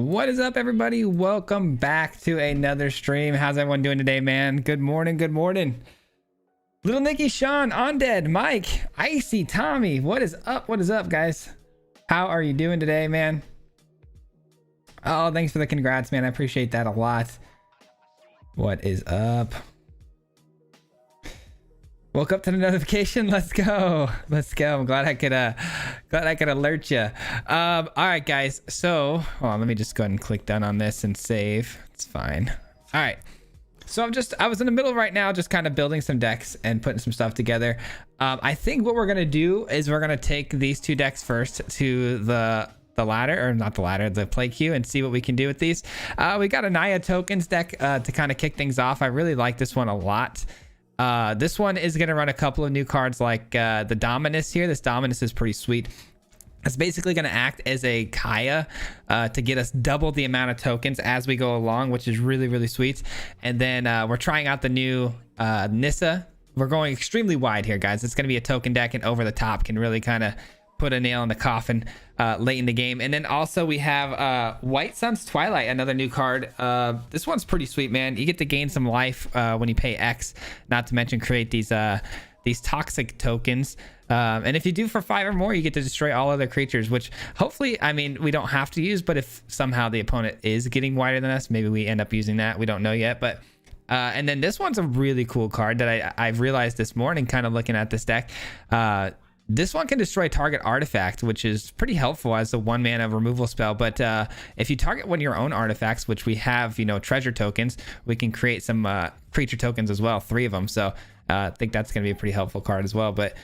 What is up, everybody? Welcome back to another stream. How's everyone doing today, man? Good morning, good morning. Little Nicky, Sean, Undead, Mike, Icy, Tommy. What is up, guys? How are you doing today, man? Oh, thanks for the congrats, man. I appreciate that a lot. What is up? Woke up to the notification. Let's go. I'm glad I could alert you. All right, guys. So, hold on, let me just go ahead and click done on this and save. It's fine. All right. So I was in the middle right now, just kind of building some decks and putting some stuff together. I think what we're going to do is we're going to take these two decks first to the ladder, or not the ladder, the play queue, and see what we can do with these. We got a Naya tokens deck to kind of kick things off. I really like this one a lot. This one is going to run a couple of new cards like the Dominus here. This Dominus is pretty sweet. It's basically going to act as a Kaya to get us double the amount of tokens as we go along, which is really, really sweet. And then we're trying out the new Nissa. We're going extremely wide here, guys. It's going to be a token deck, and over the top can really kind of put a nail in the coffin late in the game. And then also we have White Sun's Twilight, another new card. This one's pretty sweet, man. You get to gain some life when you pay X, not to mention create these toxic tokens. And if you do for 5 or more, you get to destroy all other creatures, which hopefully, I mean, we don't have to use, but if somehow the opponent is getting wider than us, maybe we end up using that. We don't know yet, but and then this one's a really cool card that I've realized this morning, kind of looking at this deck. This one can destroy target artifact, which is pretty helpful as a 1-mana removal spell. But if you target one of your own artifacts, which we have, treasure tokens, we can create some creature tokens as well, 3 of them. So I think that's going to be a pretty helpful card as well. But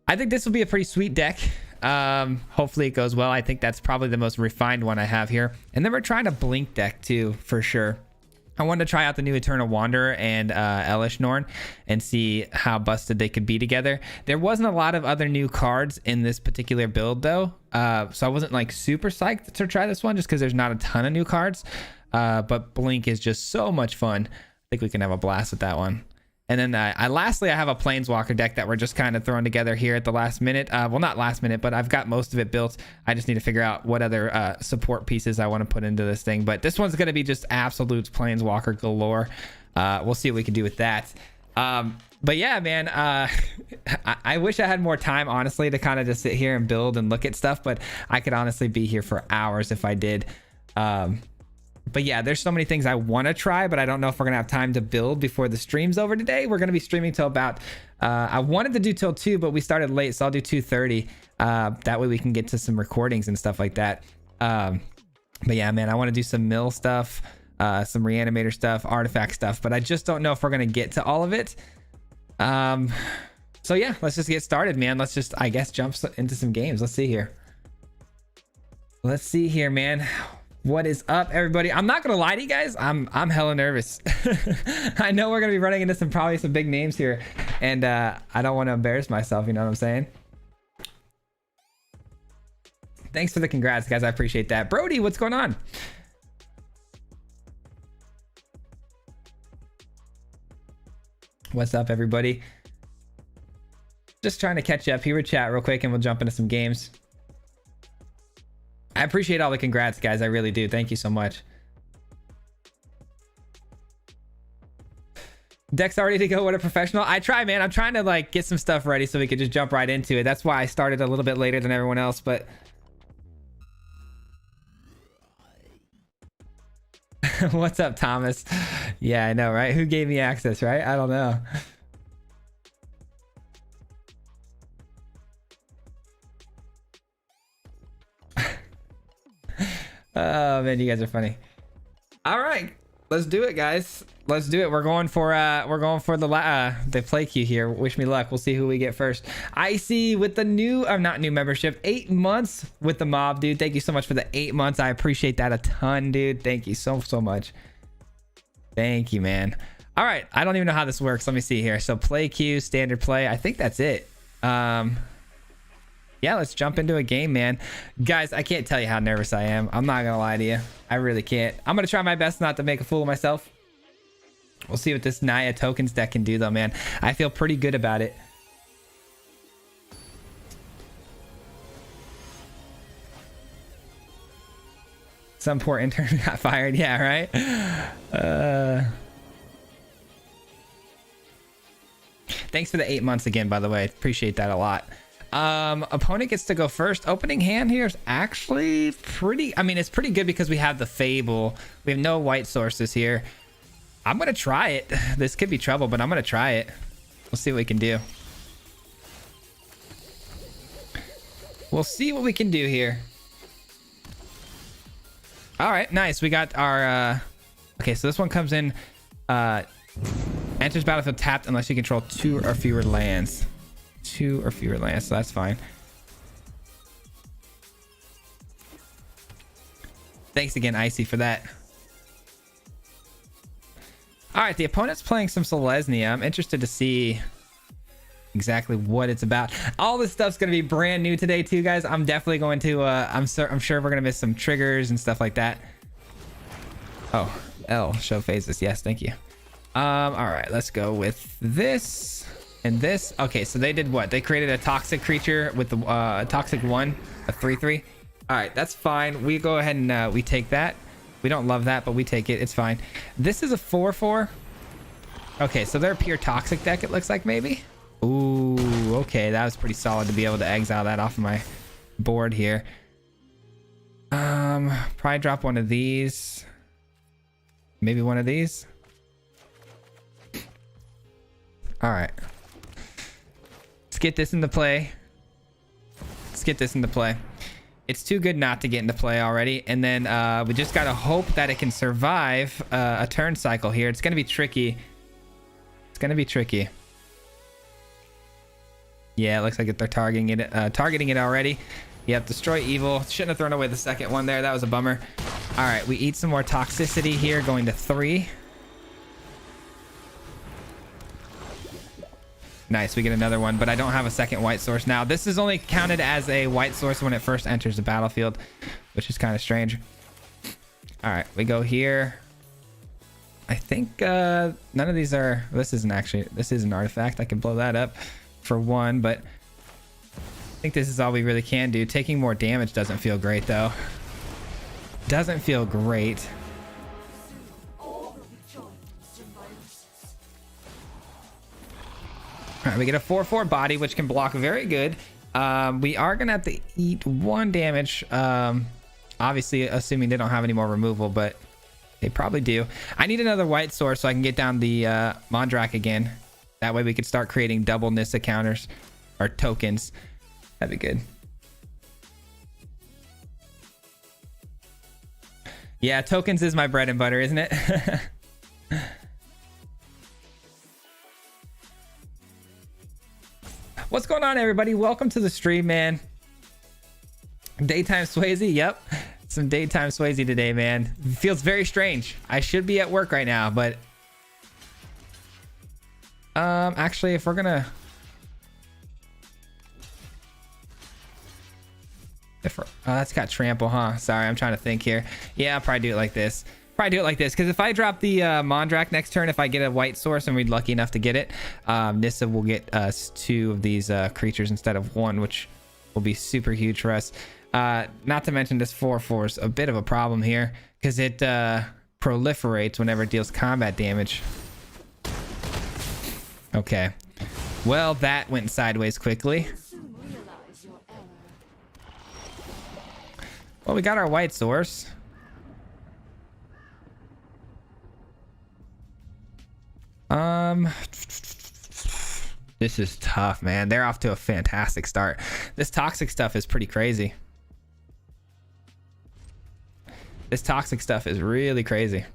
I think this will be a pretty sweet deck. Hopefully it goes well. I think that's probably the most refined one I have here. And then we're trying a Blink deck too, for sure. I wanted to try out the new Eternal Wanderer and Elish Norn and see how busted they could be together. There wasn't a lot of other new cards in this particular build though, so I wasn't like super psyched to try this one just because there's not a ton of new cards. But Blink is just so much fun. I think we can have a blast with that one. And then lastly, I have a Planeswalker deck that we're just kind of throwing together here at the last minute. Well, not last minute, but I've got most of it built. I just need to figure out what other support pieces I want to put into this thing. But this one's going to be just absolute Planeswalker galore. We'll see what we can do with that. But yeah, man, I wish I had more time, honestly, to kind of just sit here and build and look at stuff. But I could honestly be here for hours if I did. But yeah, there's so many things I want to try, but I don't know if we're going to have time to build before the stream's over today. We're going to be streaming till about, I wanted to do till 2, but we started late, so I'll do 2:30. That way we can get to some recordings and stuff like that. But yeah, man, I want to do some mill stuff, some reanimator stuff, artifact stuff, but I just don't know if we're going to get to all of it. So yeah, let's just get started, man. Let's just, I guess, jump into some games. Let's see here. Let's see here, man. What is up, everybody? I'm not gonna lie to you guys, I'm hella nervous. I know we're gonna be running into probably some big names here, and I don't want to embarrass myself, you know what I'm saying? Thanks for the congrats, guys. I appreciate that. Brody, what's going on? What's up, everybody? Just trying to catch up here with chat real quick, and we'll jump into some games. I appreciate all the congrats, guys. I really do. Thank you so much. Deck's already to go. What a professional. I try, man. I'm trying to like get some stuff ready so we could just jump right into it. That's why I started a little bit later than everyone else, but what's up, Thomas? Yeah, I know, right? Who gave me access, right? I don't know. Oh man, you guys are funny. All right, let's do it, guys. Let's do it. We're going for the play queue here. Wish me luck. We'll see who we get first. Icy with the new, not new membership, 8 months with the mob, dude. Thank you so much for the 8 months. I appreciate that a ton, dude. Thank you so much. Thank you, man. All right, I don't even know how this works. Let me see here. So play queue, standard play. I think that's it. Yeah, let's jump into a game, man. Guys, I can't tell you how nervous I am. I'm not gonna lie to you. I really can't. I'm gonna try my best not to make a fool of myself. We'll see what this Naya tokens deck can do though, man. I feel pretty good about it. Some poor intern got fired. Yeah, right? Thanks for the 8 months again, by the way. Appreciate that a lot. Opponent gets to go first. Opening hand here is actually pretty... I mean, it's pretty good because we have the Fable. We have no white sources here. I'm going to try it. This could be trouble, but I'm going to try it. We'll see what we can do. We'll see what we can do here. All right, nice. We got our... Okay, so this one comes in... Enters battlefield tapped unless you control 2 or fewer lands. 2 or fewer lands, so that's fine. Thanks again, Icy, for that. All right, the opponent's playing some Selesnya. I'm interested to see exactly what it's about. All this stuff's going to be brand new today too, guys. I'm definitely going to I'm sure we're going to miss some triggers and stuff like that. Oh, L, show phases. Yes, thank you. All right, let's go with this and this. Okay, so they did what? They created a toxic creature with the toxic 1, a 3/3. All right, that's fine. We go ahead and we take that. We don't love that, but we take it. It's fine. This is a 4/4. Okay, so they're a pure toxic deck, it looks like, maybe. Ooh, okay, that was pretty solid to be able to exile that off of my board here. Probably drop one of these. Maybe one of these. All right, let's get this into play. Let's get this into play. It's too good not to get into play already. And then we just got to hope that it can survive a turn cycle here. It's going to be tricky. It's going to be tricky. Yeah, it looks like they're targeting it already. Yep, destroy evil. Shouldn't have thrown away the second one there. That was a bummer. All right, we eat some more toxicity here, going to 3. Nice, we get another one, but I don't have a second white source now. This is only counted as a white source when it first enters the battlefield, which is kind of strange. All right, we go here. I think none of these are... This is an artifact. I can blow that up for 1, but I think this is all we really can do. Taking more damage doesn't feel great, though. Doesn't feel great. All right, we get a 4/4 body, which can block very good. We are gonna have to eat 1 damage. Obviously, assuming they don't have any more removal, but they probably do. I need another white source so I can get down the Mondrak again. That way we could start creating double Nissa counters or tokens. That'd be good. Yeah, tokens is my bread and butter, isn't it? What's going on, everybody? Welcome to the stream, man. Daytime Swayze, yep. Some daytime Swayze today, man. Feels very strange. I should be at work right now, but actually, if we're gonna that's got trample, huh? Sorry, I'm trying to think here. Yeah, I'll probably do it like this. Because if I drop the Mondrak next turn, if I get a white source and we're lucky enough to get it, Nissa will get us 2 of these creatures instead of 1, which will be super huge for us. Not to mention this 4/4 is a bit of a problem here because it proliferates whenever it deals combat damage. Okay, well, that went sideways quickly. Well, we got our white source. This is tough, man. They're off to a fantastic start. This toxic stuff is pretty crazy. This toxic stuff is really crazy.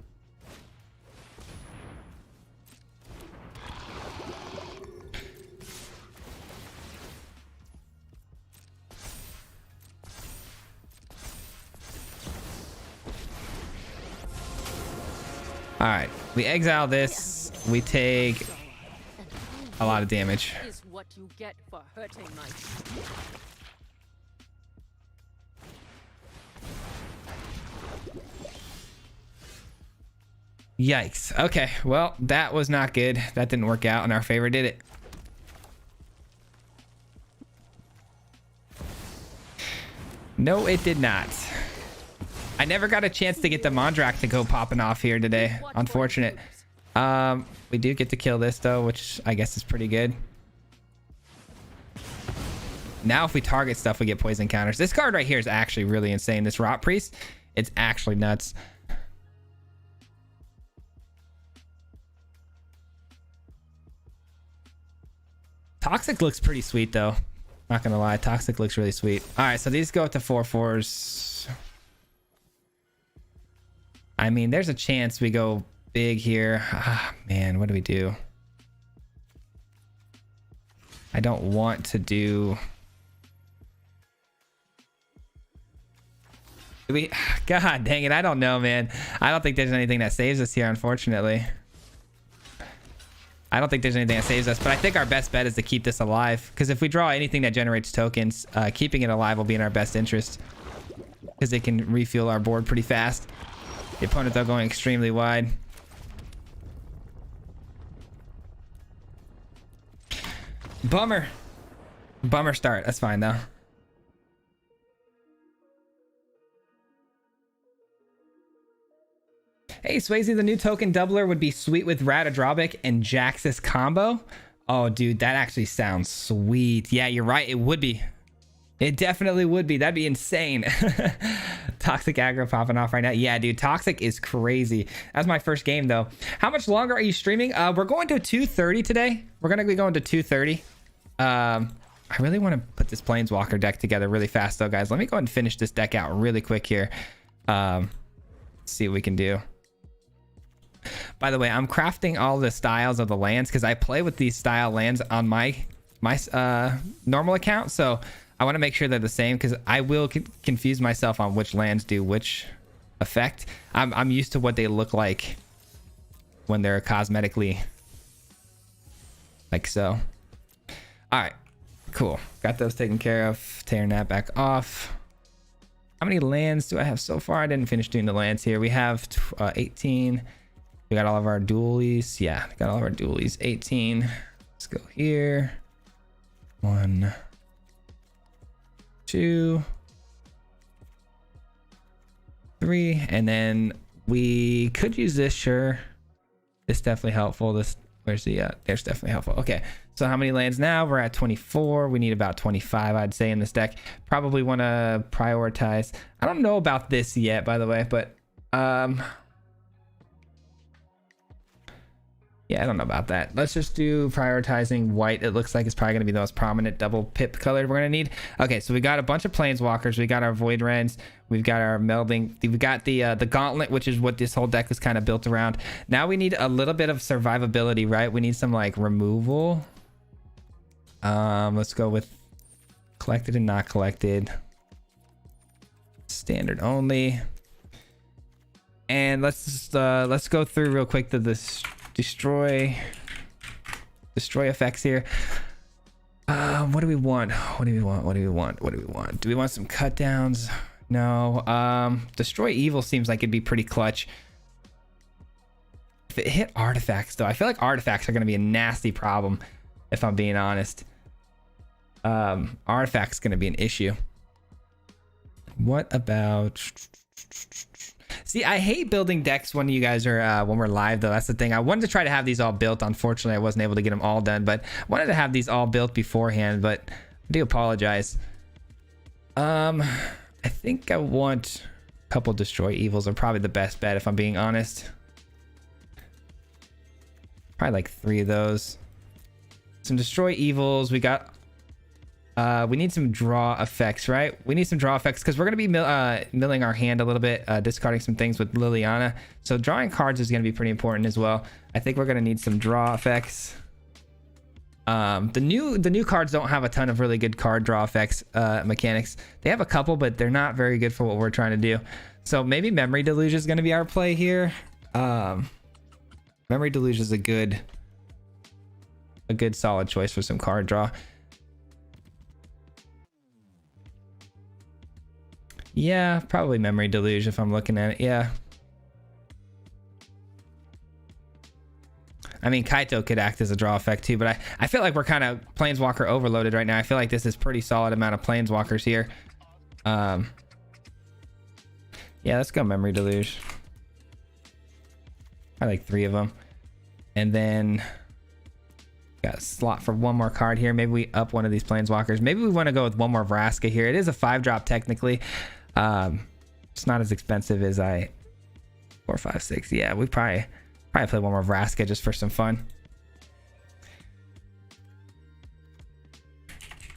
All right, we exile this. We take a lot of damage. Is what you get for hurting my Yikes. Okay, well, that was not good. That didn't work out in our favor, did it? No, it did not. I never got a chance to get the Mondrak to go popping off here today. Unfortunate. We do get to kill this though, which I guess is pretty good. Now if we target stuff, we get poison counters. This card right here is actually really insane. This Rot Priest, it's actually nuts. Toxic looks pretty sweet though. Not gonna lie, Toxic looks really sweet. All right, so these go up to 4/4s. I mean, there's a chance we go big here. Ah, man, what do we do? I don't want to do... God dang it, I don't know, man. I don't think there's anything that saves us here, unfortunately. I don't think there's anything that saves us, but I think our best bet is to keep this alive, because if we draw anything that generates tokens, keeping it alive will be in our best interest, because it can refuel our board pretty fast. The opponent, though, going extremely wide. Bummer. Bummer start. That's fine, though. Hey, Swayze, the new token doubler would be sweet with Ratadrobic and Jax's combo. Oh, dude, that actually sounds sweet. Yeah, you're right. It would be. It definitely would be. That'd be insane. Toxic aggro popping off right now. Yeah, dude, Toxic is crazy. That's my first game, though. How much longer are you streaming? We're going to 2:30 today. We're going to be going to 2:30. I really want to put this Planeswalker deck together really fast, though, guys. Let me go ahead and finish this deck out really quick here. See what we can do. By the way, I'm crafting all the styles of the lands because I play with these style lands on my normal account. So I want to make sure they're the same because I will confuse myself on which lands do which effect. I'm used to what they look like when they're cosmetically like so. All right, cool. Got those taken care of. Tearing that back off. How many lands do I have so far? I didn't finish doing the lands here. We have 18. We got all of our dualies. Yeah, got all of our dualies. 18. Let's go here. 1, 2, 3. And then we could use this, sure. It's definitely helpful. This, where's the, there's definitely helpful. Okay, so how many lands now? We're at 24. We need about 25, I'd say, in this deck. Probably want to prioritize. I don't know about this yet, by the way, but yeah, I don't know about that. Let's just do prioritizing white. It looks like it's probably going to be the most prominent double pip color we're going to need. Okay, so we got a bunch of Planeswalkers. We got our Void Rends. We've got our melding. We've got the Gauntlet, which is what this whole deck is kind of built around. Now we need a little bit of survivability, right? We need some like removal. Let's go with collected and not collected. Standard only. And let's go through real quick to this destroy effects here. What do we want? What do we want? Do we want some cut downs? No. Destroy evil seems like it'd be pretty clutch. If it hit artifacts, though, I feel like artifacts are going to be a nasty problem, if I'm being honest. Artifacts going to be an issue. What about... See, I hate building decks when you guys are when we're live, though. That's the thing. I wanted to try to have these all built. Unfortunately, I wasn't able to get them all done, but I wanted to have these all built beforehand, but I do apologize. I think I want a couple Destroy Evils are probably the best bet, if I'm being honest. Probably like 3 of those. Some Destroy Evils. We got... we need some draw effects, right? We need some draw effects because we're going to be milling our hand a little bit, discarding some things with Liliana. So drawing cards is going to be pretty important as well. I think we're going to need some draw effects. The new cards don't have a ton of really good card draw effects mechanics. They have a couple, but they're not very good for what we're trying to do. So maybe Memory Deluge is going to be our play here. Memory Deluge is a good solid choice for some card draw. Yeah, probably Memory Deluge if I'm looking at it. Yeah. I mean, Kaito could act as a draw effect too, but I feel like we're kind of Planeswalker overloaded right now. I feel like this is pretty solid amount of Planeswalkers here. Yeah, Yeah, let's go Memory Deluge. I like 3 of them. And then got a slot for one more card here. Maybe we up one of these planeswalkers. Maybe we want to go with one more Vraska here. It is a 5-drop technically. It's not as expensive as 4, 5, 6. Yeah, we probably play one more Vraska just for some fun.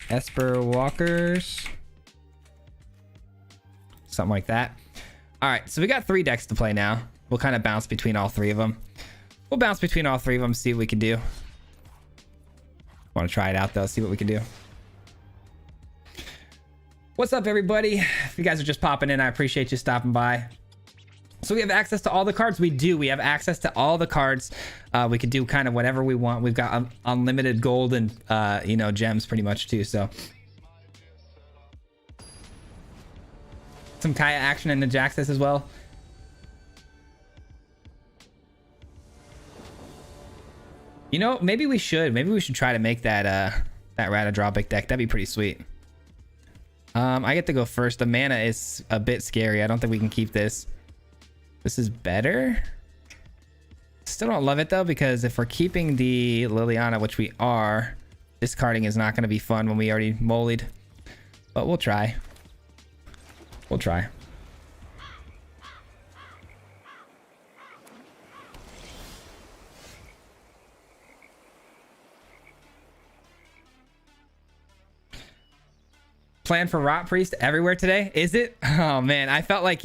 Esper Walkers. Something like that. All right, so we got 3 decks to play now. We'll kind of bounce between all 3 of them. We'll bounce between all 3 of them, see what we can do. Want to try it out though, see what we can do. What's up, everybody? If you guys are just popping in, I appreciate you stopping by. So we have access to all the cards. We do. We have access to all the cards. We could do kind of whatever we want. We've got unlimited gold and you know, gems pretty much too. So some Kaya action in the Jaxus as well. You know, maybe we should try to make that Ratadropic deck. That'd be pretty sweet. I get to go first. The mana is a bit scary. I don't think we can keep this. This is better. Still don't love it though, because if we're keeping the Liliana, which we are, discarding is not going to be fun when we already mollied. But we'll try. We'll try. Plan for Rot Priest everywhere today, is it? Oh man, I felt like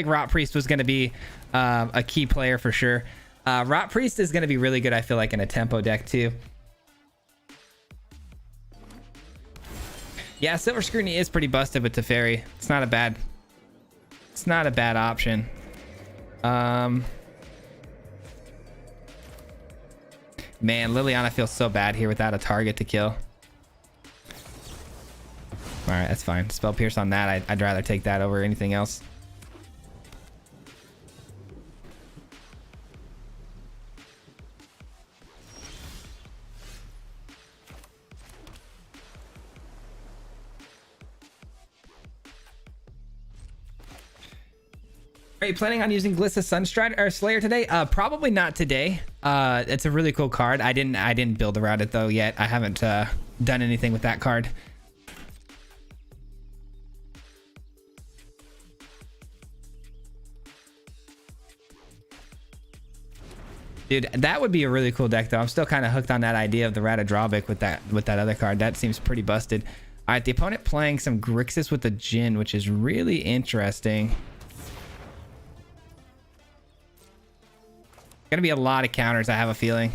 Rot Priest was going to be a key player for sure. Rot Priest is going to be really good, I feel like, in a tempo deck too. Yeah, Silver Scrutiny is pretty busted with Teferi. It's not a bad option. Man, Liliana feels so bad here without a target to kill. All right, that's fine. Spell Pierce on that. I'd rather take that over anything else. Are you planning on using Glissa Sunstrider or Slayer today? Probably not today. It's a really cool card. I didn't build around it though yet. I haven't done anything with that card. Dude, that would be a really cool deck though. I'm still kind of hooked on that idea of the Ratadropic with that other card. That seems pretty busted. All right, the opponent playing some Grixis with the Jhin, which is really interesting. Gonna be a lot of counters, I have a feeling.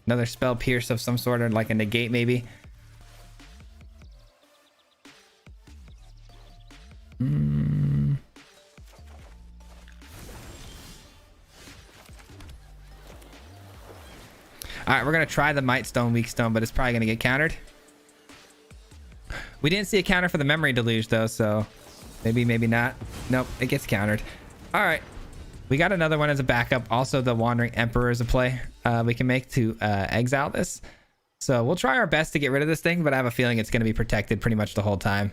Another Spell Pierce of some sort, or like a negate maybe. All right, we're gonna try the Might Stone, Weak Stone, but it's probably gonna get countered. We didn't see a counter for the Memory Deluge though, so maybe not. Nope, it gets countered. All right, we got another one as a backup. Also, the Wandering Emperor is a play we can make to exile this. So we'll try our best to get rid of this thing, but I have a feeling it's gonna be protected pretty much the whole time.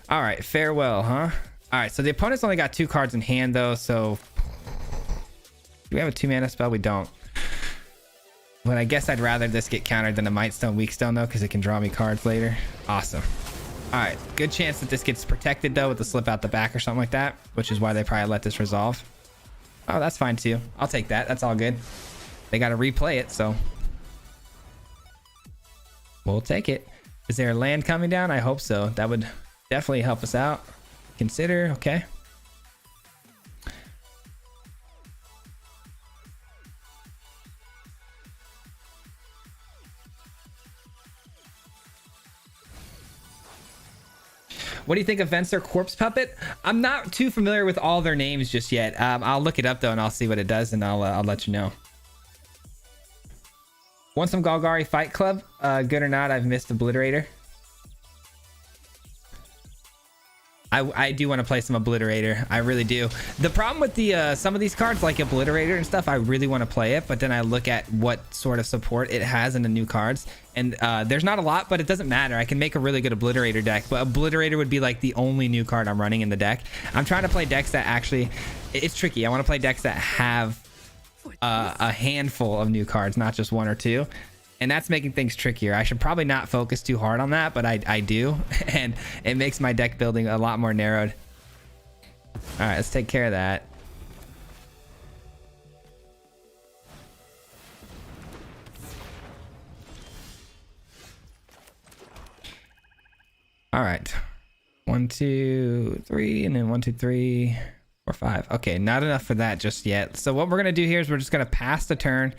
All right, farewell, huh? All right, so the opponent's only got 2 cards in hand though, so do we have a 2-mana spell? We don't. But I guess I'd rather this get countered than a Might Stone, Weak Stone though, because it can draw me cards later. Awesome. All right, good chance that this gets protected though with the slip out the back or something like that, which is why they probably let this resolve. Oh, that's fine too. I'll take that. That's all good. They got to replay it, so we'll take it. Is there a land coming down? I hope so. That would definitely help us out. Consider, okay. What do you think of Venser Corpse Puppet? I'm not too familiar with all their names just yet. I'll look it up though, and I'll see what it does, and I'll let you know. Want some Golgari Fight Club? Good or not, I've missed Obliterator. I do want to play some Obliterator. I really do. The problem with the some of these cards like Obliterator and stuff, I really want to play it, but then I look at what sort of support it has in the new cards, and there's not a lot, but it doesn't matter. I can make a really good Obliterator deck, but Obliterator would be like the only new card I'm running in the deck. I'm trying to play decks that actually, it's tricky. I want to play decks that have a handful of new cards, not just one or two. And that's making things trickier. I should probably not focus too hard on that, but I do. And it makes my deck building a lot more narrowed. All right, let's take care of that. All right. 1, 2, 3, and then 1, 2, 3, 4, 5. Okay, not enough for that just yet. So what we're gonna do here is we're just gonna pass the turn.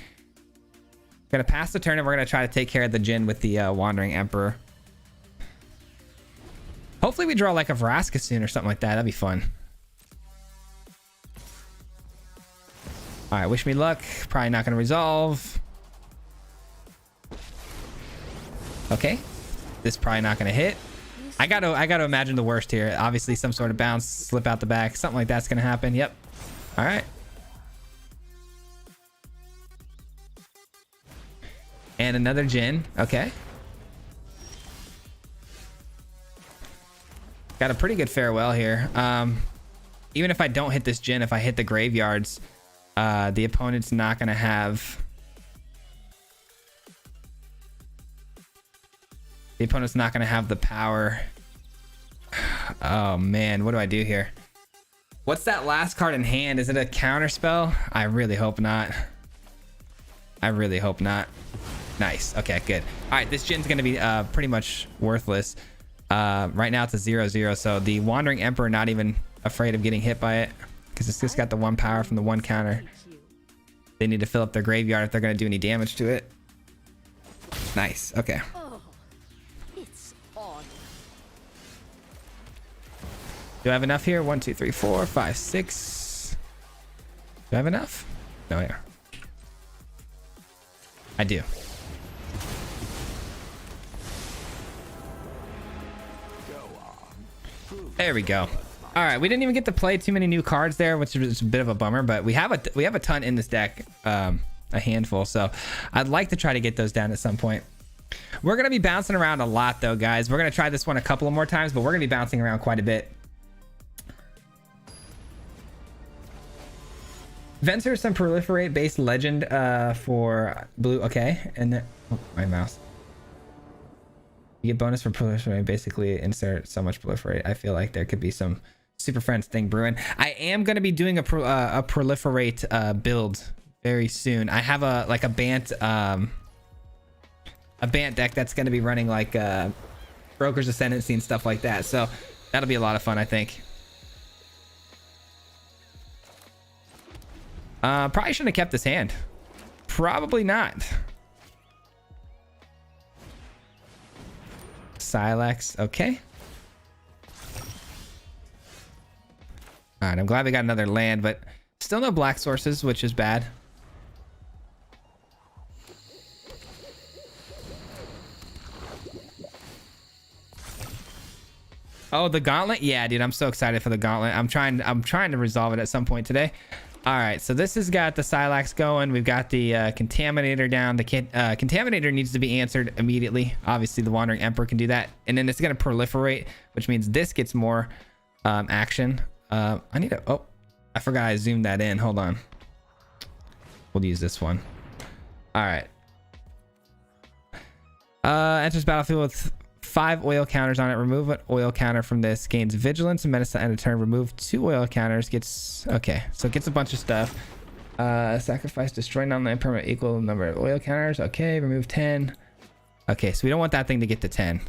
Gonna pass the turn, and we're gonna try to take care of the Jin with the Wandering Emperor. Hopefully we draw like a Vraska soon or something like that. That'd be fun. All right, wish me luck. Probably not gonna resolve. Okay, this is probably not gonna hit. I gotta imagine the worst here. Obviously, some sort of bounce, slip out the back, something like that's gonna happen. Yep. All right. And another Jin. Okay. Got a pretty good farewell here. Even if I don't hit this Jin, if I hit the graveyards, the opponent's not going to have... The opponent's not going to have the power. Oh, man. What do I do here? What's that last card in hand? Is it a counter spell? I really hope not. I really hope not. Nice. Okay, good. All right, this Jin's going to be pretty much worthless. Right now it's a 0/0, so the Wandering Emperor not even afraid of getting hit by it because it's just got the 1 power from the 1 counter. They need to fill up their graveyard if they're going to do any damage to it. Nice. Okay. It's on. Do I have enough here? 1, 2, 3, 4, 5, 6. Do I have enough? No, yeah. I do. There we go. All right, we didn't even get to play too many new cards there, which is a bit of a bummer, but we have a ton in this deck, a handful. So I'd like to try to get those down at some point. We're going to be bouncing around a lot though, guys. We're going to try this one a couple of more times, but we're going to be bouncing around quite a bit. Venture some proliferate based legend for blue. Okay, and then oh, my mouse. You get bonus for proliferate. Basically, insert so much proliferate. I feel like there could be some Super Friends thing brewing. I am going to be doing a proliferate build very soon. I have a Bant deck that's going to be running like Broker's Ascendancy and stuff like that. So that'll be a lot of fun, I think. Probably shouldn't have kept this hand. Probably not. Silex, okay. All right, I'm glad we got another land, but still no black sources, which is bad. Oh, the gauntlet? Yeah, dude, I'm so excited for the gauntlet. I'm trying to resolve it at some point today. All right, so this has got the Silex going. We've got the Contaminator down. The Contaminator needs to be answered immediately. Obviously, the Wandering Emperor can do that. And then it's going to proliferate, which means this gets more action. I need to... Oh, I forgot I zoomed that in. Hold on. We'll use this one. All right. Enters battlefield with 5 oil counters on it. Remove an oil counter from this. Gains vigilance and menace to end a turn. Remove 2 oil counters. Gets... Okay, so it gets a bunch of stuff. Sacrifice, destroy non-land permanent equal number of oil counters. Okay, remove 10. Okay, so we don't want that thing to get to 10.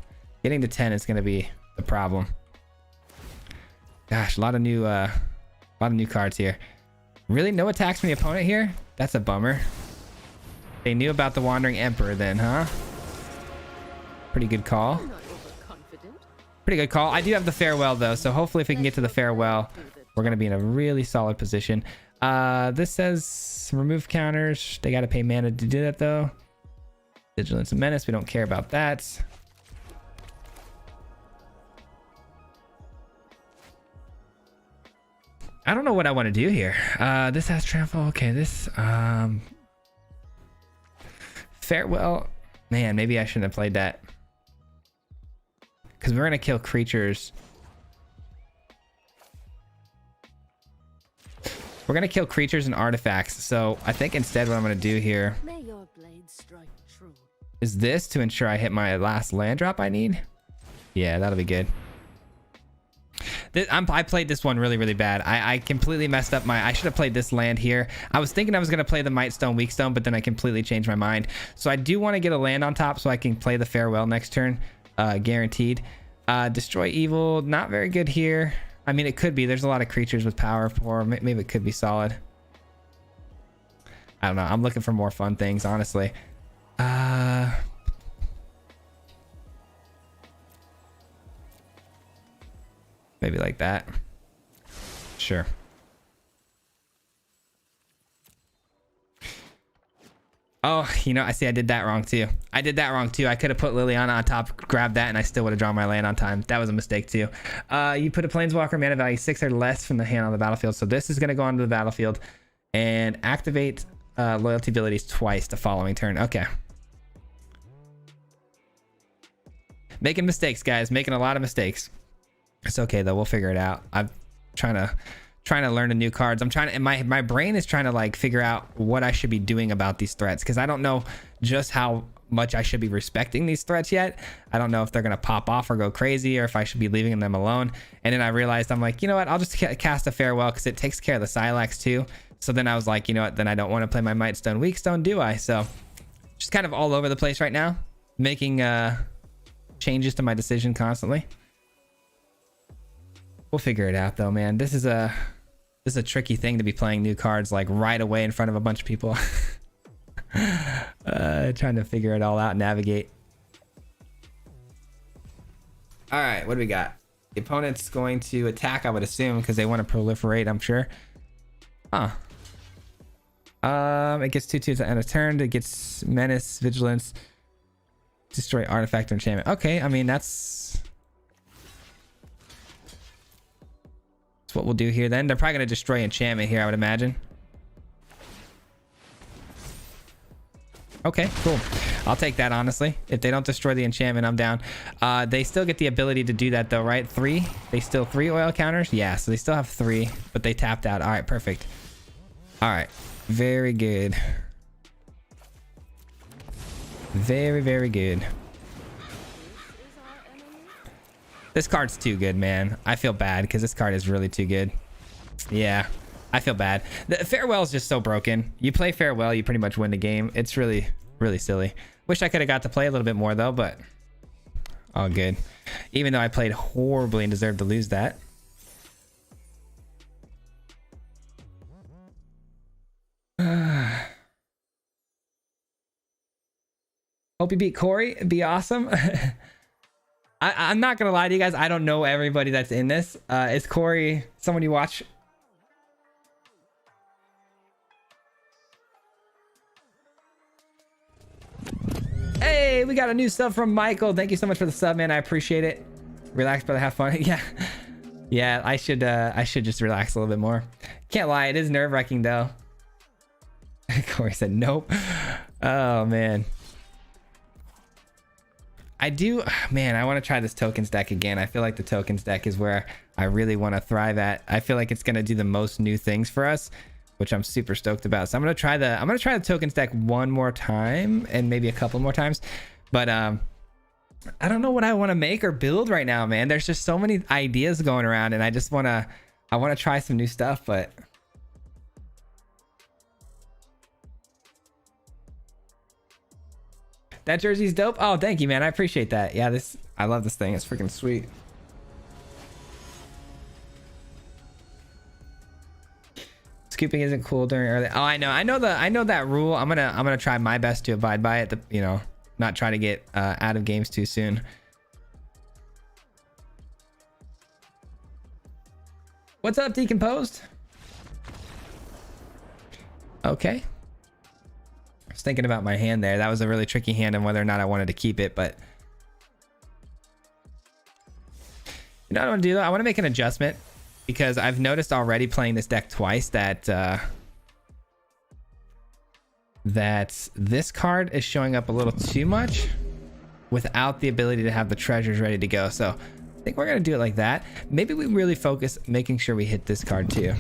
Getting to 10 is going to be the problem. Gosh, a lot of new cards here. Really, no attacks from the opponent here? That's a bummer. They knew about the Wandering Emperor then, huh? Pretty good call. Pretty good call. I do have the farewell though, so hopefully if we can get to the farewell, we're going to be in a really solid position. This says remove counters. They got to pay mana to do that though. Vigilance and menace. We don't care about that. I don't know what I want to do here. This has trample. Okay, this farewell. Man, maybe I shouldn't have played that. Because we're gonna kill creatures. We're gonna kill creatures and artifacts. So I think instead what I'm gonna do here May your blade strike true. is this to ensure I hit my last land drop I need. Yeah, that'll be good. I played this one really bad. I completely messed up I should have played this land here. I was thinking I was going to play the Might Stone, Weak Stone, but then I completely changed my mind. So I do want to get a land on top so I can play the Farewell next turn. Guaranteed. Destroy Evil, not very good here. I mean, it could be. There's a lot of creatures with power for. Maybe it could be solid. I don't know. I'm looking for more fun things, honestly. Maybe like that. Sure. Oh, you know, I see I did that wrong too. I could have put Liliana on top, grabbed that, and I still would have drawn my land on time. That was a mistake too. You put a Planeswalker mana value 6 or less from the hand on the battlefield. So this is going to go onto the battlefield and activate loyalty abilities twice the following turn. Okay. Making mistakes, guys. Making a lot of mistakes. It's okay though. We'll figure it out. I'm trying to learn the new cards. I'm trying to, my brain is trying to like figure out what I should be doing about these threats, because I don't know just how much I should be respecting these threats yet. I don't know if they're gonna pop off or go crazy, or if I should be leaving them alone. And then I realized, I'm like, you know what, I'll just cast a Farewell because it takes care of the Silex too. So then I was like, you know what, then I don't want to play my Might Stone, Weak Stone, do I? So just kind of all over the place right now, making changes to my decision constantly. We'll figure it out though, man. This is a tricky thing to be playing new cards like right away in front of a bunch of people. Trying to figure it all out, navigate. All right, what do we got? The opponent's going to attack, I would assume, because they want to proliferate, I'm sure. Huh. It gets 2/2 at the end of turn. It gets menace, vigilance, destroy artifact or enchantment. Okay, I mean that's what we'll do here then. They're probably going to destroy enchantment here, I would imagine. Okay, cool. I'll take that, honestly. If they don't destroy the enchantment, I'm down. They still get the ability to do that though, right? 3? They still 3 oil counters? Yeah, so they still have 3, but they tapped out. All right, perfect. All right, very good. Very good. This card's too good, man. I feel bad because this card is really too good. Yeah, I feel bad. The Farewell is just so broken. You play Farewell, you pretty much win the game. It's really silly. Wish I could have got to play a little bit more though, but all good. Even though I played horribly and deserved to lose that. Hope you beat Corey. It'd be awesome. I'm not gonna lie to you guys, I don't know everybody that's in this. Is Corey someone you watch? Hey, we got a new sub from Michael. Thank you so much for the sub, man. I appreciate it. Relax, brother, have fun. Yeah, I should just relax a little bit more. Can't lie, it is nerve-wracking though. Corey said nope. Oh man. I do, man, I want to try this tokens deck again. I feel like the tokens deck is where I really want to thrive at. I feel like it's going to do the most new things for us, which I'm super stoked about. So I'm going to try the tokens deck one more time and maybe a couple more times. But I don't know what I want to make or build right now, man. There's just so many ideas going around and I want to try some new stuff, but that jersey's dope. Oh, thank you, man. I appreciate that. Yeah, I love this thing. It's freaking sweet. Scooping isn't cool during early. Oh, I know that rule. I'm gonna try my best to abide by it. Not try to get out of games too soon. What's up, Decomposed? Okay. I was thinking about my hand there. That was a really tricky hand and whether or not I wanted to keep it, but you know what I want to do though? I want to make an adjustment. because I've noticed already playing this deck twice that that this card is showing up a little too much without the ability to have the treasures ready to go. So I think we're gonna do it like that. Maybe we really focus making sure we hit this card too.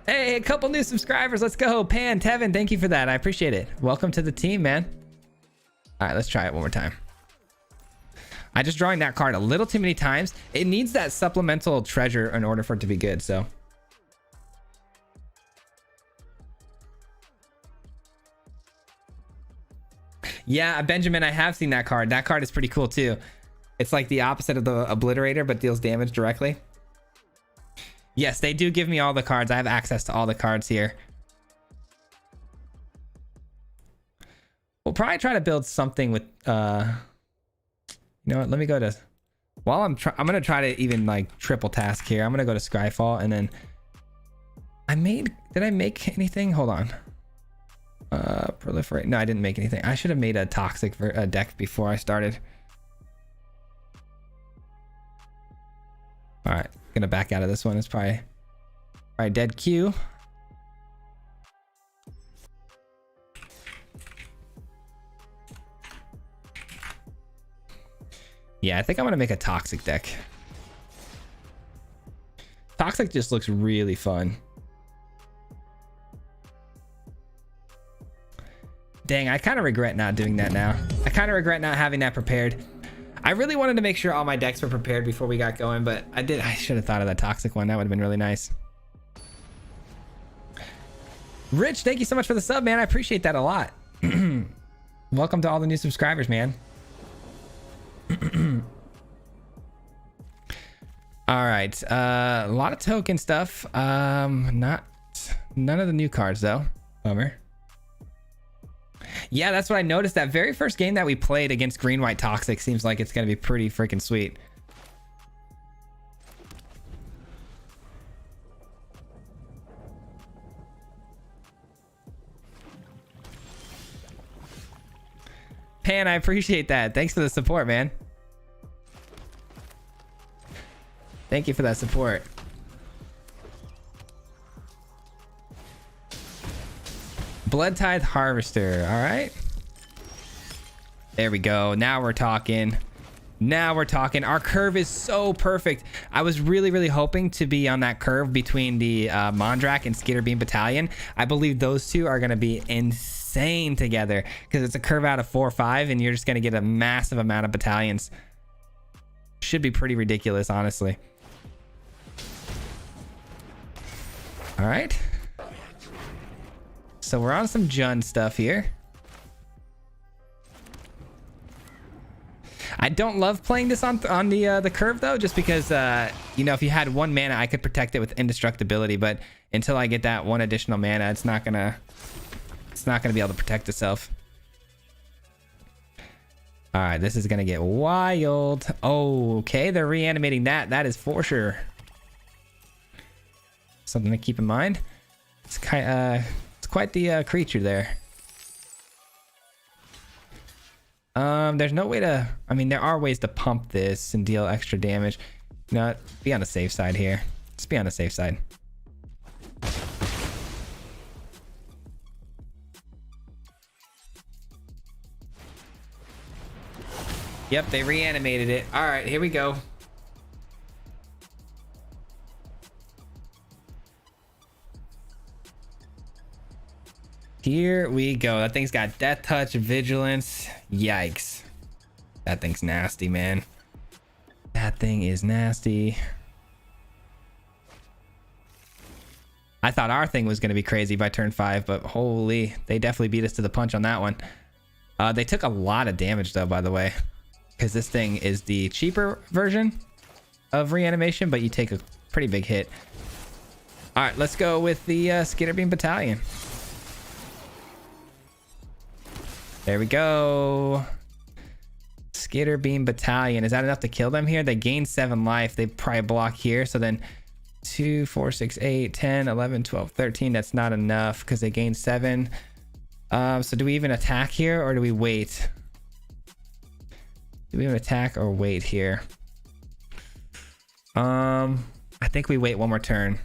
Hey, a couple new subscribers. Let's go. Pan, Tevin, thank you for that. I appreciate it. Welcome to the team, man. All right, let's try it one more time. I just drawing that card a little too many times. It needs that supplemental treasure in order for it to be good, so. Yeah, Benjamin, I have seen that card. That card is pretty cool too. It's like the opposite of the Obliterator, but deals damage directly. Yes, they do give me all the cards. I have access to all the cards here. We'll probably try to build something with, you know what? Let me go to, while I'm going to try to even like triple task here. I'm going to go to Skyfall and then did I make anything? Hold on. Proliferate. No, I didn't make anything. I should have made a toxic deck before I started. All right, gonna back out of this one. It's probably dead Q. Yeah, I think I'm gonna make a toxic deck. Toxic just looks really fun. Dang, I kind of regret not doing that now. I kind of regret not having that prepared. I really wanted to make sure all my decks were prepared before we got going, but I should have thought of that toxic one. That would have been really nice. Rich, thank you so much for the sub, man. I appreciate that a lot. Welcome to all the new subscribers, man. All right, a lot of token stuff. None of the new cards though. Bummer. Yeah, that's what I noticed. That very first game that we played against Green White Toxic seems like it's gonna be pretty freaking sweet. Pan, I appreciate that. Thanks for the support, man. Thank you for that support. Blood Tithe Harvester. All right. There we go. Now we're talking. Now we're talking. Our curve is so perfect. I was really hoping to be on that curve between the Mondrak and Skitterbeam Battalion. I believe those two are going to be insane together because it's a curve out of 4 or 5 and you're just going to get a massive amount of battalions. Should be pretty ridiculous, honestly. All right. So we're on some Jund stuff here. I don't love playing this on the curve though, just because you know, if you had 1 mana, I could protect it with indestructibility, but until I get that 1 additional mana, it's not gonna be able to protect itself. All right, this is gonna get wild. Oh, okay, they're reanimating that. That is for sure something to keep in mind. It's quite the creature there. There's no way to, I mean, there are ways to pump this and deal extra damage. You know what? Be on the safe side here. Just be on the safe side. Yep, they reanimated it. All right, here we go. Here we go. That thing's got Death Touch, Vigilance. Yikes. That thing's nasty, man. That thing is nasty. I thought our thing was going to be crazy by turn 5, but holy, they definitely beat us to the punch on that one. They took a lot of damage, though, by the way, because this thing is the cheaper version of reanimation, but you take a pretty big hit. All right, let's go with the Skitterbeam Battalion. There we go. Skitterbeam Battalion. Is that enough to kill them here? They gain 7 life. They probably block here. So then 2, 4, 6, 8, 10, 11, 12, 13. That's not enough because they gain 7. So do we even attack here or do we wait? Do we even attack or wait here? I think we wait one more turn.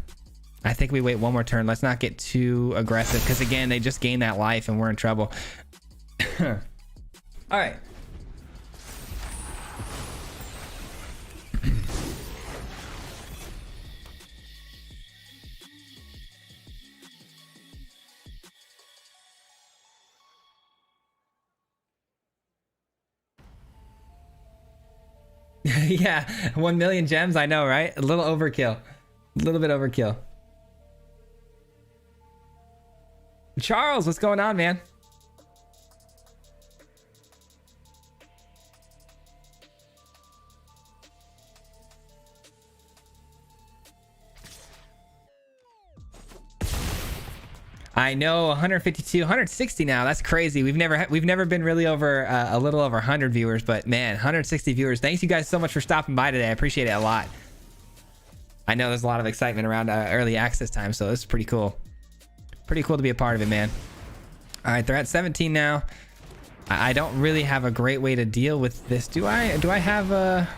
I think we wait one more turn. Let's not get too aggressive because again, they just gain that life and we're in trouble. All right. Yeah, 1 million gems. I know, right? A little overkill. A little bit overkill. Charles, what's going on, man? I know, 152, 160 now. That's crazy. We've never been really over a little over 100 viewers, but man, 160 viewers. Thanks you guys so much for stopping by today. I appreciate it a lot. I know there's a lot of excitement around early access time, so this is pretty cool. Pretty cool to be a part of it, man. All right, they're at 17 now. I don't really have a great way to deal with this. Do I have a...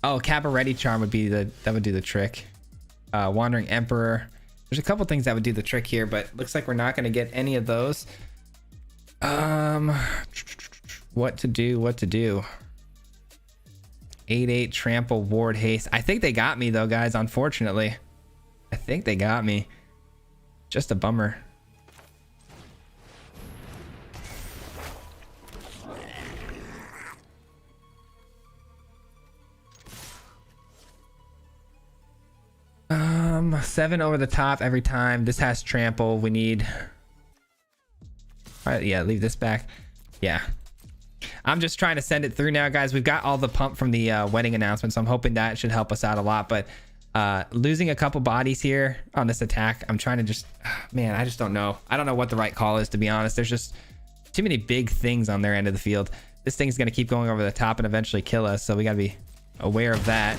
Oh, Cabaretti Charm would be that would do the trick. Wandering Emperor. There's a couple things that would do the trick here, but looks like we're not going to get any of those. What to do? 8/8 Trample Ward Haste. I think they got me though, guys. Unfortunately, I think they got me. Just a bummer. Seven over the top every time. This has trample. We need... All right, yeah, leave this back. Yeah. I'm just trying to send it through now, guys. We've got all the pump from the wedding announcement, so I'm hoping that should help us out a lot. But losing a couple bodies here on this attack, I'm trying to just... Man, I just don't know. I don't know what the right call is, to be honest. There's just too many big things on their end of the field. This thing's going to keep going over the top and eventually kill us, so we got to be aware of that.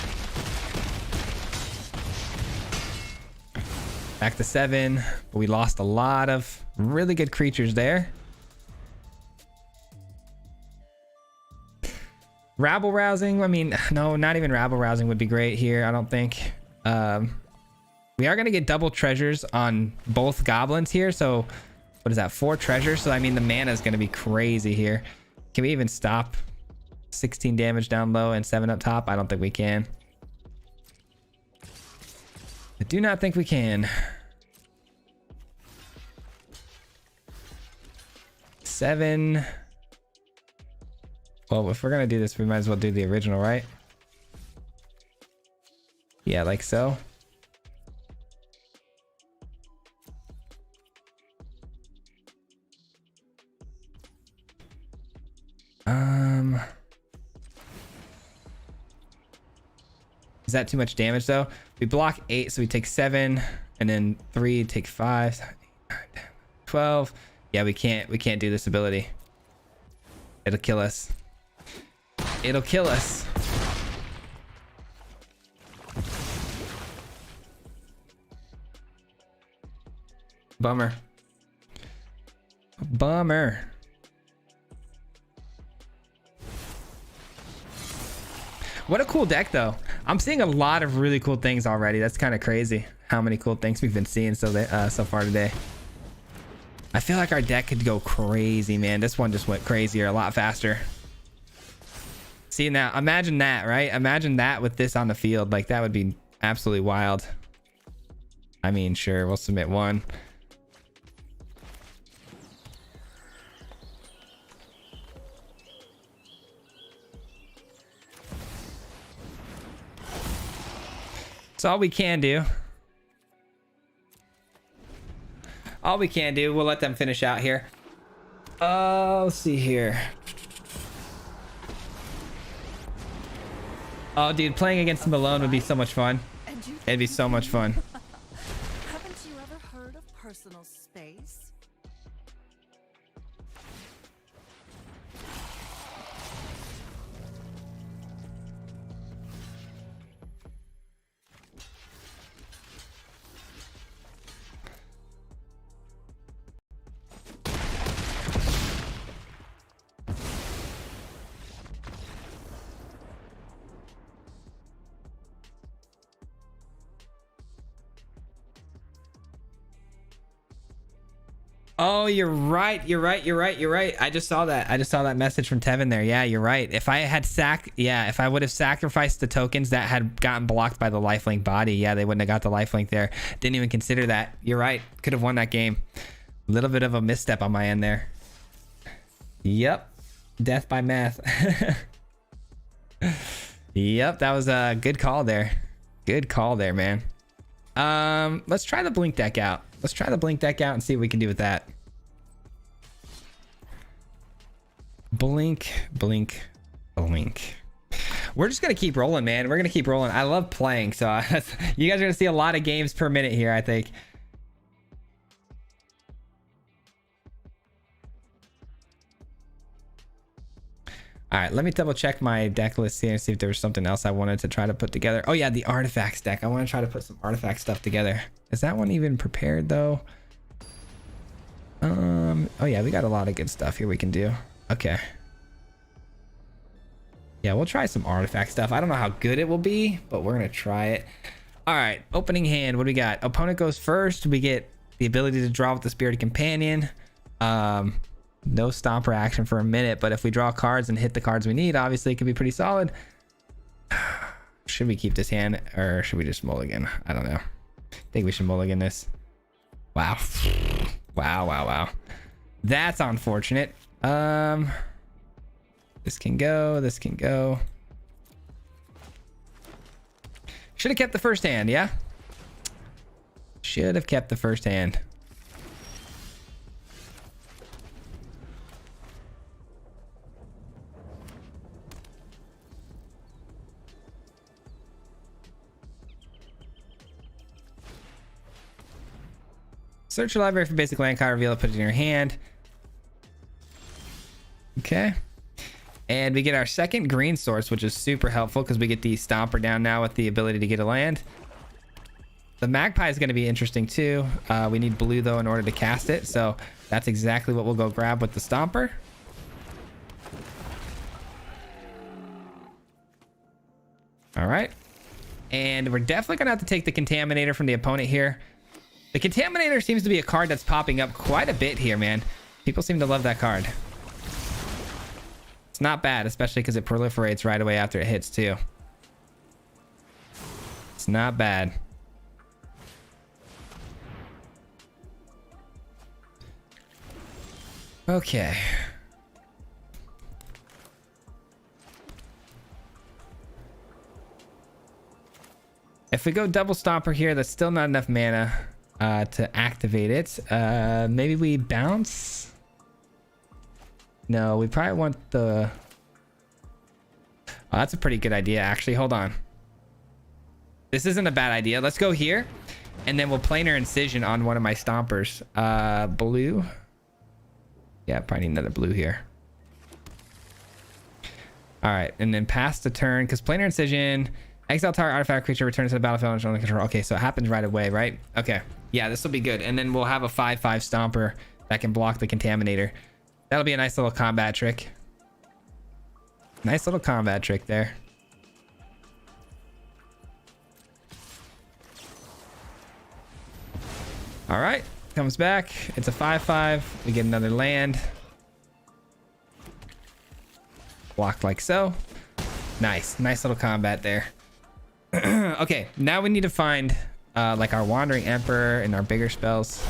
Back to 7. We lost a lot of really good creatures there. Rabble rousing. I mean, no, not even rabble rousing would be great here. I don't think. We are going to get double treasures on both goblins here. So what is that? 4 treasures. So I mean, the mana is going to be crazy here. Can we even stop 16 damage down low and 7 up top? I don't think we can. I do not think we can. 7. Well, if we're gonna do this, we might as well do the original, right? Yeah, like so. Is that too much damage though? We block 8, so we take 7, and then 3, take 5, 12. Yeah, we can't do this ability. It'll kill us. It'll kill us. Bummer. Bummer. What a cool deck though. I'm seeing a lot of really cool things already. That's kind of crazy how many cool things we've been seeing so far today. I feel like our deck could go crazy, man. This one just went crazier, a lot faster. See now, imagine that, right? Imagine that with this on the field. Like that would be absolutely wild. I mean, sure, we'll submit 1. That's all we can do. All we can do. We'll let them finish out here. Let's see here. Oh, dude, playing against them alone would be so much fun. It'd be so much fun. Haven't you ever heard of personal space? Oh, you're right. You're right. You're right. You're right. I just saw that. I just saw that message from Tevin there. Yeah, you're right. If I had if I would have sacrificed the tokens that had gotten blocked by the lifelink body, yeah, they wouldn't have got the lifelink there. Didn't even consider that. You're right. Could have won that game. A little bit of a misstep on my end there. Yep. Death by math. Yep, that was a good call there. Good call there, man. Let's try the blink deck out. Let's try the blink deck out and see what we can do with that. Blink, blink, blink. We're just gonna keep rolling, man. We're gonna keep rolling. I love playing, so you guys are gonna see a lot of games per minute here, I think. All right, let me double check my deck list here and see if there was something else I wanted to try to put together. Oh yeah, the artifacts deck. I want to try to put some artifact stuff together. Is that one even prepared though? Oh yeah, we got a lot of good stuff here we can do. Okay. Yeah, we'll try some artifact stuff. I don't know how good it will be, but we're gonna try it. All right, opening hand. What do we got? Opponent goes first. We get the ability to draw with the Spirited Companion. No stomper action for a minute, but if we draw cards and hit the cards we need, obviously it could be pretty solid. Should we keep this hand or should we just mulligan? I don't know. I think we should mulligan this. Wow. Wow. That's unfortunate. This can go. This can go. Should have kept the first hand, yeah? Should have kept the first hand. Search your library for basic land card, reveal it, put it in your hand. Okay. And we get our second green source, which is super helpful because we get the Stomper down now with the ability to get a land. The Magpie is going to be interesting too. We need blue though in order to cast it. So that's exactly what we'll go grab with the Stomper. All right. And we're definitely going to have to take the Contaminator from the opponent here. The Contaminator seems to be a card that's popping up quite a bit here, man. People seem to love that card. It's not bad, especially because it proliferates right away after it hits, too. It's not bad. Okay. If we go double Stomper here, that's still not enough mana to activate it. Maybe we bounce? No, we probably want the... Oh, that's a pretty good idea, actually. Hold on. This isn't a bad idea. Let's go here, and then we'll planar incision on one of my Stompers. Blue? Yeah, probably need another blue here. All right, and then pass the turn, because planar incision... Exile target artifact creature returns to the battlefield under control. Okay, so it happens right away, right? Okay. Yeah, this will be good. And then we'll have a 5/5 Stomper that can block the Contaminator. That'll be a nice little combat trick. Nice little combat trick there. All right. Comes back. It's a 5/5. We get another land. Blocked like so. Nice. Nice little combat there. Okay, now we need to find like our Wandering Emperor and our bigger spells.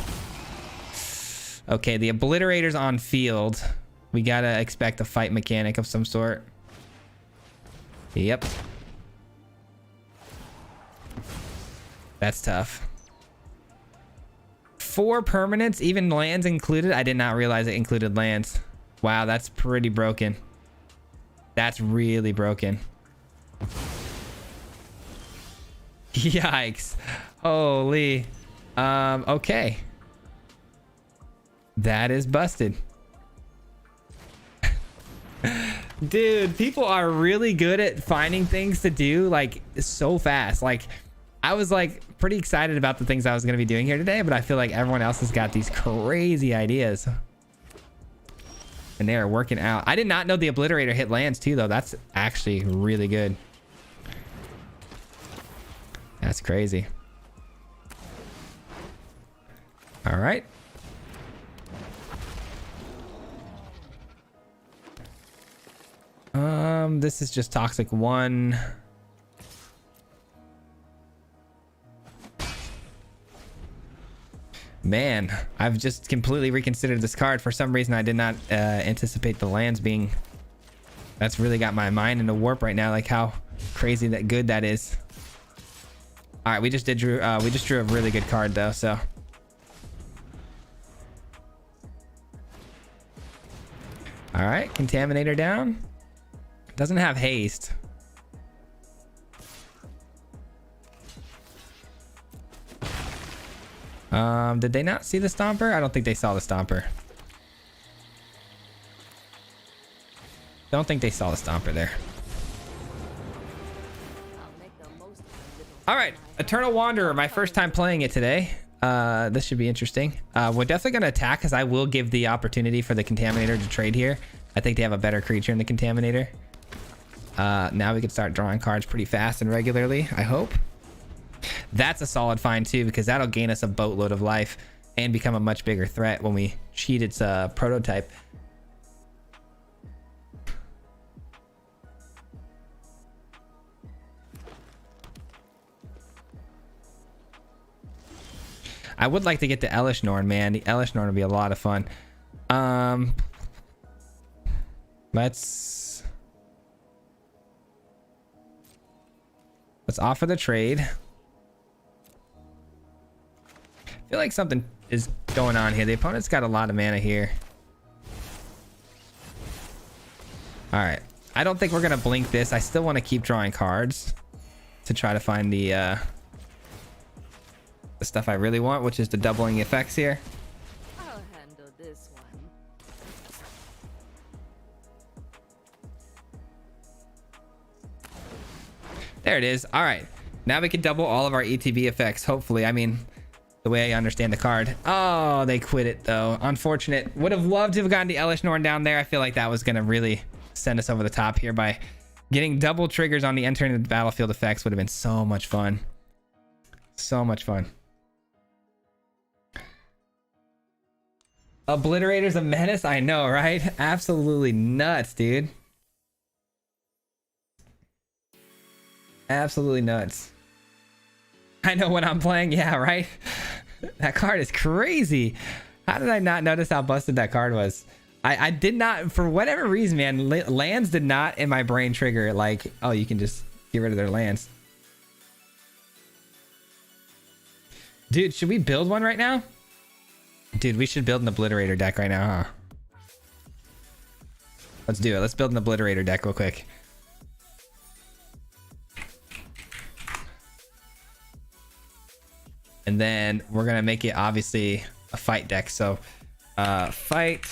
Okay, the Obliterator's on field. We gotta expect a fight mechanic of some sort. Yep. That's tough. 4 permanents, even lands included. I did not realize it included lands. Wow, that's pretty broken. That's really broken. Yikes. Holy. Okay. That is busted. Dude, people are really good at finding things to do like so fast. Like I was like pretty excited about the things I was going to be doing here today, but I feel like everyone else has got these crazy ideas. And they are working out. I did not know the Obliterator hit lands too though. That's actually really good. That's crazy. All right. This is just toxic 1. Man, I've just completely reconsidered this card. For some reason, I did not anticipate the lands being... That's really got my mind in a warp right now, like how crazy that good that is. All right, we just drew a really good card though, so. All right, Contaminator down. Doesn't have haste. Did they not see the Stomper? I don't think they saw the Stomper. Don't think they saw the Stomper there. All right, Eternal Wanderer, my first time playing it today. This should be interesting. We're definitely going to attack because I will give the opportunity for the Contaminator to trade here. I think they have a better creature in the Contaminator. Now we can start drawing cards pretty fast and regularly, I hope. That's a solid find too, because that'll gain us a boatload of life and become a much bigger threat when we cheat its prototype. I would like to get the Elish Norn, man. The Elish Norn would be a lot of fun. Let's offer the trade. I feel like something is going on here. The opponent's got a lot of mana here. All right. I don't think we're going to blink this. I still want to keep drawing cards to try to find the stuff I really want, which is the doubling effects here. I'll handle this one. There it is. All right. Now we can double all of our ETB effects, hopefully. I mean, the way I understand the card. Oh, they quit it, though. Unfortunate. Would have loved to have gotten the Elish Norn down there. I feel like that was going to really send us over the top here by getting double triggers on the entering the battlefield effects. Would have been so much fun. So much fun. Obliterator's a menace? I know, right? Absolutely nuts, dude. Absolutely nuts. I know when I'm playing, yeah, right? That card is crazy. How did I not notice how busted that card was? I did not, for whatever reason, man. Lands did not in my brain trigger like, oh, you can just get rid of their lands. Dude, should we build one right now? Dude, we should build an Obliterator deck right now, huh? Let's do it. Let's build an Obliterator deck real quick. And then we're going to make it, obviously, a fight deck. So, fight.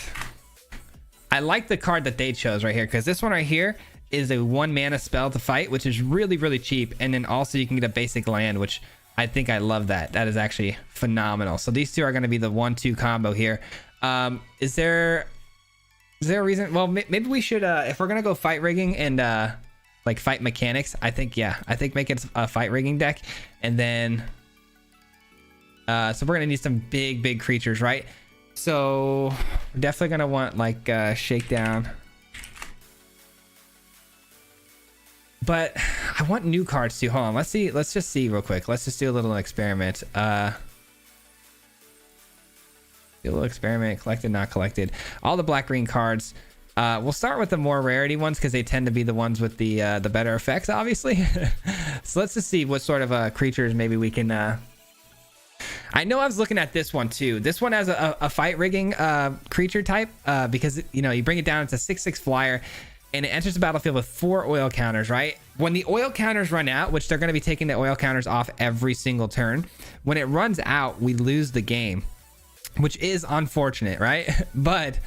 I like the card that they chose right here, because this one right here is a 1 mana spell to fight, which is really, really cheap. And then also you can get a basic land, which I think I love that. That is actually phenomenal. So these two are going to be the 1-2 combo here. Is there a reason? Well, maybe we should, if we're going to go fight rigging and like fight mechanics, I think make it a fight rigging deck. And then... so we're gonna need some big creatures, right? So we're definitely gonna want like shakedown, but I want new cards too. Hold on, let's see. Let's just see real quick. Let's just do a little experiment. Do a little experiment. Collected, not collected. All the black green cards. We'll start with the more rarity ones because they tend to be the ones with the better effects, obviously. So let's just see what sort of creatures maybe we can. I know I was looking at this one too. This one has a fight rigging creature type because, you know, you bring it down. It's a 6/6 flyer and it enters the battlefield with 4 oil counters, right? When the oil counters run out, which they're going to be taking the oil counters off every single turn, when it runs out, we lose the game, which is unfortunate, right? But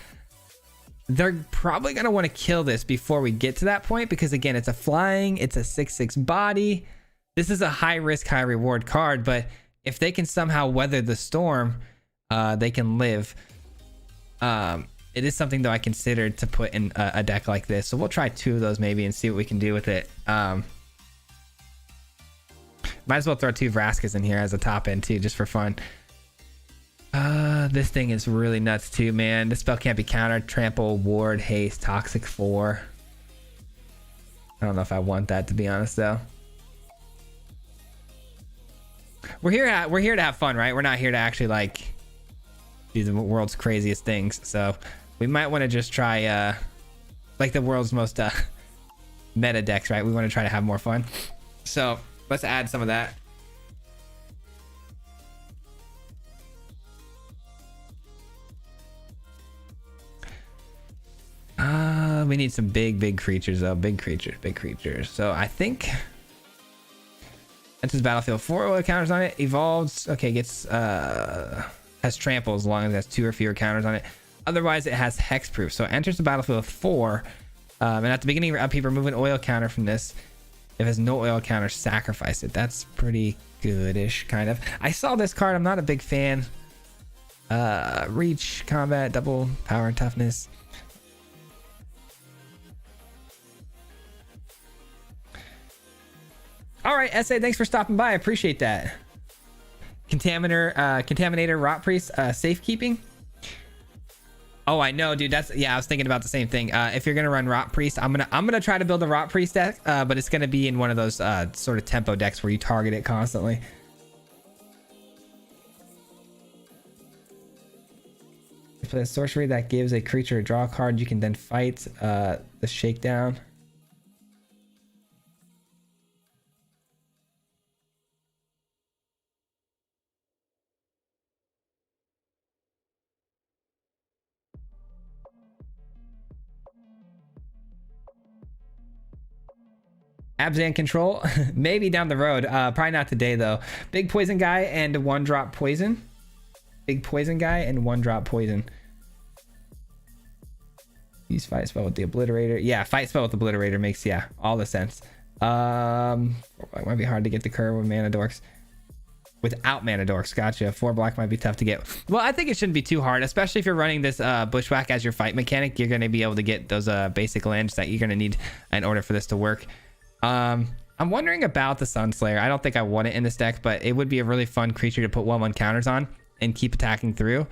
they're probably going to want to kill this before we get to that point because, again, it's a flying, it's a 6/6 body. This is a high risk, high reward card, but if they can somehow weather the storm, they can live. It is something, though, I considered to put in a deck like this. So we'll try 2 of those maybe and see what we can do with it. Might as well throw 2 Vraskas in here as a top end, too, just for fun. This thing is really nuts, too, man. This spell can't be countered. Trample, Ward, Haste, Toxic 4. I don't know if I want that, to be honest, though. We're here to have fun, right? We're not here to actually like do the world's craziest things. So we might want to just try like the world's most meta decks, right? We want to try to have more fun. So let's add some of that. We need some big creatures though. Big creatures. So I think enters battlefield, 4 oil counters on it, evolves. Okay, gets has trample as long as it has 2 or fewer counters on it. Otherwise it has hexproof. So it enters the battlefield with 4. And at the beginning of your upkeep, remove an oil counter from this. If it has no oil counter, sacrifice it. That's pretty goodish, kind of. I saw this card. I'm not a big fan. Reach, combat, double power and toughness. All right, SA, thanks for stopping by. I appreciate that. Contaminator, Rot Priest, safekeeping. Oh, I know, dude. I was thinking about the same thing. If you're gonna run Rot Priest, I'm gonna try to build a Rot Priest deck, but it's gonna be in one of those sort of tempo decks where you target it constantly. You play a sorcery that gives a creature a draw card. You can then fight the shakedown. Abzan control, maybe down the road. Probably not today though. Big poison guy and 1-drop poison. Big poison guy and 1-drop poison. Use fight spell with the Obliterator. Yeah, fight spell with Obliterator makes all the sense. It might be hard to get the curve with mana dorks. Without mana dorks, gotcha. 4 black might be tough to get. Well, I think it shouldn't be too hard, especially if you're running this bushwhack as your fight mechanic. You're going to be able to get those basic lands that you're going to need in order for this to work. I'm wondering about the Sunslayer. I don't think I want it in this deck, but it would be a really fun creature to put 1/1 counters on and keep attacking through.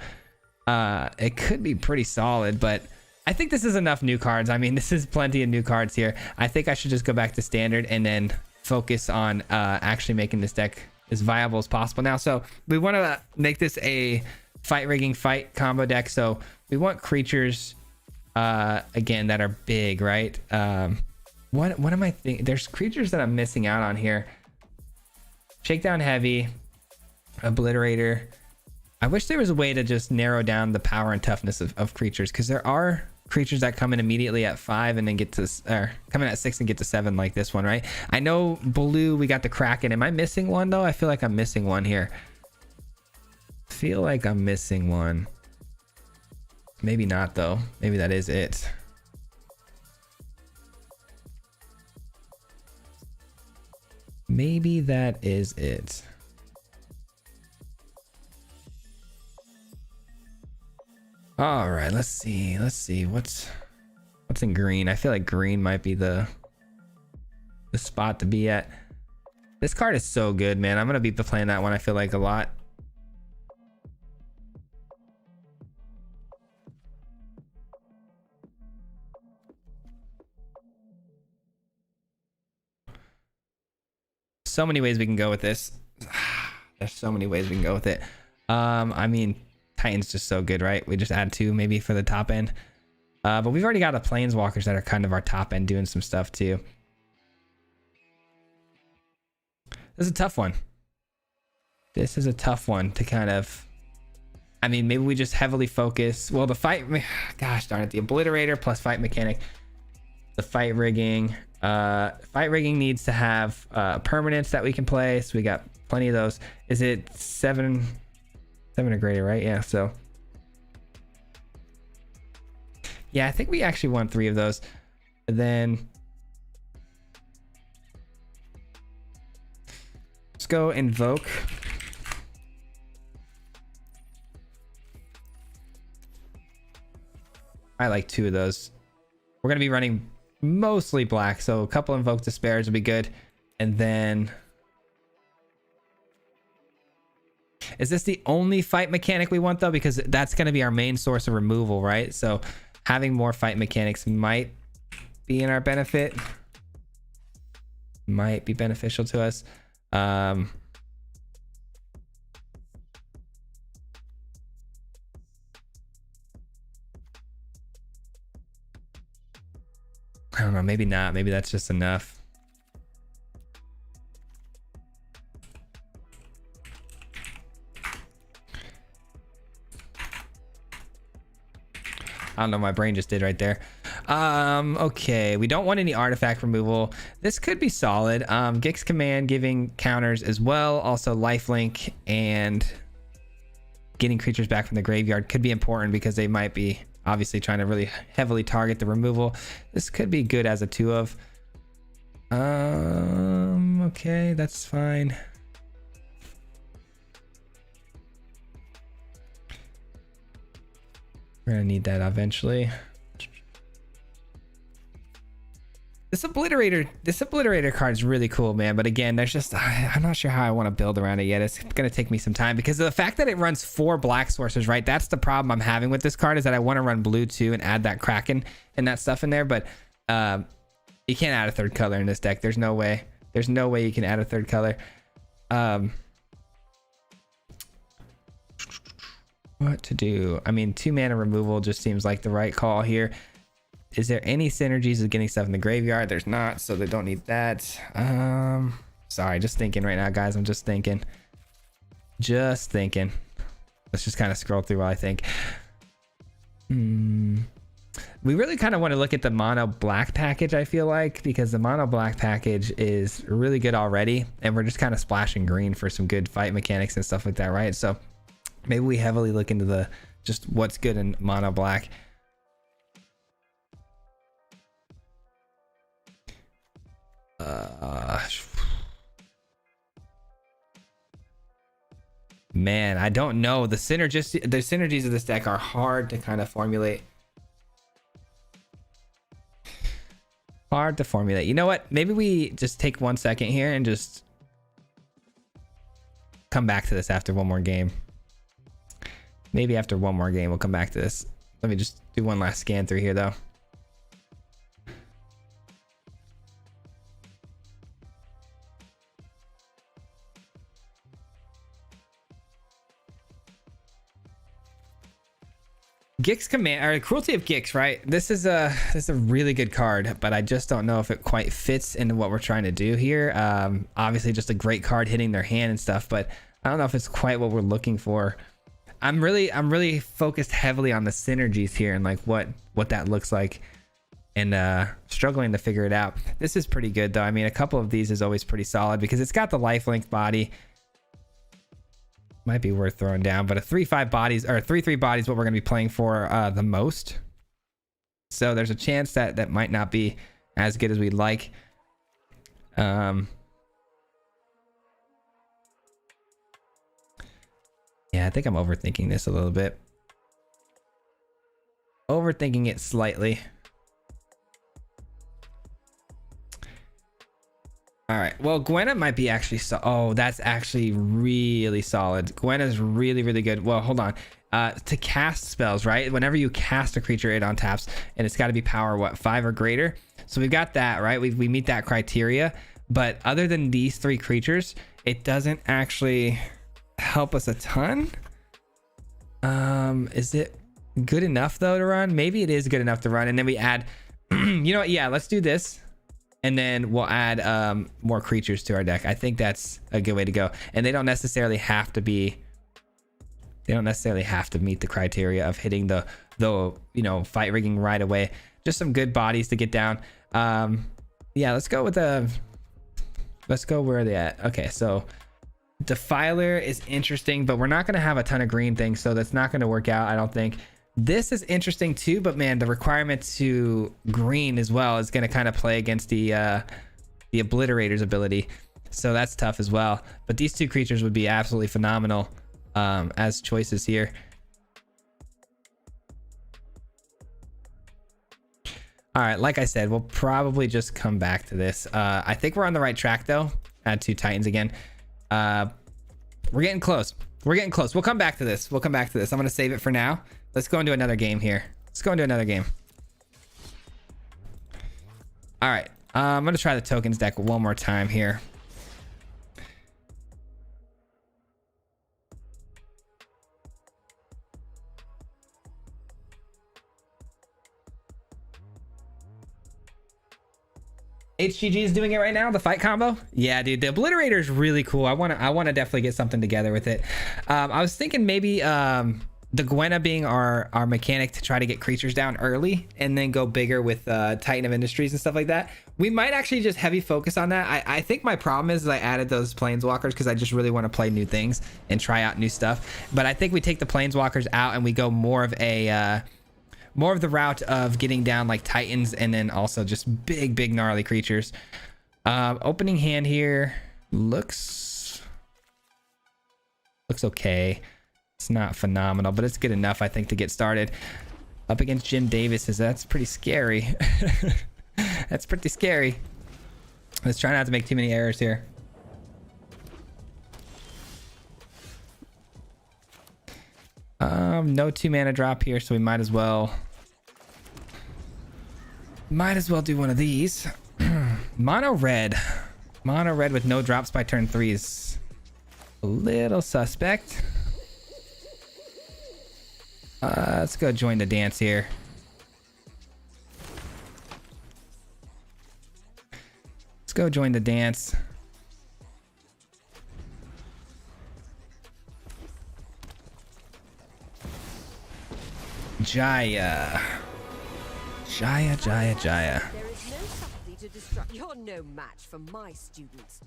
It could be pretty solid, but I think this is enough new cards. I mean, this is plenty of new cards here. I think I should just go back to standard and then focus on actually making this deck as viable as possible now. So we want to make this a fight rigging fight combo deck. So we want creatures again that are big, right? What am I thinking? There's creatures that I'm missing out on here. Shakedown heavy, Obliterator. I wish there was a way to just narrow down the power and toughness of creatures, because there are creatures that come in immediately at 5 and then get to come in at 6 and get to 7, like this one, right? I know blue, we got the Kraken. Am I missing one though? I feel like I'm missing one here. Feel like I'm missing one. Maybe not though. Maybe that is it. Maybe that is it. All right, let's see what's in green. I feel like green might be the spot to be at. This card is so good, man. I'm gonna be playing that one, I feel like, a lot. So many ways we can go with this. There's so many ways we can go with it. I mean, Titan's just so good, right? We just add 2 maybe for the top end. But we've already got the planeswalkers that are kind of our top end doing some stuff too. This is a tough one. This is a tough one to kind of, I mean, maybe we just heavily focus. Well, the fight, gosh darn it, the Obliterator plus fight mechanic, the fight rigging. Fight rigging needs to have permanents that we can play, so we got plenty of those. Is it 7 or greater, right? Yeah, so yeah, I think we actually want 3 of those. And then let's go invoke. I like 2 of those. We're gonna be running mostly black, so a couple invoke despairs would be good. And then is this the only fight mechanic we want though? Because that's going to be our main source of removal, right? So having more fight mechanics might be in our benefit. might be beneficial to us. I don't know, maybe not. Maybe that's just enough. I don't know, my brain just did right there. Okay, we don't want any artifact removal. This could be solid. Gix command giving counters as well. Also lifelink and getting creatures back from the graveyard could be important because they might be obviously trying to really heavily target the removal. This could be good as a 2 of. Okay, that's fine. We're gonna need that eventually. This Obliterator card is really cool, man. But again, there's just, I'm not sure how I want to build around it yet. It's gonna take me some time because of the fact that it runs 4 black sources, right? That's the problem I'm having with this card, is that I want to run blue too and add that Kraken and that stuff in there. But you can't add a 3rd color in this deck. There's no way. There's no way you can add a 3rd color. What to do? I mean, 2 mana removal just seems like the right call here. Is there any synergies with getting stuff in the graveyard? There's not, so they don't need that. Sorry, just thinking right now, guys. I'm just thinking. Just thinking. Let's just kind of scroll through while I think. We really kind of want to look at the mono black package, I feel like, because the mono black package is really good already, and we're just kind of splashing green for some good fight mechanics and stuff like that, right? So maybe we heavily look into the just what's good in mono black. Man, I don't know. The synergies of this deck are hard to kind of formulate. Hard to formulate. You know what? Maybe we just take 1 second here and just come back to this after one more game. Maybe after one more game, we'll come back to this. Let me just do one last scan through here, though. Gix command, or Cruelty of Gix, right? This is a really good card, but I just don't know if it quite fits into what we're trying to do here. Obviously, just a great card hitting their hand and stuff, but I don't know if it's quite what we're looking for. I'm really focused heavily on the synergies here and like what that looks like, and struggling to figure it out. This is pretty good though. I mean, a couple of these is always pretty solid because it's got the lifelink body. Might be worth throwing down, but a 3/5 bodies or 3/3 bodies what we're going to be playing for the most. So there's a chance that that might not be as good as we'd like. Yeah, I think I'm overthinking this a little bit. Overthinking it slightly. All right, well, Gwenna might be actually oh, that's actually really solid. Gwenna's really good. Well, hold on. To cast spells, right? Whenever you cast a creature, it untaps, and it's got to be power what, 5 or greater. So we've got that, right? We meet that criteria. But other than these 3 creatures, it doesn't actually help us a ton. Is it good enough though to run? Maybe it is good enough to run, and then we add. You know what? Yeah, let's do this. And then we'll add more creatures to our deck. I think that's a good way to go. And they don't necessarily have to be. They don't necessarily have to meet the criteria of hitting the you know, fight rigging right away. Just some good bodies to get down. Yeah, let's go with the. Let's go where are they at? Okay, so Defiler is interesting, but we're not going to have a ton of green things, so that's not going to work out, I don't think. This is interesting too, but man, the requirement to green as well is going to kind of play against the Obliterator's ability, so that's tough as well. But these 2 creatures would be absolutely phenomenal as choices here. All right, like I said, we'll probably just come back to this. I think we're on the right track though. Add 2 Titans again. We're getting close. We're getting close. We'll come back to this. We'll come back to this. I'm going to save it for now. Let's go into another game here. Let's go into another game. All right. I'm gonna try the tokens deck one more time here. HGG is doing it right now, the fight combo. Yeah, dude, the Obliterator is really cool. I wanna definitely get something together with it. I was thinking maybe the Gwenna being our mechanic to try to get creatures down early and then go bigger with Titan of Industries and stuff like that. We might actually just heavy focus on that. I think my problem is I added those planeswalkers because I just really want to play new things and try out new stuff. But I think we take the planeswalkers out and we go more of a more of the route of getting down like Titans and then also just big gnarly creatures. Opening hand here looks okay. It's not phenomenal, but it's good enough, I think, to get started. Up against Jim Davis, that's pretty scary. That's pretty scary. Let's try not to make too many errors here. No 2-mana drop here, so we might as well do one of these. Mono red with no drops by turn 3 is a little suspect. Let's go join the dance here. Let's go join the dance. Jaya. Jaya. There is no subtlety to destruct. You're no match for my students.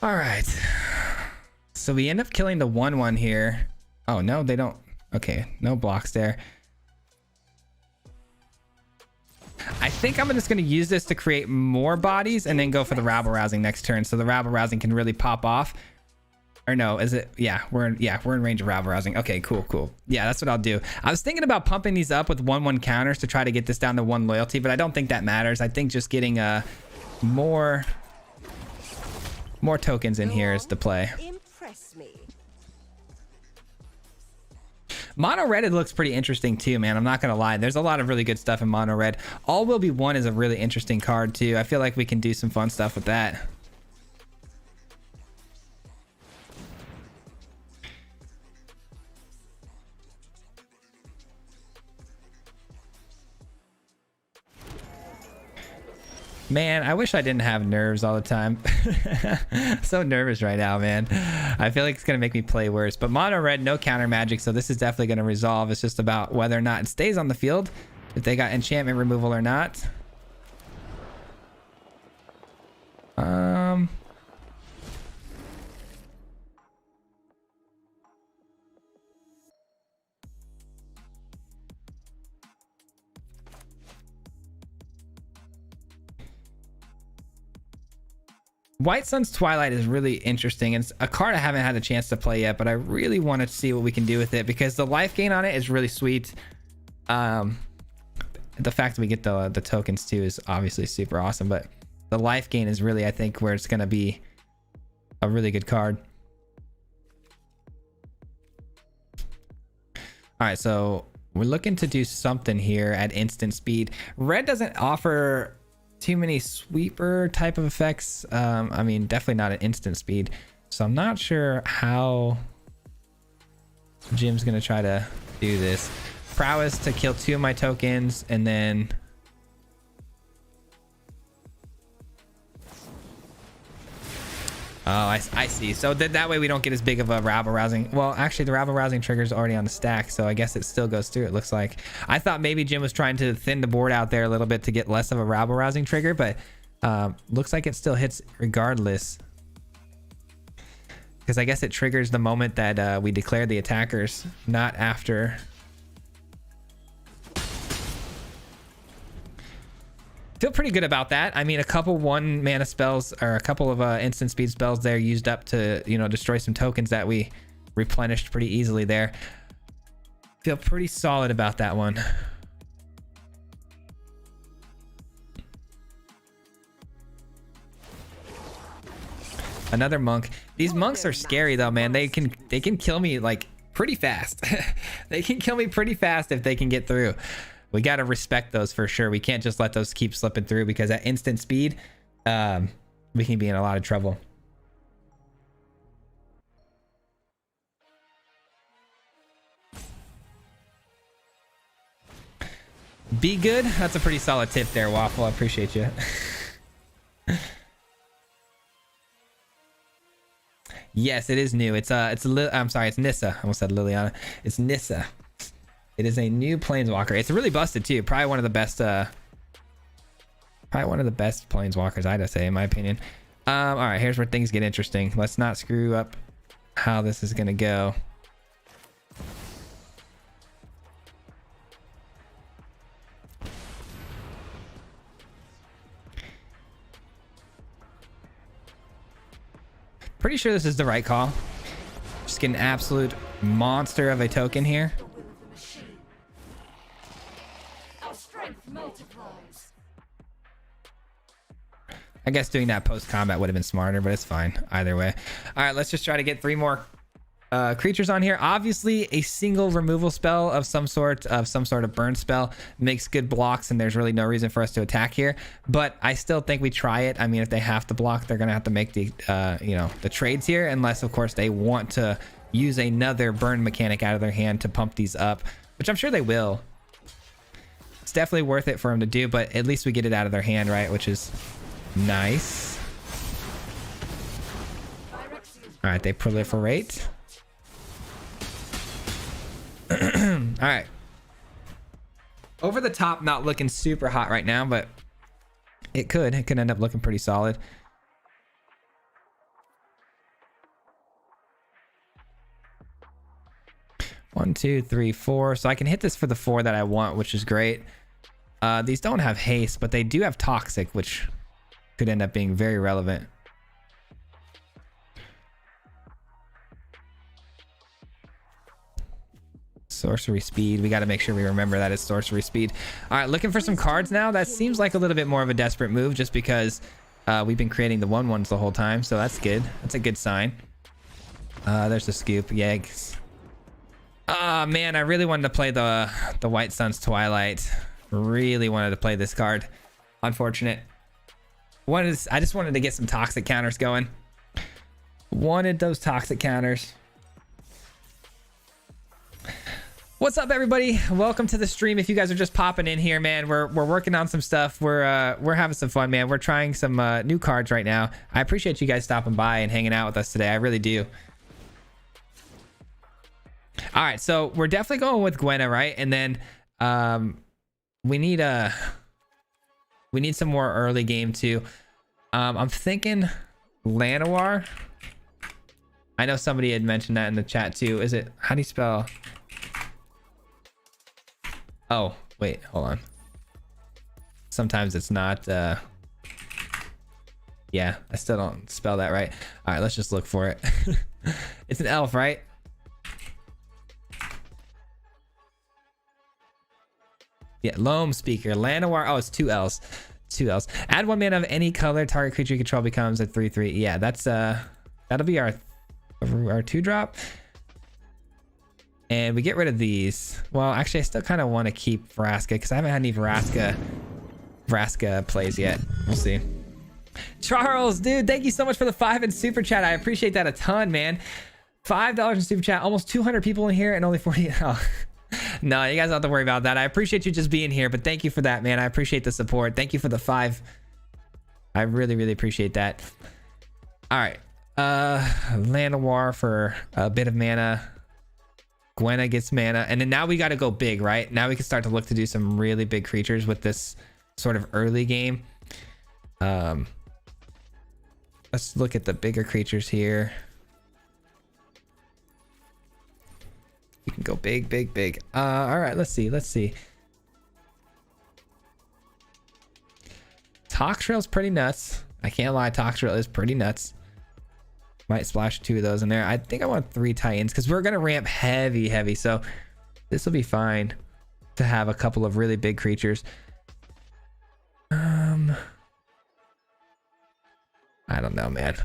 All right. So we end up killing the 1/1 here. Oh, no, they don't. Okay, no blocks there. I think I'm just going to use this to create more bodies and then go for the rabble-rousing next turn. So the rabble-rousing can really pop off. Or no, is it? Yeah, we're in range of rabble-rousing. Okay, cool. Yeah, that's what I'll do. I was thinking about pumping these up with 1/1 counters to try to get this down to 1 loyalty, but I don't think that matters. I think just getting more tokens in here is the play. Impress me. Mono red, it looks pretty interesting too, man. I'm not gonna lie. There's a lot of really good stuff in mono red. All will be one is a really interesting card too. I feel like we can do some fun stuff with that. Man, I wish I didn't have nerves all the time. So nervous right now, man. I feel like it's going to make me play worse. But mono red, no counter magic, so this is definitely going to resolve. It's just about whether or not it stays on the field, if they got enchantment removal or not. White Sun's Twilight is really interesting. It's a card I haven't had a chance to play yet, but I really want to see what we can do with it because the life gain on it is really sweet. The fact that we get the tokens too is obviously super awesome, but the life gain is really, I think, where it's going to be a really good card. All right, so we're looking to do something here at instant speed. Red doesn't offer too many sweeper type of effects. I mean, definitely not at instant speed. So I'm not sure how Jim's gonna try to do this. Prowess to kill 2 of my tokens and then oh, I see. So that way we don't get as big of a rabble-rousing. Well, actually, the rabble-rousing trigger is already on the stack, so I guess it still goes through, it looks like. I thought maybe Jim was trying to thin the board out there a little bit to get less of a rabble-rousing trigger, but looks like it still hits regardless. Because I guess it triggers the moment that we declare the attackers, not after. Feel pretty good about that. I mean, a couple 1-mana spells or a couple of instant speed spells there used up to, you know, destroy some tokens that we replenished pretty easily there. Feel pretty solid about that one. Another monk. These monks are scary though, man. They can kill me like pretty fast. They can kill me pretty fast if they can get through. We got to respect those for sure. We can't just let those keep slipping through, because at instant speed, we can be in a lot of trouble. Be good. That's a pretty solid tip there, Waffle. I appreciate you. Yes, it is new. I'm sorry, it's Nissa. I almost said Liliana. It's Nissa. It is a new planeswalker. It's really busted too. Probably one of the best planeswalkers, I'd say, in my opinion. All right, here's where things get interesting. Let's not screw up how this is gonna go. Pretty sure this is the right call. Just get an absolute monster of a token here. I guess doing that post combat would have been smarter, but it's fine either way. All right, let's just try to get 3 more creatures on here. Obviously, a single removal spell of some sort of burn spell makes good blocks, and there's really no reason for us to attack here. But I still think we try it. I mean, if they have to block, they're gonna have to make the the trades here, unless of course they want to use another burn mechanic out of their hand to pump these up, which I'm sure they will. It's definitely worth it for them to do, but at least we get it out of their hand, right? Which is nice. All right, they proliferate. All right. Over the top, not looking super hot right now, but it could end up looking pretty solid. One, two, three, 4. So I can hit this for the 4 that I want, which is great. These don't have haste, but they do have toxic, which could end up being very relevant. Sorcery speed. We got to make sure we remember that it's sorcery speed. All right, looking for some cards now. That seems like a little bit more of a desperate move, just because we've been creating the 1/1s the whole time, so that's good. That's a good sign. There's the scoop. Yikes. Ah, man, I really wanted to play the White Sun's Twilight. Really wanted to play this card. Unfortunate. I just wanted to get some toxic counters going. Wanted those toxic counters. What's up, everybody? Welcome to the stream. If you guys are just popping in here, man, we're working on some stuff. We're having some fun, man. We're trying some new cards right now. I appreciate you guys stopping by and hanging out with us today. I really do. All right, so we're definitely going with Gwenna, right? And then we need some more early game too. I'm thinking Llanowar. I know somebody had mentioned that in the chat too. Is it, how do you spell? Oh, wait, hold on. Sometimes it's not, yeah, I still don't spell that right. All right, let's just look for it. It's an elf, right? Yeah, Loam Speaker, Llanowar. Oh, it's 2 L's. 2 L's. Add 1 mana of any color. Target creature you control becomes a 3/3. Yeah, that's that'll be our 2-drop. And we get rid of these. Well, actually, I still kind of want to keep Vraska because I haven't had any Vraska plays yet. We'll see. Charles, dude, thank you so much for the 5 in super chat. I appreciate that a ton, man. $5 in super chat. Almost 200 people in here and only 40. Oh. No, you guys don't have to worry about that. I appreciate you just being here, but thank you for that, man. I appreciate the support. Thank you for the 5. I really, really appreciate that. All right. Llanowar for a bit of mana. Gwenna gets mana. And then now we got to go big, right? Now we can start to look to do some really big creatures with this sort of early game. Let's look at the bigger creatures here. We can go big, big, big. All right, let's see. Toxtrail's pretty nuts. I can't lie, Toxtrail is pretty nuts. Might splash 2 of those in there. I think I want 3 Titans because we're gonna ramp heavy. So this will be fine to have a couple of really big creatures. I don't know, man.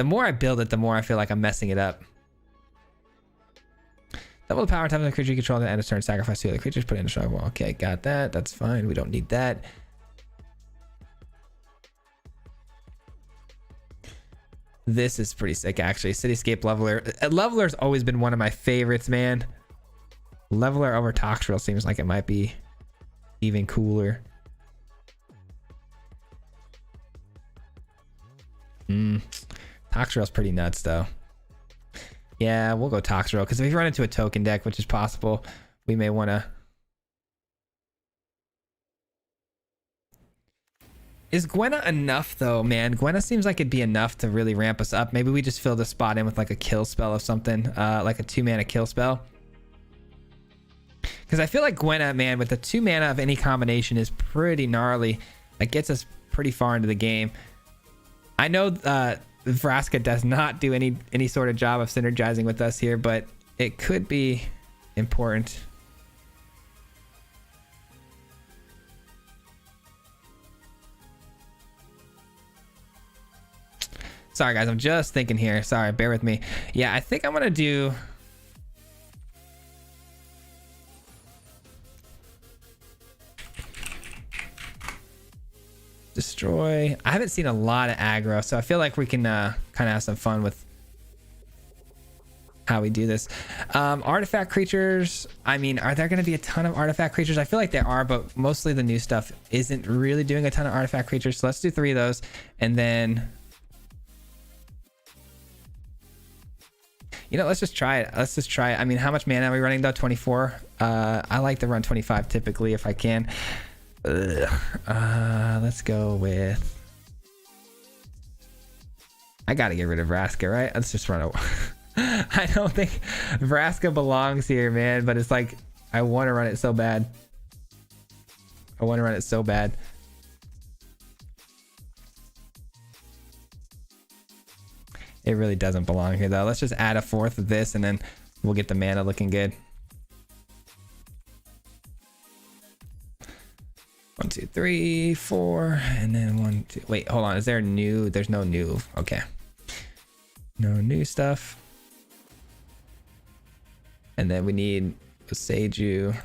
The more I build it, the more I feel like I'm messing it up. Double the power time of the creature you control at the end of turn. Sacrifice 2 other creatures. Put it in a strong wall. Okay, got that. That's fine. We don't need that. This is pretty sick, actually. Cityscape Leveler. Leveler's always been one of my favorites, man. Leveler over Toxrill seems like it might be even cooler. Toxrill's pretty nuts, though. Yeah, we'll go Toxrill, because if we run into a token deck, which is possible, we may want to... Is Gwenna enough, though, man? Gwenna seems like it'd be enough to really ramp us up. Maybe we just fill the spot in with like a kill spell of something, like a 2-mana kill spell. Because I feel like Gwenna, man, with the 2 mana of any combination is pretty gnarly. That gets us pretty far into the game. I know Vraska does not do any sort of job of synergizing with us here, but it could be important. Sorry, guys. I'm just thinking here. Sorry, bear with me. Yeah, I think I'm going to do... Destroy. I haven't seen a lot of aggro, so I feel like we can kind of have some fun with how we do this. Artifact creatures. I mean, are there going to be a ton of artifact creatures? I feel like there are, but mostly the new stuff isn't really doing a ton of artifact creatures. So let's do 3 of those, and then... You know, let's just try it. Let's just try it. I mean, how much mana are we running though? 24. I like to run 25 typically if I can. Let's go with... I gotta get rid of Vraska, right? Let's just run away. I don't think Vraska belongs here, man, but it's like I want to run it so bad. I want to run it so bad. It really doesn't belong here though. Let's just add a 4th of this and then we'll get the mana looking good. 1, 2, 3, 4, and then 1, 2. Wait, hold on. Is there new? There's no new. Okay. No new stuff. And then we need a Seiju.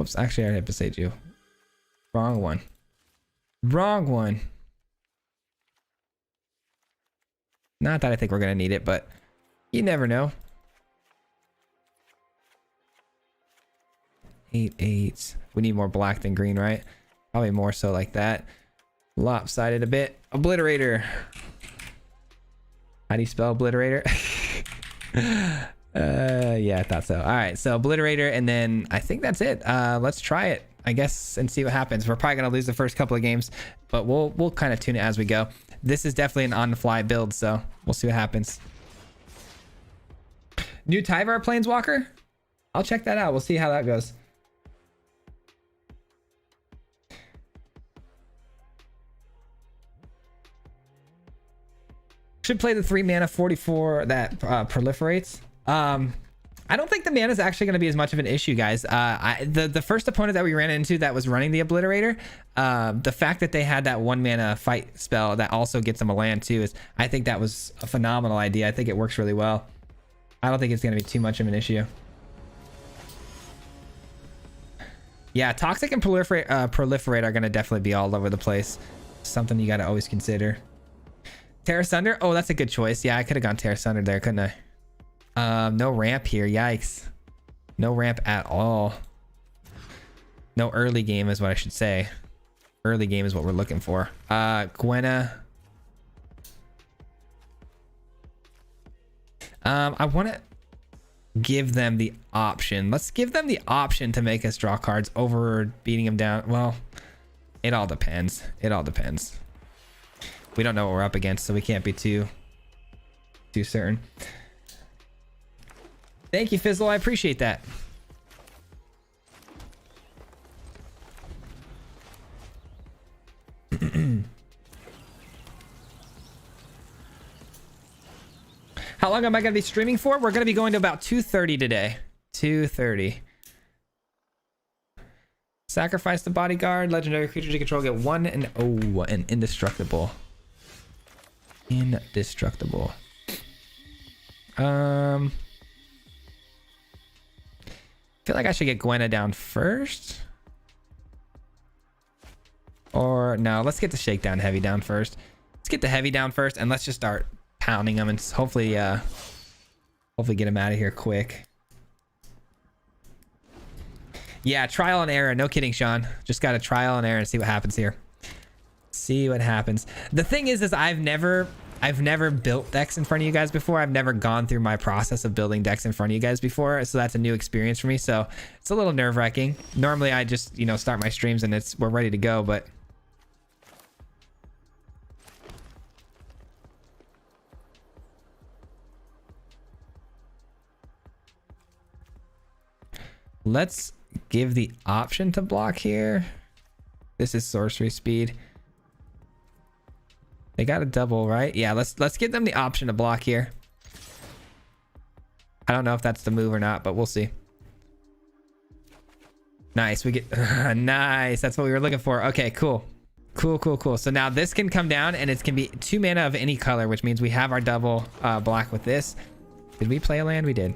Oops, actually I already have Seiju. Wrong one. Wrong one. Not that I think we're gonna need it, but you never know. 8, 8. We need more black than green, right? Probably more so like that. Lopsided a bit. Obliterator. How do you spell Obliterator? Yeah, I thought so. All right, so Obliterator, and then I think that's it. Let's try it, I guess, and see what happens. We're probably gonna lose the first couple of games, but we'll kind of tune it as we go. This is definitely an on-the-fly build, so we'll see what happens. New Tyvar Planeswalker? I'll check that out. We'll see how that goes. Should play the 3 mana 44 that proliferates. I don't think the mana is actually going to be as much of an issue, guys. The first opponent that we ran into that was running the Obliterator, the fact that they had that 1 mana fight spell that also gets them a land too, is I think that was a phenomenal idea. I think it works really well. I don't think it's going to be too much of an issue. Yeah, Toxic and Proliferate are going to definitely be all over the place. Something you got to always consider. Terra Sunder? Oh, that's a good choice. Yeah, I could have gone Terra Sunder there, couldn't I? No ramp here. Yikes. No ramp at all. No early game is what I should say. Early game is what we're looking for. Gwenna. I want to give them the option. Let's give them the option to make us draw cards over beating them down. Well, it all depends. It all depends. We don't know what we're up against, so we can't be too certain. Thank you, Fizzle. I appreciate that. How long am I going to be streaming for? We're going to be going to about 2:30 today. 2:30. Sacrifice the bodyguard. Legendary creatures you control get one and an indestructible. Indestructible. I feel like I should get Gwenna down first. Or no, let's get the shakedown heavy down first. Let's get the heavy down first, and let's just start pounding them and hopefully get them out of here quick. Yeah, trial and error. No kidding, Sean. Just got to trial and error and see what happens here. See what happens. The thing is I've never built decks in front of you guys before. I've never gone through my process of building decks in front of you guys before, so that's a new experience for me. So it's a little nerve-wracking. Normally I just, start my streams and we're ready to go, but let's give the option to block here. This is sorcery speed. They got a double, right? Yeah, let's give them the option to block here. I don't know if that's the move or not, but we'll see. Nice, we get nice. That's what we were looking for. Okay, cool. Cool. So now this can come down and it can be 2 mana of any color, which means we have our double block with this. Did we play a land? We did.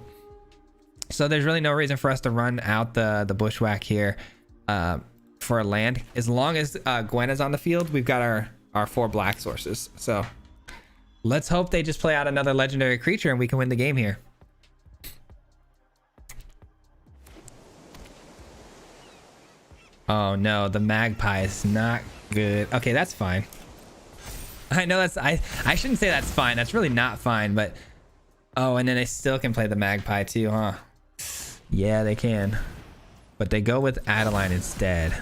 So there's really no reason for us to run out the bushwhack here for a land. As long as Gwen is on the field, we've got our 4 black sources. So let's hope they just play out another legendary creature and we can win the game here. Oh no, the magpie is not good. Okay, that's fine. I know I shouldn't say that's fine. That's really not fine, but oh, and then they still can play the magpie too, huh? Yeah, they can. But they go with Adeline instead.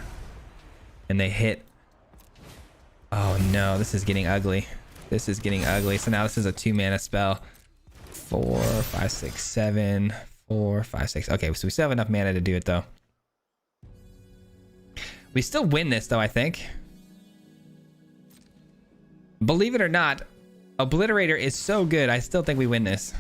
And they hit. Oh no, this is getting ugly. This is getting ugly. So now this is a 2 mana spell. 4, 5, 6, 7. 4, 5, 6. Okay, so we still have enough mana to do it though. We still win this though, I think. Believe it or not, Obliterator is so good. I still think we win this.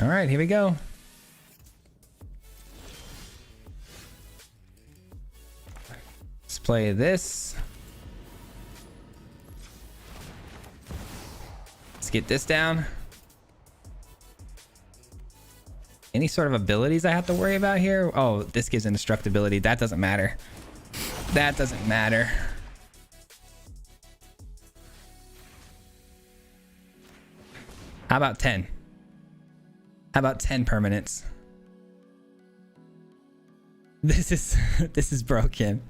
All right, here we go. Let's play this. Let's get this down. Any sort of abilities I have to worry about here? Oh, this gives indestructibility. That doesn't matter. That doesn't matter. How about 10? How about 10 permanents? This is broken.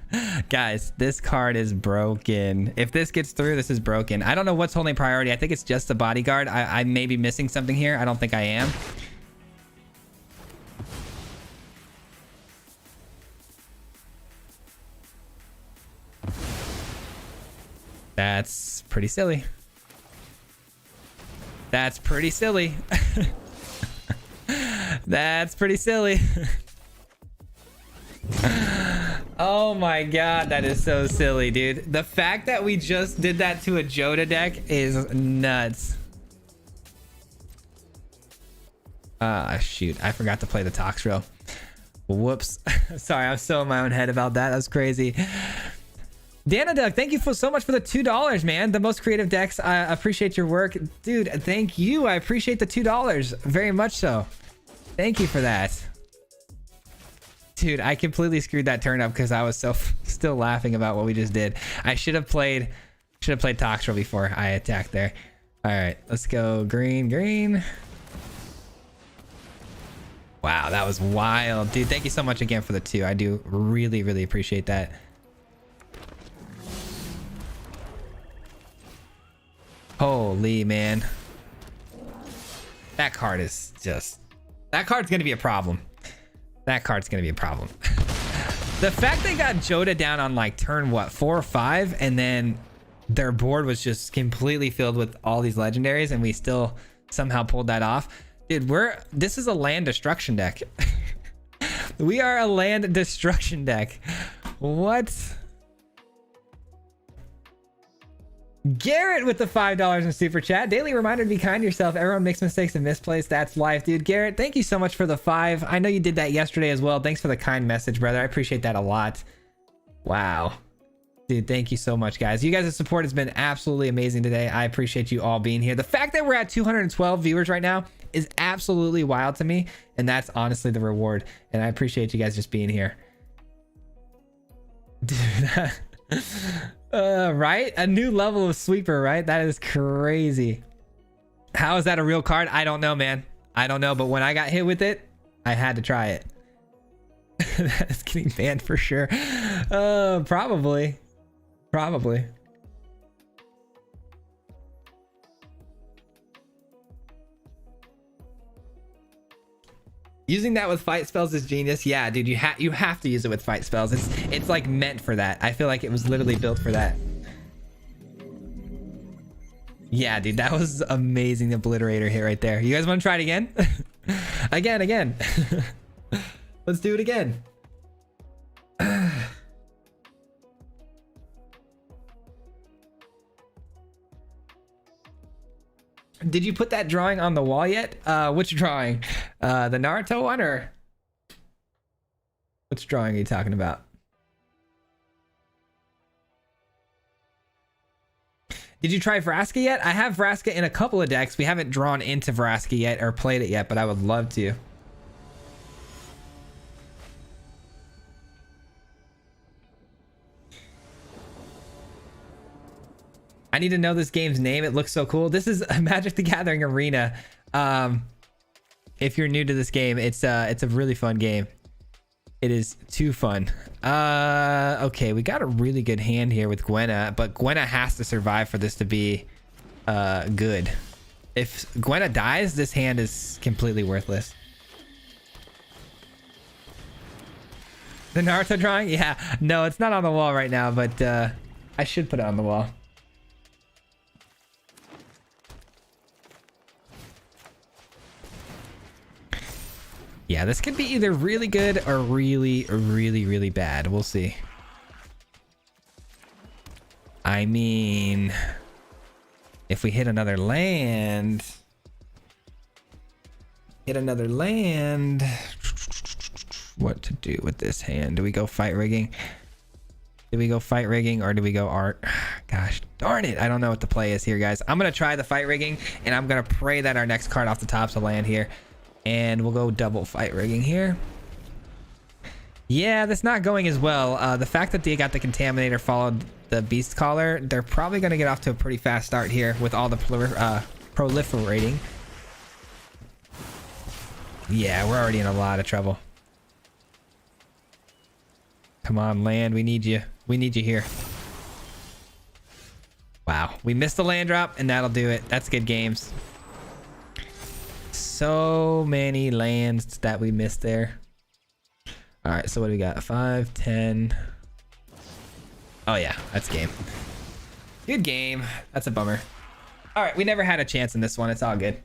Guys, this card is broken. If this gets through, this is broken. I don't know what's holding priority. I think it's just the bodyguard. I may be missing something here. I don't think I am. That's pretty silly. That's pretty silly. That's pretty silly. Oh my god, that is so silly, dude. The fact that we just did that to a Joda deck is nuts. Shoot, I forgot to play the Tox drill. Whoops. Sorry, I'm so in my own head about that. That's crazy. Dana Doug, thank you so much for the $2, man. The most creative decks. I appreciate your work. Dude, thank you. I appreciate the $2 very much so. Thank you for that. Dude, I completely screwed that turn up because I was still laughing about what we just did. I should have played Toxtrol before I attacked there. All right, let's go green. Wow, that was wild. Dude, thank you so much again for the 2. I do really appreciate that. Holy man. That card is just... That card's gonna be a problem. That card's gonna be a problem. The fact they got Joda down on like turn, what, 4 or 5, and then their board was just completely filled with all these legendaries, and we still somehow pulled that off. Dude, this is a land destruction deck. We are a land destruction deck. What? Garrett with the $5 in super chat. Daily reminder to be kind to yourself. Everyone makes mistakes and misplays. That's life, dude. Garrett, thank you so much for the 5. I know you did that yesterday as well. Thanks for the kind message, brother. I appreciate that a lot. Wow. Dude, thank you so much, guys. You guys' support has been absolutely amazing today. I appreciate you all being here. The fact that we're at 212 viewers right now is absolutely wild to me, and that's honestly the reward. And I appreciate you guys just being here. Dude, right? A new level of sweeper, right? That is crazy. How is that a real card? I don't know, man. I don't know, but when I got hit with it, I had to try it. That is getting banned for sure. Probably. Using that with fight spells is genius. Yeah, dude, you have to use it with fight spells. It's like meant for that. I feel like it was literally built for that. Yeah, dude, that was amazing. Obliterator hit right there. You guys want to try it again? Again. Let's do it again. Did you put that drawing on the wall yet? Which drawing? The Naruto one, or which drawing are you talking about? Did you try Vraska yet? I have Vraska in a couple of decks. We haven't drawn into Vraska yet or played it yet, but I would love to. I need to know this game's name. It looks so cool. This is Magic the Gathering Arena. If you're new to this game, it's a really fun game. It is too fun. Okay, we got a really good hand here with Gwenna, but Gwenna has to survive for this to be good. If Gwenna dies, this hand is completely worthless. The Naruto drawing? Yeah. No, it's not on the wall right now, but I should put it on the wall. Yeah, this could be either really good or really bad. We'll see. I mean, if we hit another land, what to do with this hand? Do we go fight rigging? Do we go fight rigging or do we go art? Gosh darn it. I don't know what the play is here, guys. I'm going to try the fight rigging and I'm going to pray that our next card off the top's a land here. And we'll go double fight rigging here. Yeah, that's not going as well. The fact that they got the Contaminator followed the Beast Caller, they're probably going to get off to a pretty fast start here with all the proliferating. Yeah, we're already in a lot of trouble. Come on, land. We need you. We need you here. Wow. We missed the land drop, and that'll do it. That's good games. So many lands that we missed there. All right, so what do we got? 5, 10. Oh yeah, that's game. Good game. That's a bummer. All right, we never had a chance in this one. It's all good.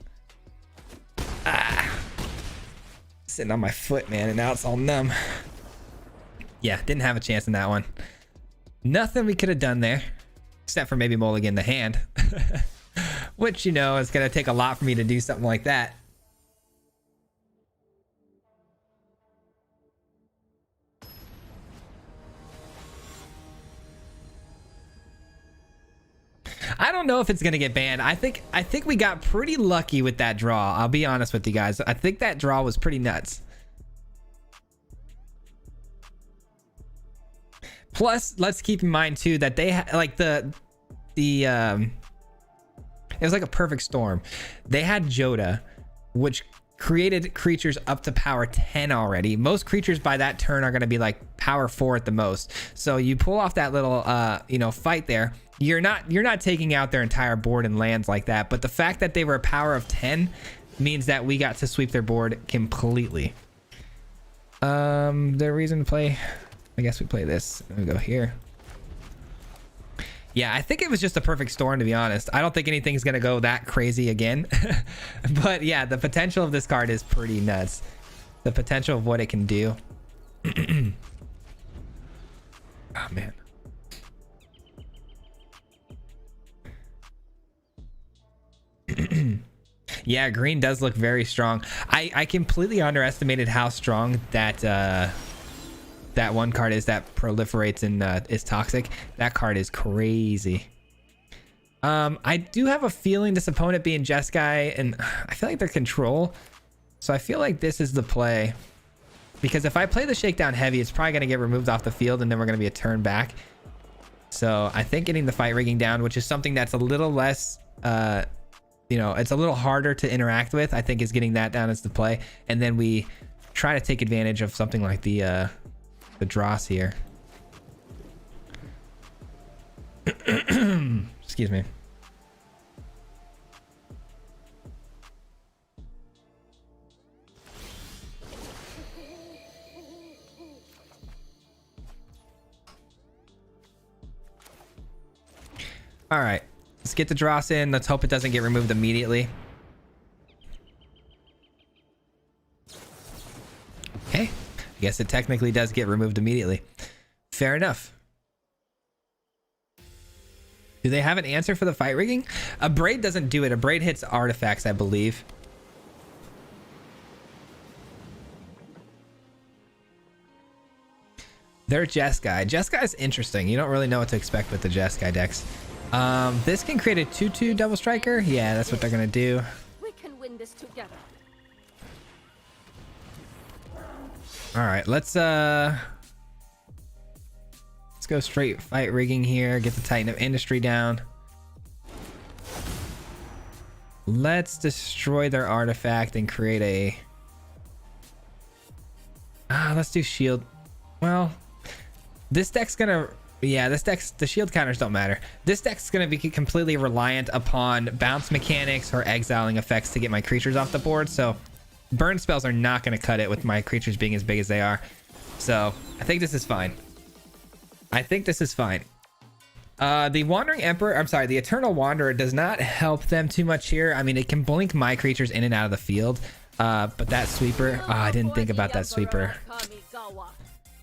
Sitting on my foot, man, and now it's all numb. Yeah, didn't have a chance in that one. Nothing we could have done there, except for maybe mulligan the hand. Which, you know, is going to take a lot for me to do something like that. I don't know if it's gonna get banned. I think we got pretty lucky with that draw. I'll be honest with you guys. I think that draw was pretty nuts. Plus, let's keep in mind too that they like it was like a perfect storm. They had Joda, which created creatures up to power 10 already. Most creatures by that turn are going to be like power 4 at the most. So you pull off that little fight there. You're not taking out their entire board and lands like that, but the fact that they were a power of 10 means that we got to sweep their board completely. The reason to play, I guess we play this. We go here. Yeah, I think it was just a perfect storm, to be honest. I don't think anything's gonna go that crazy again. But yeah, the potential of this card is pretty nuts. The potential of what it can do. Oh man. Yeah, green does look very strong. I completely underestimated how strong that that one card is that proliferates and is toxic. That card is crazy. I do have a feeling this opponent being Jeskai, and I feel like they're control. So I feel like this is the play. Because if I play the Shakedown heavy, it's probably going to get removed off the field, and then we're going to be a turn back. So I think getting the fight rigging down, which is something that's a little less, you know, it's a little harder to interact with, I think is getting that down as the play. And then we try to take advantage of something like the dross here. Excuse me. All right, let's get the dross in. Let's hope it doesn't get removed immediately. Okay, I guess it technically does get removed immediately. Fair enough. Do they have an answer for the fight rigging? A braid doesn't do it. A braid hits artifacts, I believe. They're Jeskai. Jeskai is interesting. You don't really know what to expect with the Jeskai decks. This can create a 2/2 double striker. Yeah, that's what they're gonna do. We can win this together. All right, let's go straight fight rigging here. Get the Titan of Industry down. Let's destroy their artifact and create a. Let's do shield. Well, this deck's gonna. Yeah, this deck's, the shield counters don't matter. This deck's going to be completely reliant upon bounce mechanics or exiling effects to get my creatures off the board. So burn spells are not going to cut it with my creatures being as big as they are. So I think this is fine. I think this is fine. The Wandering Emperor, I'm sorry, the Eternal Wanderer does not help them too much here. I mean, it can blink my creatures in and out of the field. But that sweeper, I didn't think about that sweeper.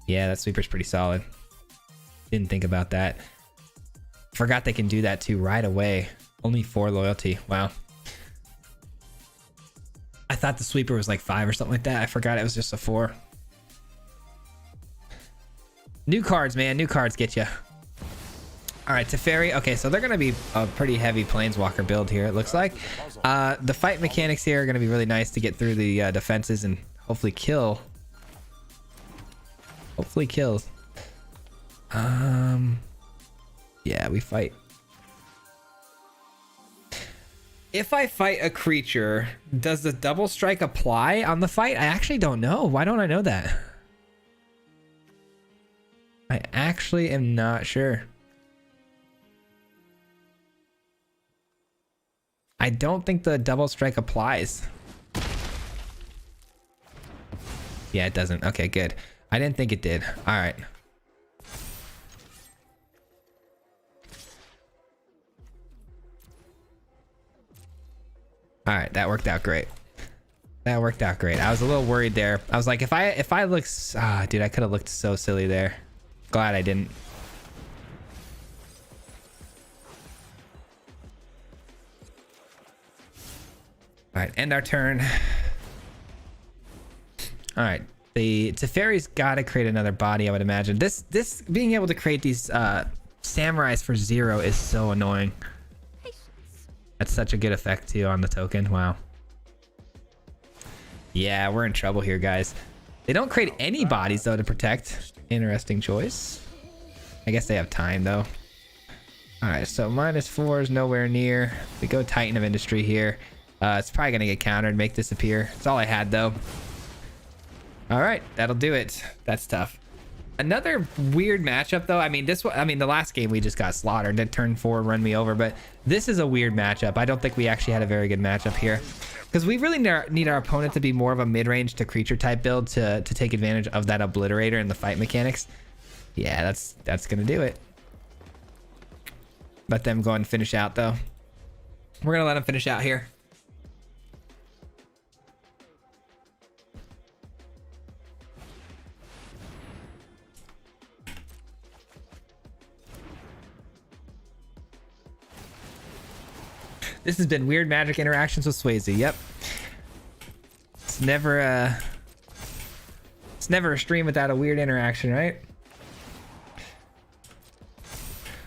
Yeah, that sweeper's pretty solid. Didn't think about that. Forgot they can do that too right away. Only 4 loyalty. Wow. I thought the sweeper was like 5 or something like that. I forgot it was just a 4. New cards, man. New cards get you. All right, Teferi. Okay, so they're going to be a pretty heavy planeswalker build here, it looks like. The fight mechanics here are going to be really nice to get through the defenses and hopefully kill. Hopefully kills. Yeah, we fight. If I fight a creature, does the double strike apply on the fight? I actually don't know. Why don't I know that? I actually am not sure. I don't think the double strike applies. Yeah, it doesn't. Okay, good. I didn't think it did. All right. All right, that worked out great. That worked out great. I was a little worried there. I was like, if I look, dude, I could have looked so silly there. Glad I didn't. All right, end our turn. All right, the Teferi's got to create another body, I would imagine. This being able to create these samurais for 0 is so annoying. That's such a good effect too on the token. Wow. Yeah, we're in trouble here, guys. They don't create any bodies though to protect. Interesting choice. I guess they have time though. All right, so -4 is nowhere near. We go Titan of Industry here. It's probably gonna get countered, make disappear. That's all I had though. All right, that'll do it. That's tough. Another weird matchup though. I mean, the last game we just got slaughtered. Did turn 4 run me over, but this is a weird matchup. I don't think we actually had a very good matchup here because we really need our opponent to be more of a mid-range to creature type build to take advantage of that Obliterator and the fight mechanics. Yeah, that's gonna do it. Let them go and finish out though. We're gonna let them finish out here. This has been Weird Magic Interactions with Swayze. Yep. It's never a stream without a weird interaction, right?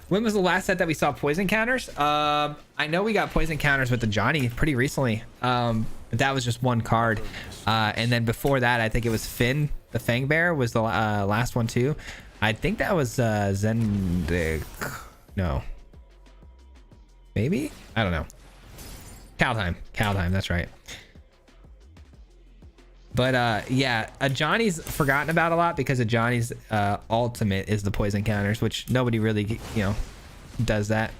When was the last set that we saw poison counters? I know we got poison counters with the Johnny pretty recently. But that was just one card. And then before that, I think it was Finn, the Fang Bear, was the last one too. I think that was Zendik. No. Maybe? I don't know. Kaldheim. Kaldheim, that's right. But yeah, a Johnny's forgotten about a lot because a Johnny's ultimate is the poison counters, which nobody really, does that.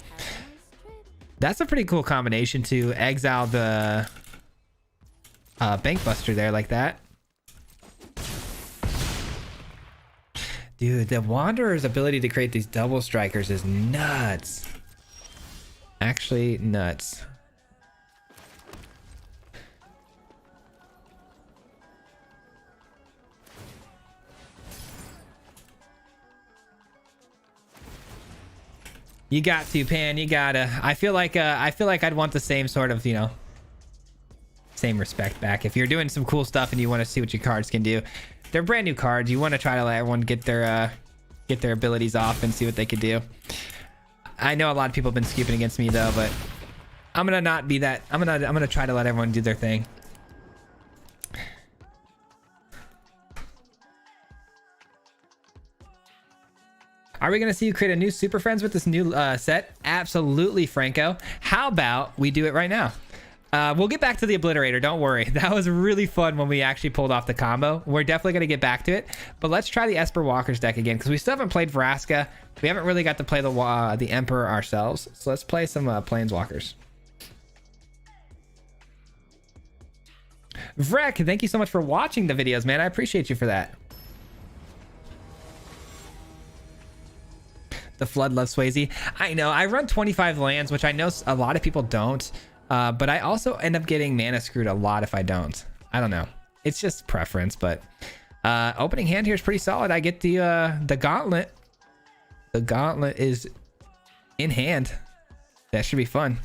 That's a pretty cool combination to exile the Bankbuster there like that. Dude, the Wanderer's ability to create these double strikers is nuts. Actually, nuts. You got to, Pan. You gotta. I feel like I'd want the same sort of, same respect back. If you're doing some cool stuff and you want to see what your cards can do, they're brand new cards. You want to try to let everyone get their abilities off and see what they could do. I know a lot of people have been scooping against me though, but I'm gonna not be that. I'm gonna try to let everyone do their thing. Are we going to see you create a new Super Friends with this new set? Absolutely, Franco. How about we do it right now? We'll get back to the Obliterator. Don't worry. That was really fun when we actually pulled off the combo. We're definitely going to get back to it. But let's try the Esper Walkers deck again because we still haven't played Vraska. We haven't really got to play the Emperor ourselves. So let's play some planeswalkers. Vrek, thank you so much for watching the videos, man. I appreciate you for that. The Flood loves Swayze. I know. I run 25 lands, which I know a lot of people don't. But I also end up getting mana screwed a lot if I don't. I don't know. It's just preference, but opening hand here is pretty solid. I get the Gauntlet. The Gauntlet is in hand. That should be fun.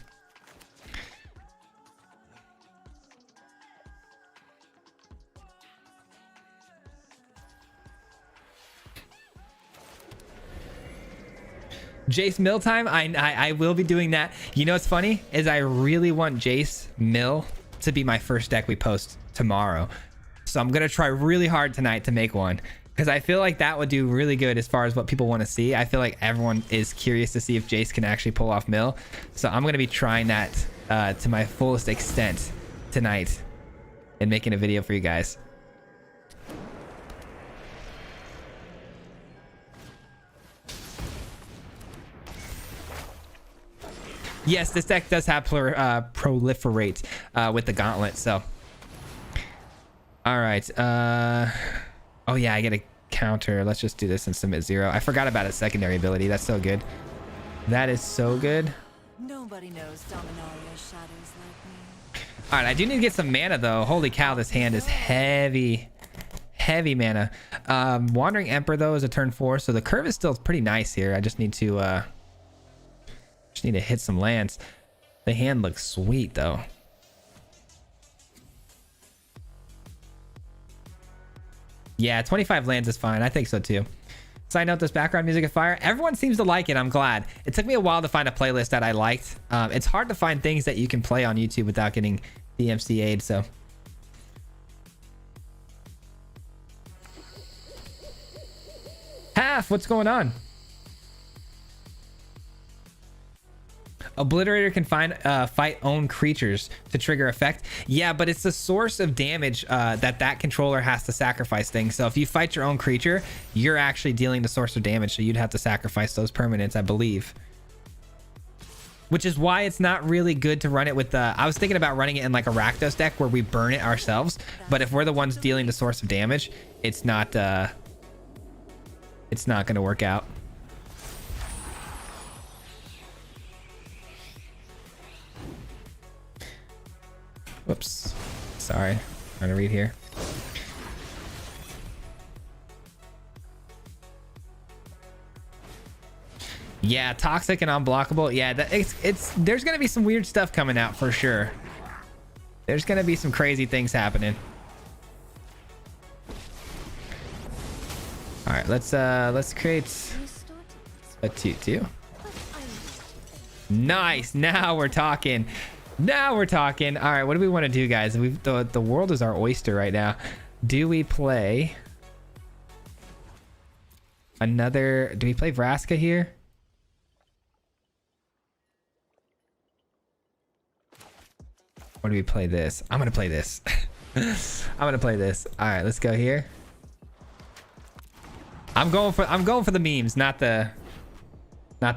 Jace Mill time. I will be doing that. You know what's funny is I really want Jace Mill to be my first deck we post tomorrow. So I'm gonna try really hard tonight to make one because I feel like that would do really good as far as what people want to see. I feel like everyone is curious to see if Jace can actually pull off Mill. So I'm gonna be trying that to my fullest extent tonight and making a video for you guys. Yes, this deck does have proliferate with the Gauntlet, so. All right. Oh, yeah, I get a counter. Let's just do this and submit 0. I forgot about its secondary ability. That's so good. That is so good. Nobody knows Dominaria's shadows like me. All right, I do need to get some mana, though. Holy cow, this hand is heavy. Heavy mana. Wandering Emperor, though, is a turn 4, so the curve is still pretty nice here. I just need to... Just need to hit some lands. The hand looks sweet though. Yeah, 25 lands is fine. I think so too. Side note, this background music is fire. Everyone seems to like it. I'm glad. It took me a while to find a playlist that I liked. It's hard to find things that you can play on YouTube without getting DMCA'd, so. Half, what's going on? Obliterator can fight own creatures to trigger effect. Yeah, but it's the source of damage that controller has to sacrifice things. So if you fight your own creature, you're actually dealing the source of damage. So you'd have to sacrifice those permanents, I believe. Which is why it's not really good to run it with the... I was thinking about running it in like a Rakdos deck where we burn it ourselves. But if we're the ones dealing the source of damage, it's not going to work out. Whoops. Sorry. Trying to read here. Yeah, toxic and unblockable. Yeah, it's there's gonna be some weird stuff coming out for sure. There's gonna be some crazy things happening. All right, let's create a 2/2. Nice. Now we're talking. Now we're talking. All right, what do we want to do, guys? The world is our oyster right now. Do we play another? Do we play Vraska here? Or do we play this? I'm gonna play this. I'm gonna play this. All right, let's go here. I'm going for the memes, not the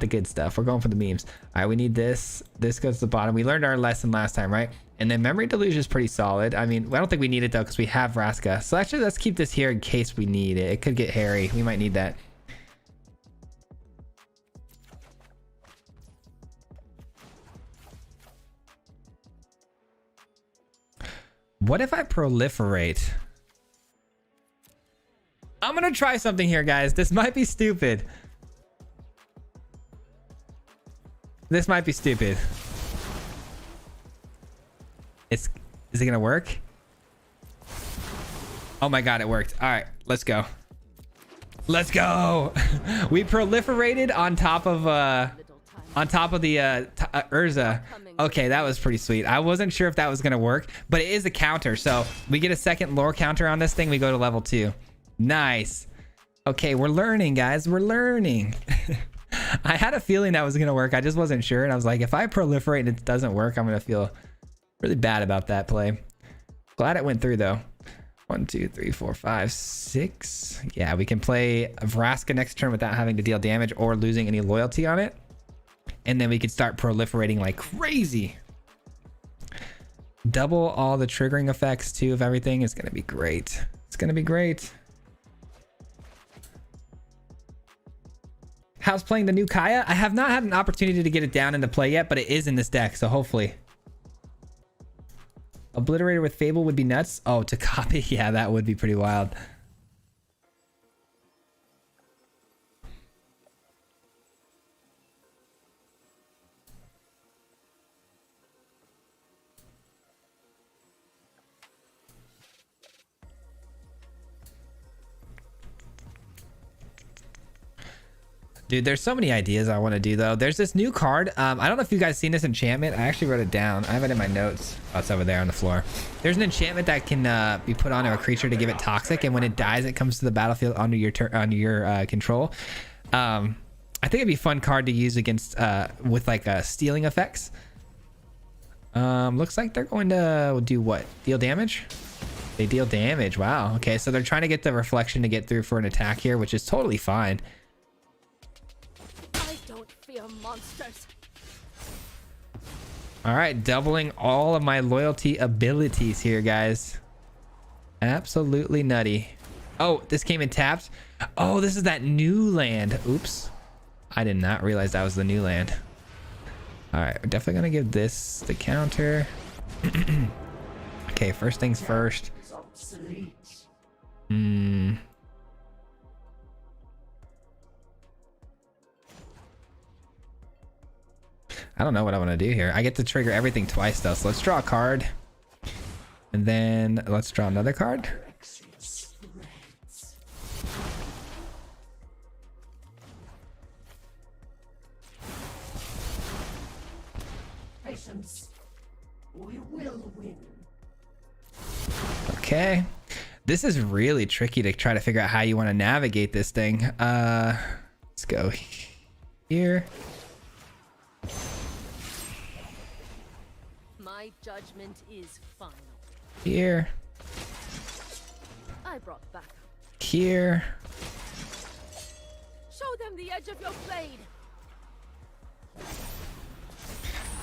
good stuff. We're going for the memes. All right, we need this. This goes to the bottom. We learned our lesson last time, right? And then memory deluge is pretty solid. I mean, I don't think we need it though because we have Vraska. So actually, let's keep this here in case we need it. It could get hairy. We might need that. What if I proliferate? I'm gonna try something here, guys. This might be stupid. This might be stupid. Is it gonna work? Oh my god, it worked. All right, let's go. Let's go. We proliferated on top of the Urza. Okay, that was pretty sweet. I wasn't sure if that was gonna work, but it is a counter, so we get a second lore counter on this thing. We go to level 2. Nice. Okay, we're learning, guys. We're learning. I had a feeling that was gonna work. I just wasn't sure, and I was like, if I proliferate and it doesn't work, I'm gonna feel really bad about that play. Glad it went through though. 1, 2, 3, 4, 5, 6. Yeah, we can play Vraska next turn without having to deal damage or losing any loyalty on it. And then we could start proliferating like crazy. Double all the triggering effects too of everything is gonna be great. It's gonna be great. How's playing the new Kaya? I have not had an opportunity to get it down into play yet, but it is in this deck, so hopefully. Obliterator with Fable would be nuts. Oh, to copy? Yeah, that would be pretty wild. Dude, there's so many ideas I want to do though. There's this new card. I don't know if you guys seen this enchantment. I actually wrote it down. I have it in my notes. Oh, it's over there on the floor. There's an enchantment that can be put onto a creature to give it toxic, and when it dies, it comes to the battlefield under your control. I think it'd be a fun card to use against with like stealing effects. Looks like they're going to do what? Deal damage? They deal damage. Wow. Okay, so they're trying to get the reflection to get through for an attack here, which is totally fine. Monsters. All right, doubling all of my loyalty abilities here, guys. Absolutely nutty. Oh, this came in tapped. Oh, this is that new land. Oops, I did not realize that was the new land. All right, we're definitely gonna give this the counter. Okay, first things first. I don't know what I want to do here. I get to trigger everything twice though, so let's draw a card. And then let's draw another card. Patience. We will win. Okay. This is really tricky to try to figure out how you want to navigate this thing. Let's go here. My judgment is final. Here. I brought backup. Here. Show them the edge of your blade.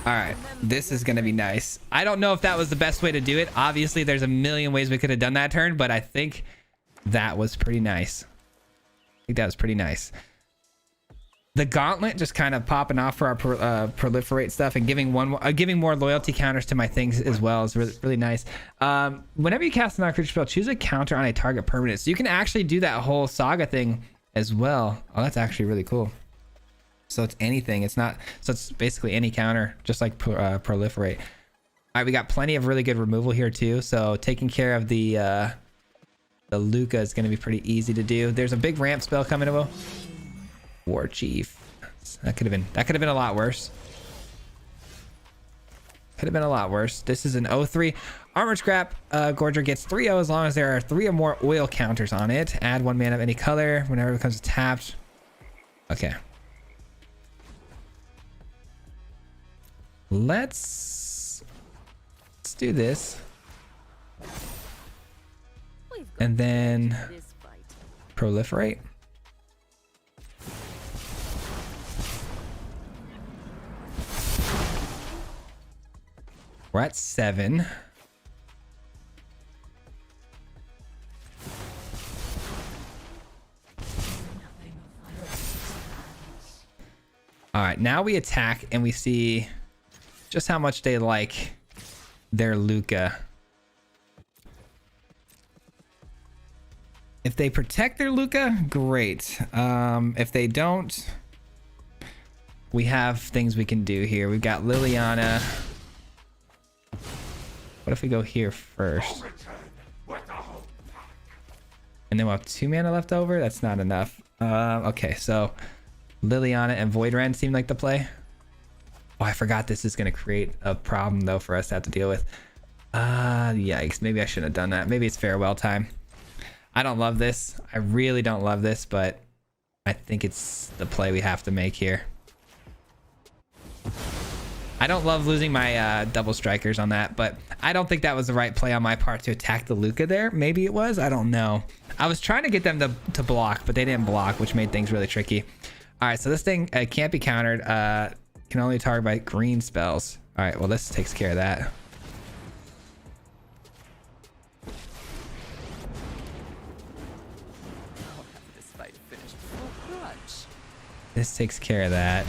All right, this is gonna be nice. I don't know if that was the best way to do it. Obviously, there's a million ways we could have done that turn, but I think that was pretty nice. I think that was pretty nice. The gauntlet just kind of popping off for our proliferate stuff and giving giving more loyalty counters to my things as well is really, really nice. Whenever you cast a non-creature spell, choose a counter on a target permanent. So you can actually do that whole saga thing as well. Oh, that's actually really cool. So it's anything. It's not. So it's basically any counter, just like proliferate. All right, we got plenty of really good removal here too. So taking care of the Luca is going to be pretty easy to do. There's a big ramp spell coming to War Chief. That could have been a lot worse. Could have been a lot worse. This is an 0-3. Armor Scrap Gorger gets 3-0 as long as there are 3 or more oil counters on it. Add 1 mana of any color whenever it becomes tapped. Okay. Let's do this. And then proliferate. We're at 7. All right, now we attack and we see just how much they like their Luca. If they protect their Luca, great. If they don't, we have things we can do here. We've got Liliana. What if we go here first? And then we'll have 2 mana left over? That's not enough. Okay, so Liliana and Void Rend seem like the play. Oh, I forgot this is going to create a problem, though, for us to have to deal with. Yikes. Maybe I shouldn't have done that. Maybe it's farewell time. I don't love this. I really don't love this, but I think it's the play we have to make here. I don't love losing my double strikers on that, but I don't think that was the right play on my part to attack the Luca there. Maybe it was. I don't know. I was trying to get them to block, but they didn't block, which made things really tricky. All right, so this thing can't be countered. Can only target by green spells. All right, well, this takes care of that. This takes care of that.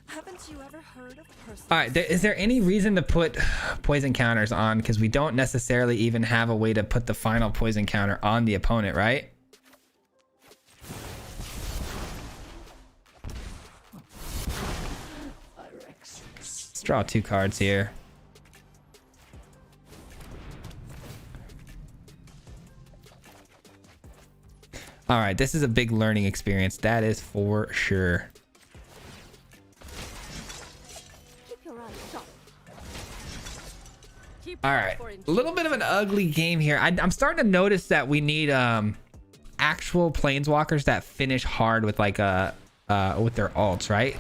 Haven't you ever heard of All right, is there any reason to put poison counters on? Because we don't necessarily even have a way to put the final poison counter on the opponent, right? Let's draw 2 cards here. All right, this is a big learning experience. That is for sure. All right, a little bit of an ugly game here. I'm starting to notice that we need actual planeswalkers that finish hard with like with their ults, right?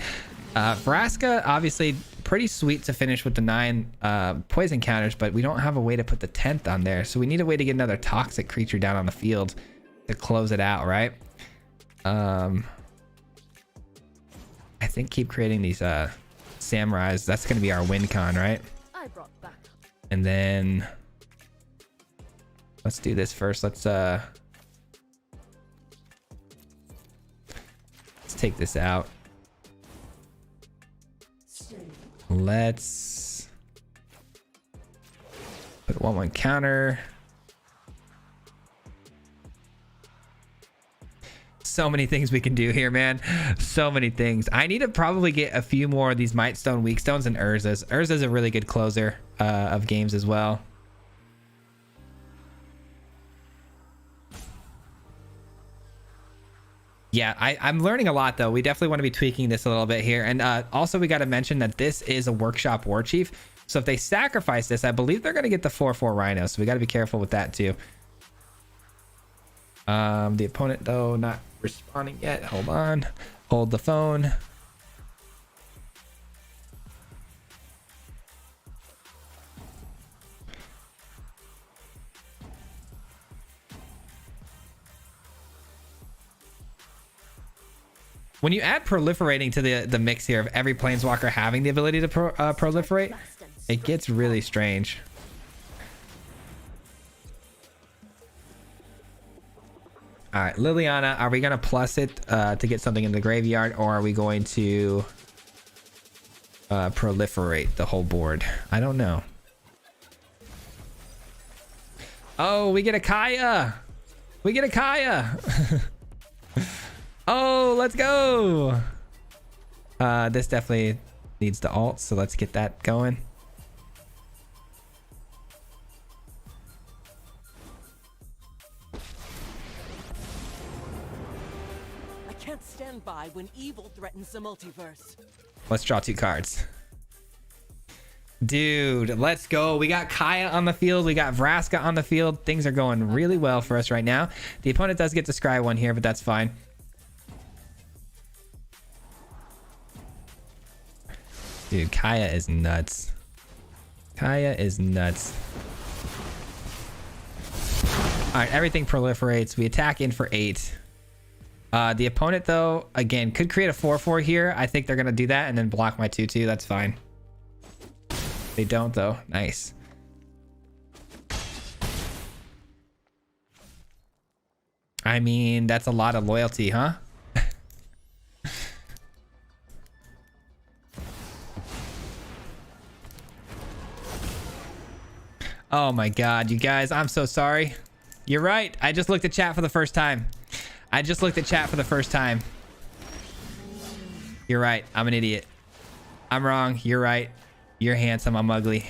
Vraska, obviously pretty sweet to finish with the 9 poison counters, but we don't have a way to put the 10th on there. So we need a way to get another toxic creature down on the field to close it out, right? I think keep creating these samurais. That's going to be our win con, right? And then let's do this first. Let's take this out. Let's put a 1/1 counter. So many things we can do here, man. So many things. I need to probably get a few more of these Mightstone, Weakstones, and Urzas. Urza's a really good closer of games as well. Yeah, I'm learning a lot, though. We definitely want to be tweaking this a little bit here. And also, we got to mention that this is a Workshop War Chief. So if they sacrifice this, I believe they're going to get the 4/4 Rhino. So we got to be careful with that, too. The opponent, though, not responding yet. Hold on. Hold the phone. When you add proliferating to the mix here of every planeswalker having the ability to proliferate, it gets really strange. All right, Liliana, are we going to plus it to get something in the graveyard, or are we going to proliferate the whole board? I don't know. Oh, we get a Kaya. We get a Kaya. Oh, let's go. This definitely needs to alt, so let's get that going. I can't stand by when evil threatens the multiverse. Let's draw 2 cards. Dude, let's go. We got Kaya on the field. We got Vraska on the field. Things are going really well for us right now. The opponent does get to scry 1 here, but that's fine. Dude, Kaya is nuts. Kaya is nuts. All right, everything proliferates. We attack in for 8. The opponent, though, again, could create a 4/4 here. I think they're going to do that and then block my 2/2. That's fine. They don't, though. Nice. I mean, that's a lot of loyalty, huh? Oh my god, you guys, I'm so sorry. You're right. I just looked at chat for the first time. You're right. I'm an idiot. I'm wrong. You're right. You're handsome. I'm ugly.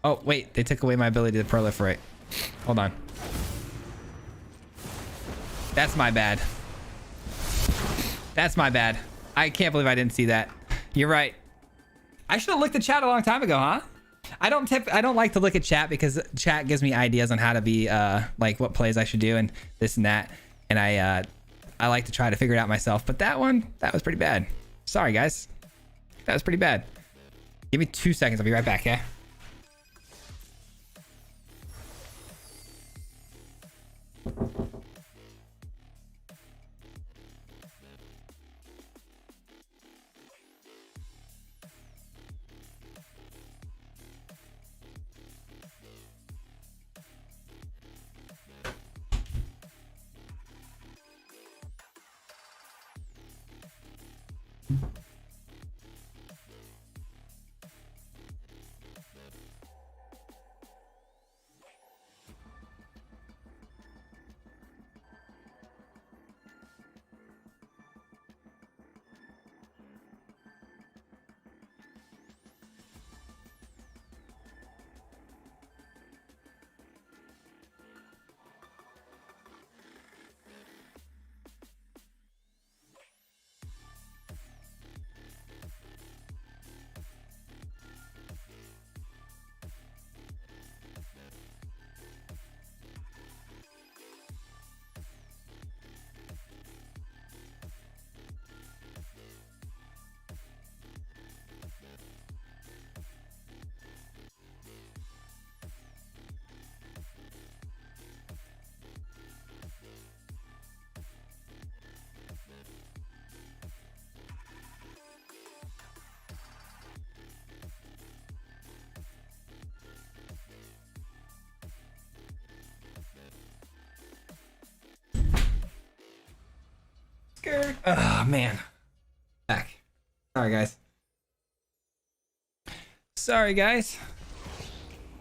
Oh, wait. They took away my ability to proliferate. Hold on. That's my bad. That's my bad. I can't believe I didn't see that. You're right. I should have looked at chat a long time ago, huh? I don't like to look at chat because chat gives me ideas on how to be like what plays I should do and this and that, and I like to try to figure it out myself. But that was pretty bad. Sorry guys, that was pretty bad. Give me 2 seconds. I'll be right back. Yeah. Oh man. Back. Sorry guys.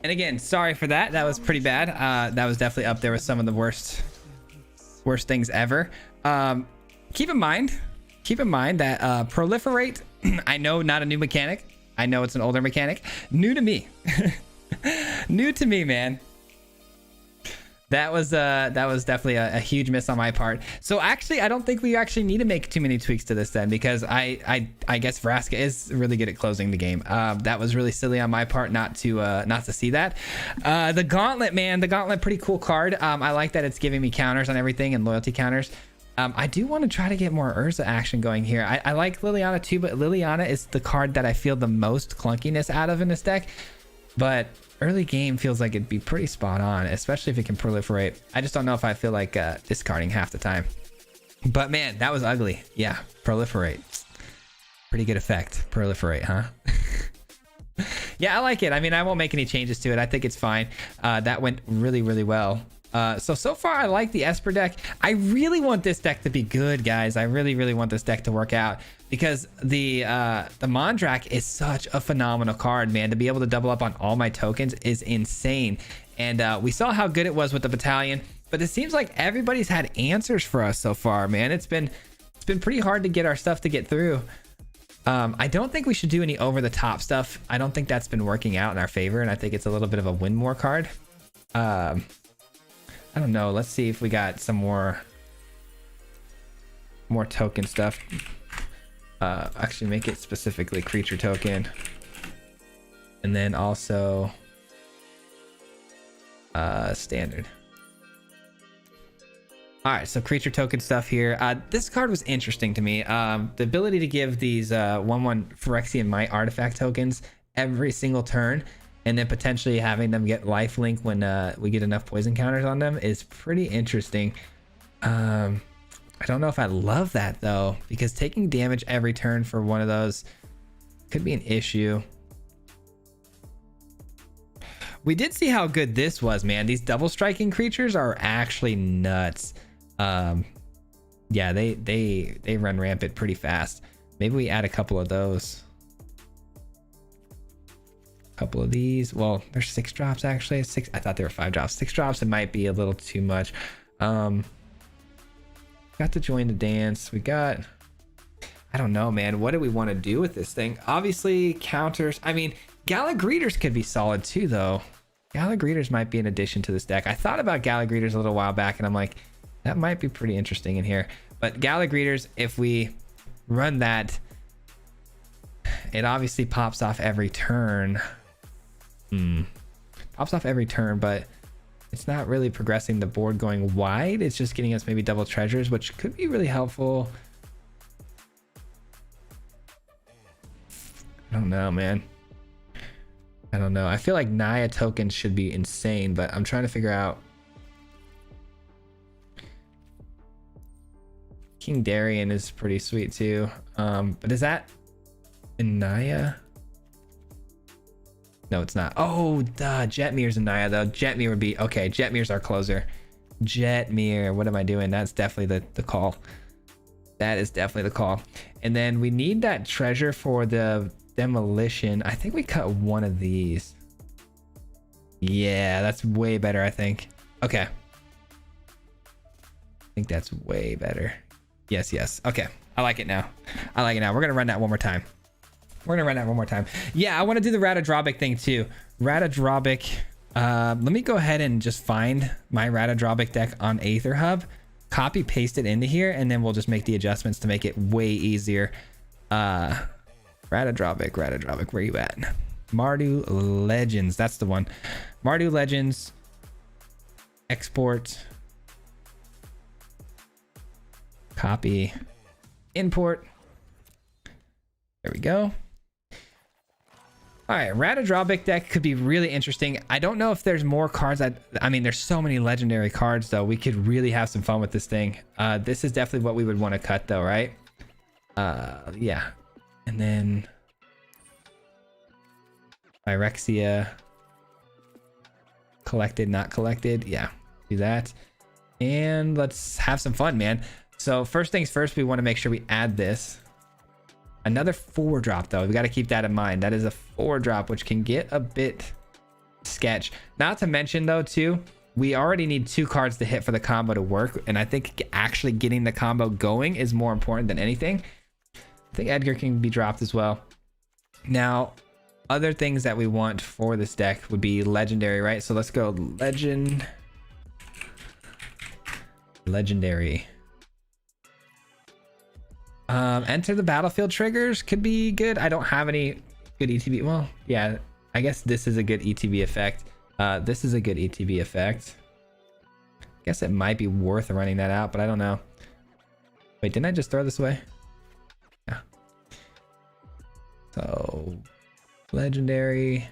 And again, sorry for that. That was pretty bad. That was definitely up there with some of the worst things ever. Keep in mind that proliferate, I know, not a new mechanic. I know it's an older mechanic. New to me. New to me, man. That was definitely a huge miss on my part. So actually, I don't think we actually need to make too many tweaks to this then, because I guess Vraska is really good at closing the game. That was really silly on my part not to see that. The Gauntlet, man, the Gauntlet, pretty cool card. I like that it's giving me counters on everything and loyalty counters. I do want to try to get more Urza action going here. I like Liliana too, but Liliana is the card that I feel the most clunkiness out of in this deck. But early game feels like it'd be pretty spot on, especially if it can proliferate. I just don't know if I feel like discarding half the time. But man, that was ugly. Yeah, proliferate. Pretty good effect. Proliferate, huh? Yeah, I like it. I mean, I won't make any changes to it. I think it's fine. That went really, really well. So far I like the Esper deck. I really want this deck to be good, guys. I really, really want this deck to work out, because the Mondrak is such a phenomenal card, man. To be able to double up on all my tokens is insane. And we saw how good it was with the Battalion, but it seems like everybody's had answers for us so far, man. It's been It's been pretty hard to get our stuff to get through. I don't think we should do any over the top stuff. I don't think that's been working out in our favor, and I think it's a little bit of a win more card. I don't know. Let's see if we got some more token stuff. Actually make it specifically creature token, and then also standard. All right, so creature token stuff here. This card was interesting to me. The ability to give these 1/1 Phyrexian Might artifact tokens every single turn, and then potentially having them get lifelink when we get enough poison counters on them is pretty interesting. I don't know if I love that though, because taking damage every turn for one of those could be an issue. We did see how good this was, man. These double striking creatures are actually nuts. Yeah, they run rampant pretty fast. Maybe we add a couple of those. A couple of these. Well, there's 6 drops actually. 6. I thought there were 5 drops. 6 drops. It might be a little too much. Got to join the dance. We got. I don't know, man. What do we want to do with this thing? Obviously, counters. I mean, Gala Greeters could be solid too, though. Gala Greeters might be an addition to this deck. I thought about Gala Greeters a little while back, and I'm like, that might be pretty interesting in here. But Gala Greeters, if we run that, it obviously pops off every turn. Pops off every turn, but it's not really progressing the board going wide. It's just getting us maybe double treasures, which could be really helpful. I don't know, man. I don't know. I feel like Naya tokens should be insane, but I'm trying to figure out. King Darien is pretty sweet too. But is that in Naya? No, it's not. Oh, duh. Jetmir's in Naya though. Jetmir would be okay. Jetmir's our closer. Jetmir. What am I doing? That's definitely the call. That is definitely the call. And then we need that treasure for the demolition. I think we cut one of these. Yeah, that's way better, I think. Okay. I think that's way better. Yes. Okay. I like it now. We're going to run that one more time. Yeah, I want to do the Ratadrobic thing too. Ratadrobic. Let me go ahead and just find my Ratadrobic deck on Aether Hub. Copy, paste it into here, and then we'll just make the adjustments to make it way easier. Ratadrobic, where you at? Mardu Legends, that's the one. Mardu Legends. Export. Copy. Import. There we go. All right, Ratadrobic deck could be really interesting. I don't know if there's more cards. I mean, there's so many legendary cards, though. We could really have some fun with this thing. This is definitely what we would want to cut, though, right? Yeah. And then Phyrexia. Collected, not collected. Yeah, do that. And let's have some fun, man. So first things first, we want to make sure we add this. Another 4-drop, though. We got to keep that in mind. That is a 4-drop, which can get a bit sketch. Not to mention, though, too, we already need 2 cards to hit for the combo to work. And I think actually getting the combo going is more important than anything. I think Edgar can be dropped as well. Now, other things that we want for this deck would be legendary, right? So let's go legendary. Enter the battlefield triggers could be good. I don't have any good ETB. Well, yeah, I guess this is a good ETB effect. This is a good ETB effect. I guess it might be worth running that out, but I don't know. Wait, didn't I just throw this away? Yeah. So, legendary.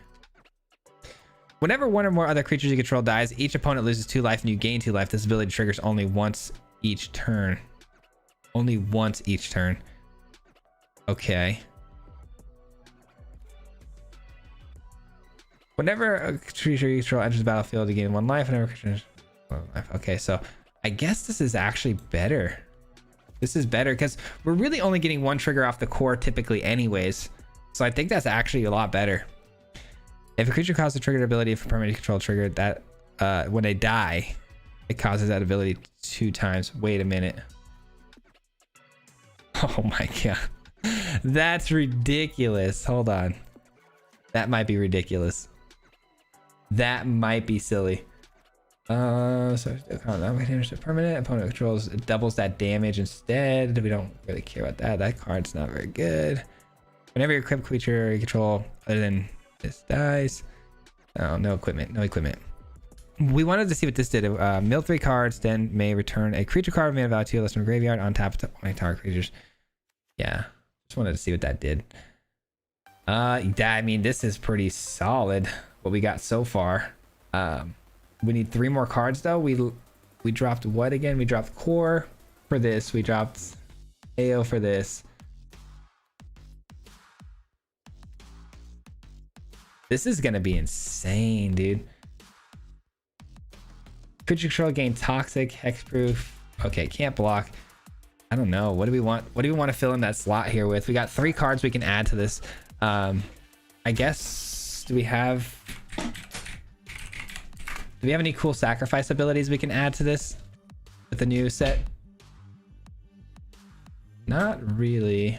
Whenever one or more other creatures you control dies, each opponent loses 2 life and you gain 2 life. This ability triggers only once each turn. Only once each turn. Okay. Whenever a creature you control enters the battlefield, you gain 1 life. Whenever a creature enters 1 life. Okay, so I guess this is actually better. This is better because we're really only getting 1 trigger off the core typically anyways. So I think that's actually a lot better. If a creature causes a triggered ability for permanent control trigger, that when they die, it causes that ability 2 times. Wait a minute. Oh my god. That's ridiculous. Hold on. That might be ridiculous. That might be silly. So damage to permanent. Opponent controls, it doubles that damage instead. We don't really care about that. That card's not very good. Whenever you equip creature you control other than this dies. Oh, no equipment. No equipment. We wanted to see what this did. Mill 3 cards, then may return a creature card with mana value 2 less from graveyard on top of only target creatures. Yeah, just wanted to see what that did. I mean, this is pretty solid. What we got so far. We need 3 more cards though. We dropped what again? We dropped core for this. We dropped AO for this. This is gonna be insane, dude. Creature control gain toxic, hexproof. Okay, can't block. I don't know. What do we want? What do we want to fill in that slot here with? We got 3 cards we can add to this. I guess, do we have any cool sacrifice abilities we can add to this with the new set? Not really.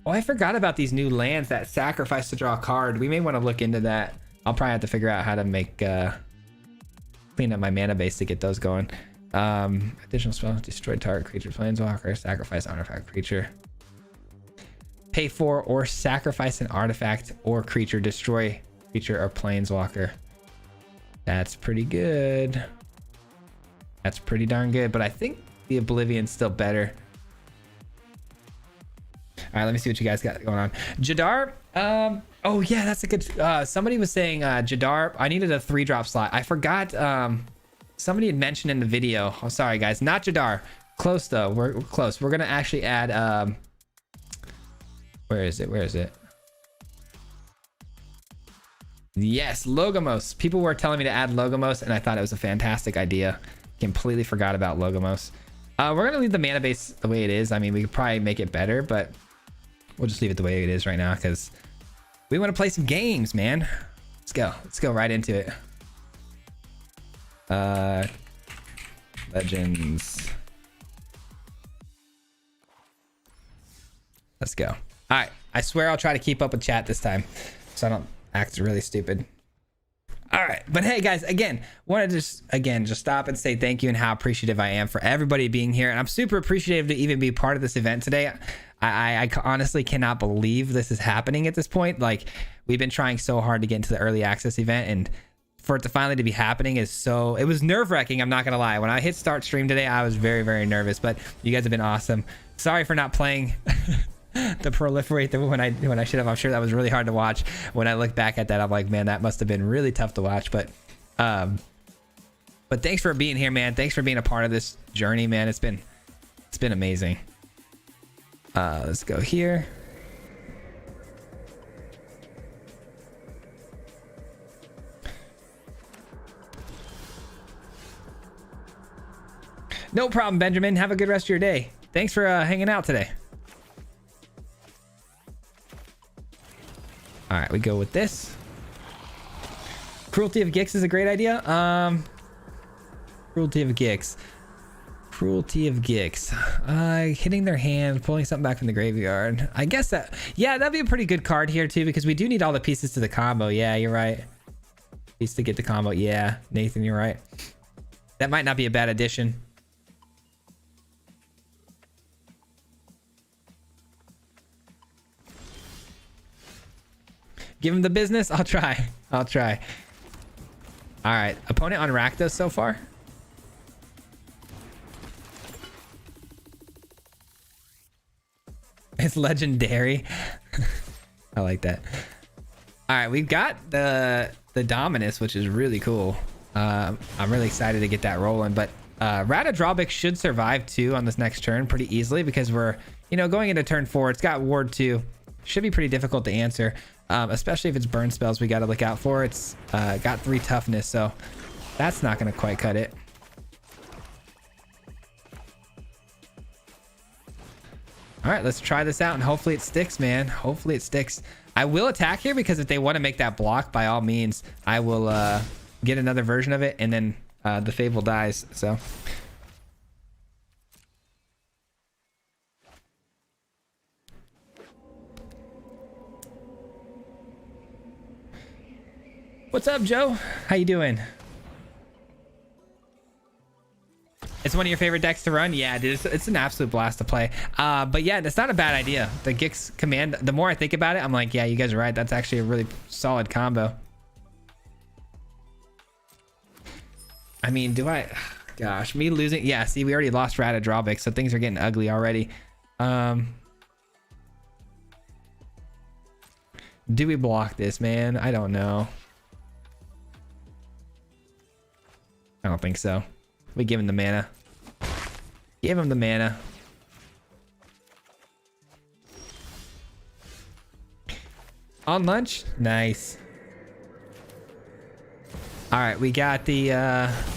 Oh, I forgot about these new lands that sacrifice to draw a card. We may want to look into that. I'll probably have to figure out how to make clean up my mana base to get those going. Additional spell, destroy target creature, planeswalker, sacrifice artifact creature. Pay for or sacrifice an artifact or creature, destroy creature or planeswalker. That's pretty good. That's pretty darn good, but I think the Oblivion's still better. All right, let me see what you guys got going on. Jadar, oh yeah, that's a good, somebody was saying Jadar, I needed a 3-drop slot. I forgot, somebody had mentioned in the video. Oh, sorry guys, not Jadar. Close though, we're close. We're gonna actually add, where is it? Yes, Logomos. People were telling me to add Logomos and I thought it was a fantastic idea. Completely forgot about Logomos. We're gonna leave the mana base the way it is. I mean, we could probably make it better, but we'll just leave it the way it is right now because we want to play some games, man. Let's go right into it. Legends. Let's go. All right, I swear I'll try to keep up with chat this time so I don't act really stupid. All right, but hey guys, again, wanted to just stop and say thank you and how appreciative I am for everybody being here, and I'm super appreciative to even be part of this event today. I honestly cannot believe this is happening at this point. Like, we've been trying so hard to get into the early access event, and for it to finally to be happening is so, it was nerve-wracking, I'm not gonna lie. When I hit start stream today, I was very, very nervous, but you guys have been awesome. Sorry for not playing the proliferate when I should have. I'm sure that was really hard to watch. When I look back at that, I'm like, man, that must have been really tough to watch. But thanks for being here, man. Thanks for being a part of this journey, man. It's been amazing. Let's go here. No problem, Benjamin. Have a good rest of your day. Thanks for hanging out today. All right, we go with this. Cruelty of Gix is a great idea. Cruelty of Gix. Hitting their hand, pulling something back from the graveyard. I guess that, yeah, that'd be a pretty good card here too, because we do need all the pieces to the combo. Yeah, you're right. Piece to get the combo. Yeah, Nathan, you're right. That might not be a bad addition. Give him the business. I'll try. All right, opponent on Rakdos so far. It's legendary. I like that. All right, we've got the Dominus, which is really cool. I'm really excited to get that rolling, but Rata Drawback should survive too on this next turn pretty easily because we're, going into turn 4. It's got Ward 2. Should be pretty difficult to answer. Especially if it's burn spells we got to look out for. It's got 3 toughness, so that's not going to quite cut it. All right, let's try this out and hopefully it sticks, man. Hopefully it sticks. I will attack here because if they want to make that block, by all means, I will get another version of it and then the Fable dies. So What's up, Joe? How you doing? It's one of your favorite decks to run? Yeah, dude, it's an absolute blast to play. But yeah, that's not a bad idea. The Gix command, the more I think about it, I'm like, yeah, you guys are right. That's actually a really solid combo. I mean, do I... Gosh, me losing... Yeah, see, we already lost Rata Drawback, so things are getting ugly already. Do we block this, man? I don't know. I don't think so. We give him the mana. Give him the mana. On lunch? Nice. All right, we got the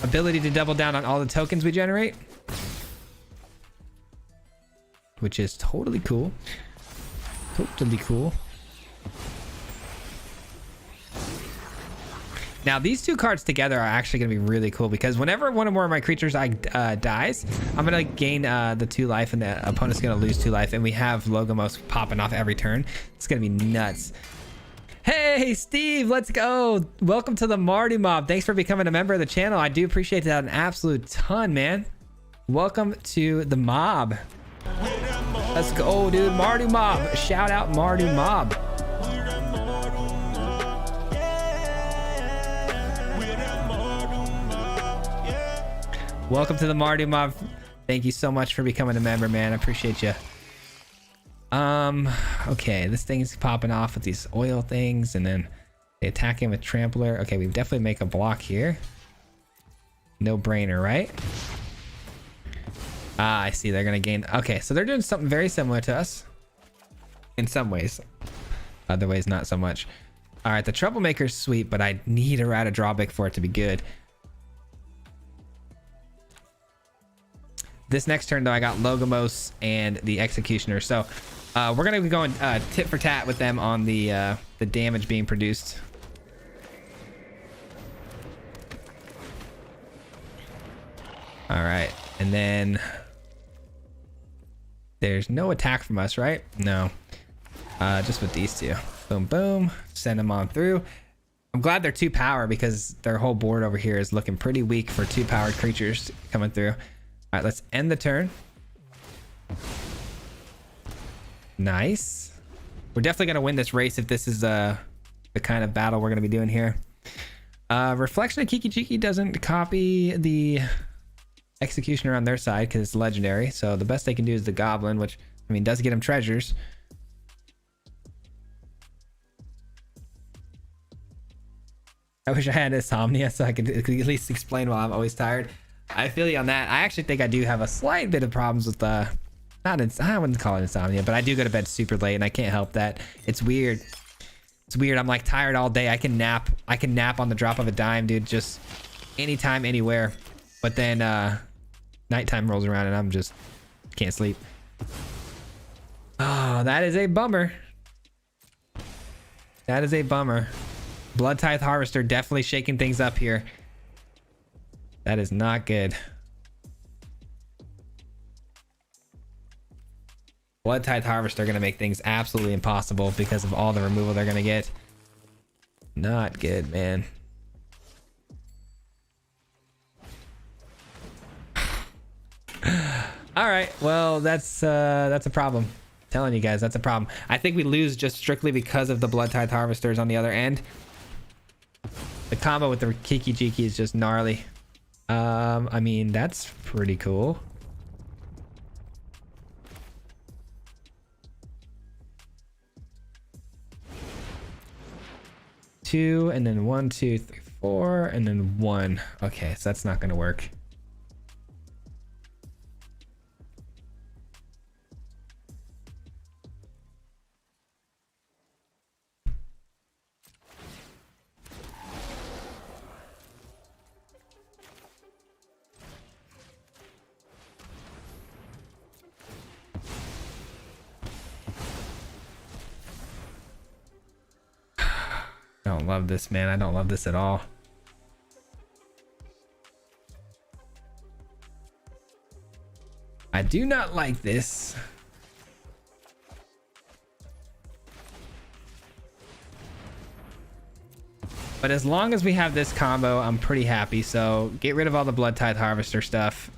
ability to double down on all the tokens we generate, which is totally cool. Totally cool. Now these two cards together are actually going to be really cool because whenever one or more of my creatures dies, I'm going to gain the 2 life and the opponent's going to lose 2 life, and we have Logomos popping off every turn. It's going to be nuts. Hey Steve, let's go. Welcome to the Marty Mob. Thanks for becoming a member of the channel. I do appreciate that an absolute ton, man. Welcome to the mob. Let's go, dude. Marty Mob. Shout out Marty Mob. Welcome to the Marty Mob. Thank you so much for becoming a member, man. I appreciate you. Okay, this thing's popping off with these oil things, and then they attack him with Trampler. Okay, we definitely make a block here. No brainer, right? Ah, I see. They're gonna gain. Okay, so they're doing something very similar to us in some ways. Other ways, not so much. All right, the Troublemaker's sweet, but I need a Rata Drawback for it to be good. This next turn, though, I got Logomos and the Executioner. So we're going to be going tit for tat with them on the damage being produced. All right. And then there's no attack from us, right? No. Just with these two. Boom, boom. Send them on through. I'm glad they're 2 power because their whole board over here is looking pretty weak for 2 powered creatures coming through. All right, let's end the turn. Nice. We're definitely going to win this race if this is the kind of battle we're going to be doing here. Reflection of Kiki Jiki doesn't copy the Executioner on their side because it's legendary. So the best they can do is the Goblin, which, I mean, does get them treasures. I wish I had insomnia so I could at least explain why I'm always tired. I feel you on that. I actually think I do have a slight bit of problems with I wouldn't call it insomnia, but I do go to bed super late and I can't help that. It's weird. It's weird. I'm like tired all day. I can nap on the drop of a dime, dude. Just anytime, anywhere. But then nighttime rolls around and I'm just can't sleep. Oh, that is a bummer. That is a bummer. Blood Tithe Harvester definitely shaking things up here. That is not good. Blood Tithe Harvester are going to make things absolutely impossible because of all the removal they're going to get. Not good, man. All right, well, that's a problem. I'm telling you guys, that's a problem. I think we lose just strictly because of the Blood Tithe Harvesters on the other end. The combo with the Kiki Jiki is just gnarly. I mean, that's pretty cool. Two, and then 1, 2, 3, 4, and then 1. Okay, so that's not gonna work. I don't love this, man. I don't love this at all. I do not like this. But as long as we have this combo, I'm pretty happy. So get rid of all the Blood Tithe Harvester stuff.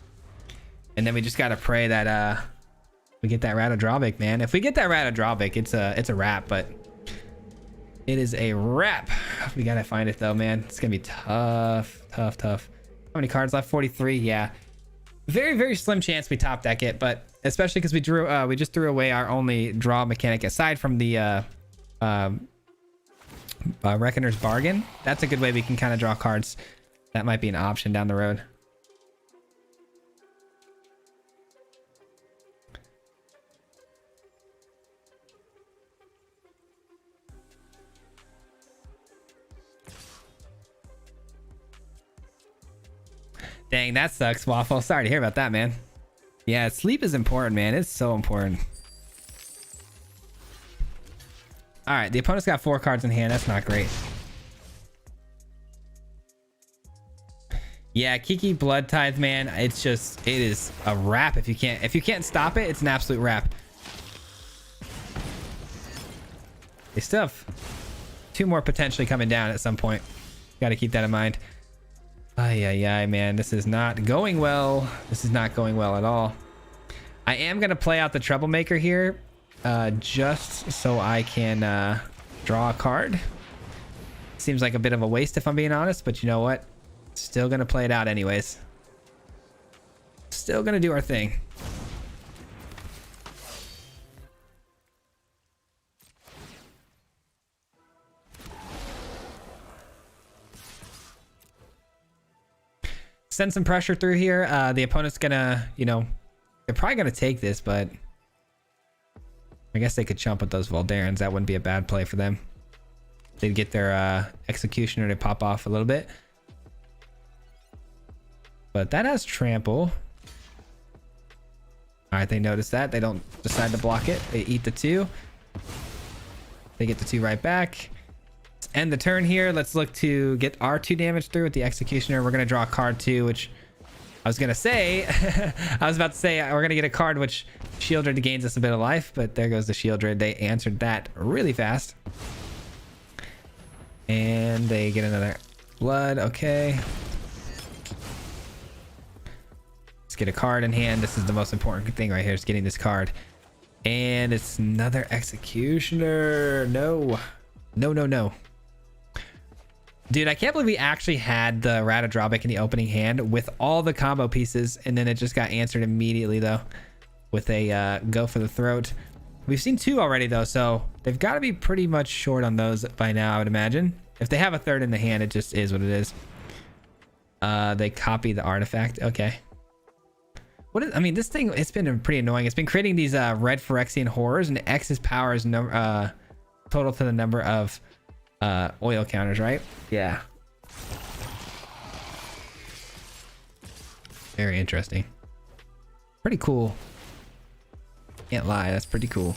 And then we just got to pray that we get that Rat of Drawback, man. If we get that Rat of Drawback, it's a wrap, but it is a wrap. We got to find it though, man. It's going to be tough. How many cards left? 43. Yeah. Very, very slim chance we top deck it, but especially because we just threw away our only draw mechanic aside from the Reckoner's Bargain. That's a good way we can kind of draw cards. That might be an option down the road. Dang, that sucks, Waffle. Sorry to hear about that, man. Yeah, sleep is important, man. It's so important. All right, the opponent's got 4 cards in hand. That's not great. Yeah, Kiki Blood Tithe, man. It is a wrap if you can't stop it. It's an absolute wrap. They still have 2 more potentially coming down at some point. Got to keep that in mind. Ay, man, this is not going well. This is not going well at all. I am gonna play out the Troublemaker here, just so I can draw a card. Seems like a bit of a waste if I'm being honest, but you know what? Still gonna play it out anyways. Still gonna do our thing. Send some pressure through here. The opponent's gonna, they're probably gonna take this, but I guess they could chump with those Voldarans. That wouldn't be a bad play for them. They'd get their Executioner to pop off a little bit. But that has trample. All right, they notice that. They don't decide to block it. They eat the 2. They get the 2 right back. Let's end the turn here. Let's look to get our 2 damage through with the Executioner. We're going to draw a card too, which I was going to say, I was about to say we're going to get a card which Shieldred gains us a bit of life, but there goes the Shieldred. They answered that really fast. And they get another blood. Okay. Let's get a card in hand. This is the most important thing right here, is getting this card. And it's another Executioner. No. Dude, I can't believe we actually had the Rat of Drawback in the opening hand with all the combo pieces, and then it just got answered immediately though with a go for the throat. We've seen 2 already though, so they've got to be pretty much short on those by now, I would imagine. If they have a 3rd in the hand, it just is what it is. They copy the artifact. Okay. I mean, this thing, it's been pretty annoying. It's been creating these red Phyrexian horrors, and X's power is total to the number of oil counters, right? Yeah. Very interesting. Pretty cool. Can't lie, that's pretty cool.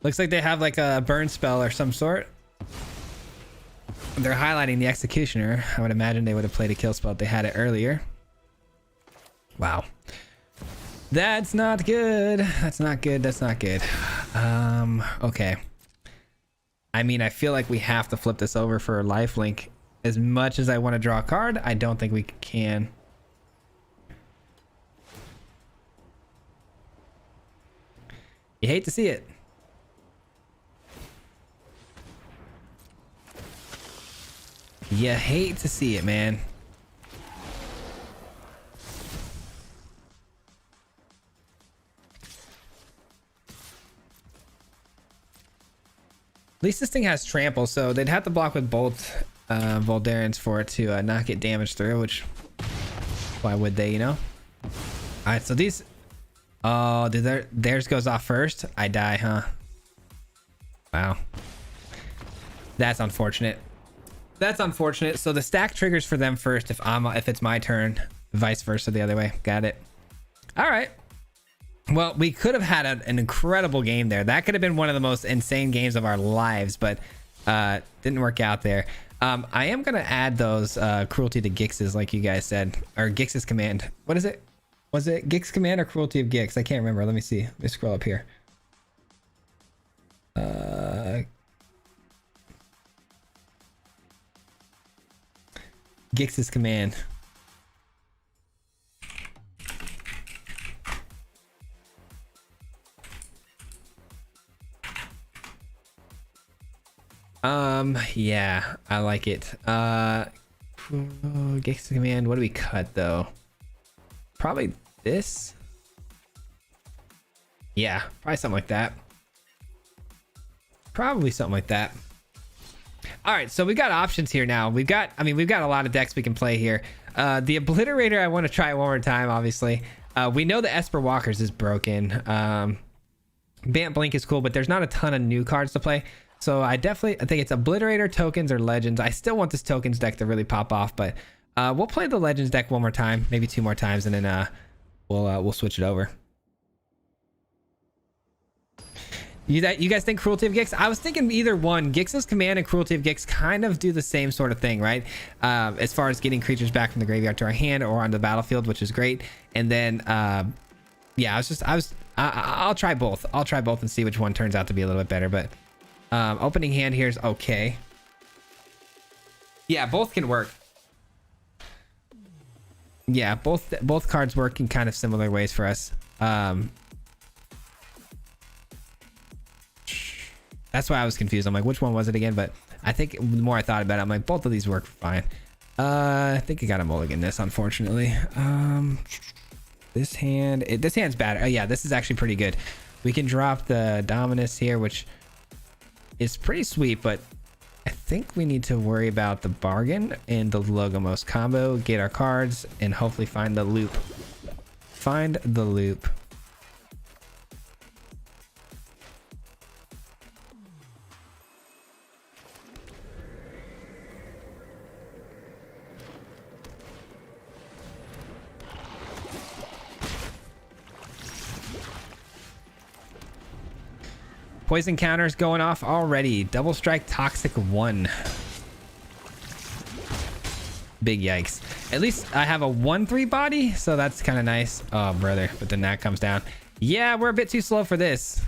Looks like they have like a burn spell or some sort. They're highlighting the Executioner. I would imagine they would have played a kill spell if they had it earlier. Wow. That's not good. That's not good. That's not good. Okay. I mean, I feel like we have to flip this over for lifelink. As much as I want to draw a card, I don't think we can. You hate to see it. You hate to see it, man. At least this thing has trample, so they'd have to block with both Voldarans for it to not get damaged through, which, why would they, All right, so these, oh, did theirs goes off first? I die, huh? Wow. That's unfortunate. That's unfortunate. So the stack triggers for them first if it's my turn, vice versa the other way. Got it. All right. Well, we could have had an incredible game there. That could have been one of the most insane games of our lives, but Didn't work out there. I am gonna add those cruelty to Gix's, like you guys said, or Gix's command. What is it? Was it Gix command or cruelty of Gix? I can't remember. Let me see. Let me scroll up here. Gix's command. Yeah, I like it. Gix's command. What do we cut though? Probably this. Yeah, probably something like that. Probably something like that. All right, so we got options here now. We've got a lot of decks we can play here. The Obliterator, I want to try one more time, obviously. We know the Esper Walkers is broken. Bant Blink is cool, but there's not a ton of new cards to play. So I think it's Obliterator, tokens, or legends. I still want this tokens deck to really pop off, but we'll play the legends deck one more time, maybe 2 more times, and then we'll switch it over. You guys think Cruelty of Gix? I was thinking either one. Gix's command and Cruelty of Gix kind of do the same sort of thing, right? As far as getting creatures back from the graveyard to our hand or onto the battlefield, which is great. And then yeah, I'll try both. I'll try both and see which one turns out to be a little bit better. But opening hand here is okay. Yeah, both can work. Yeah, both cards work in kind of similar ways for us. That's why I was confused. I'm like, which one was it again? But I think the more I thought about it, I'm like, both of these work fine. I think I got a mulligan this, unfortunately. This hand's bad. Oh yeah, this is actually pretty good. We can drop the Dominus here, which is pretty sweet, but I think we need to worry about the bargain and the Logomos combo, get our cards, and hopefully find the loop. Find the loop. Poison counters going off already. Double strike toxic 1. Big yikes. At least I have a 1/3 body, so that's kind of nice. Oh brother, but then that comes down. Yeah, we're a bit too slow for this.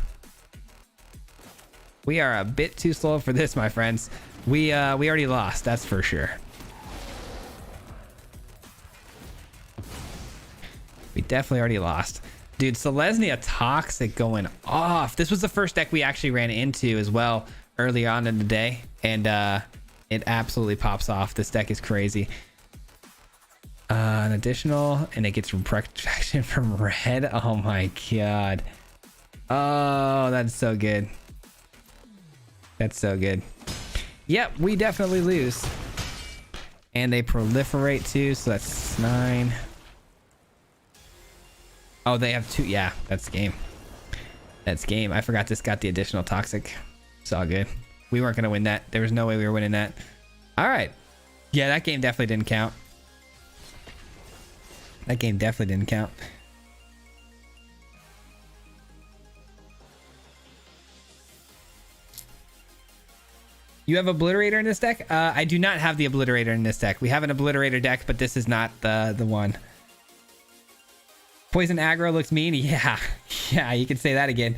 We are a bit too slow for this, my friends. We already lost, that's for sure. We definitely already lost. Dude, Selesnya Toxic going off. This was the first deck we actually ran into as well early on in the day. And it absolutely pops off. This deck is crazy. An additional, and it gets protection from red. Oh my god. Oh, that's so good. That's so good. Yep, we definitely lose. And they proliferate too, so that's 9. Oh, they have 2. Yeah, that's game. That's game. I forgot this got the additional toxic. It's all good. We weren't going to win that. There was no way we were winning that. All right. Yeah, that game definitely didn't count. That game definitely didn't count. You have Obliterator in this deck? I do not have the Obliterator in this deck. We have an Obliterator deck, but this is not the one. Poison aggro looks mean. Yeah, yeah, you can say that again.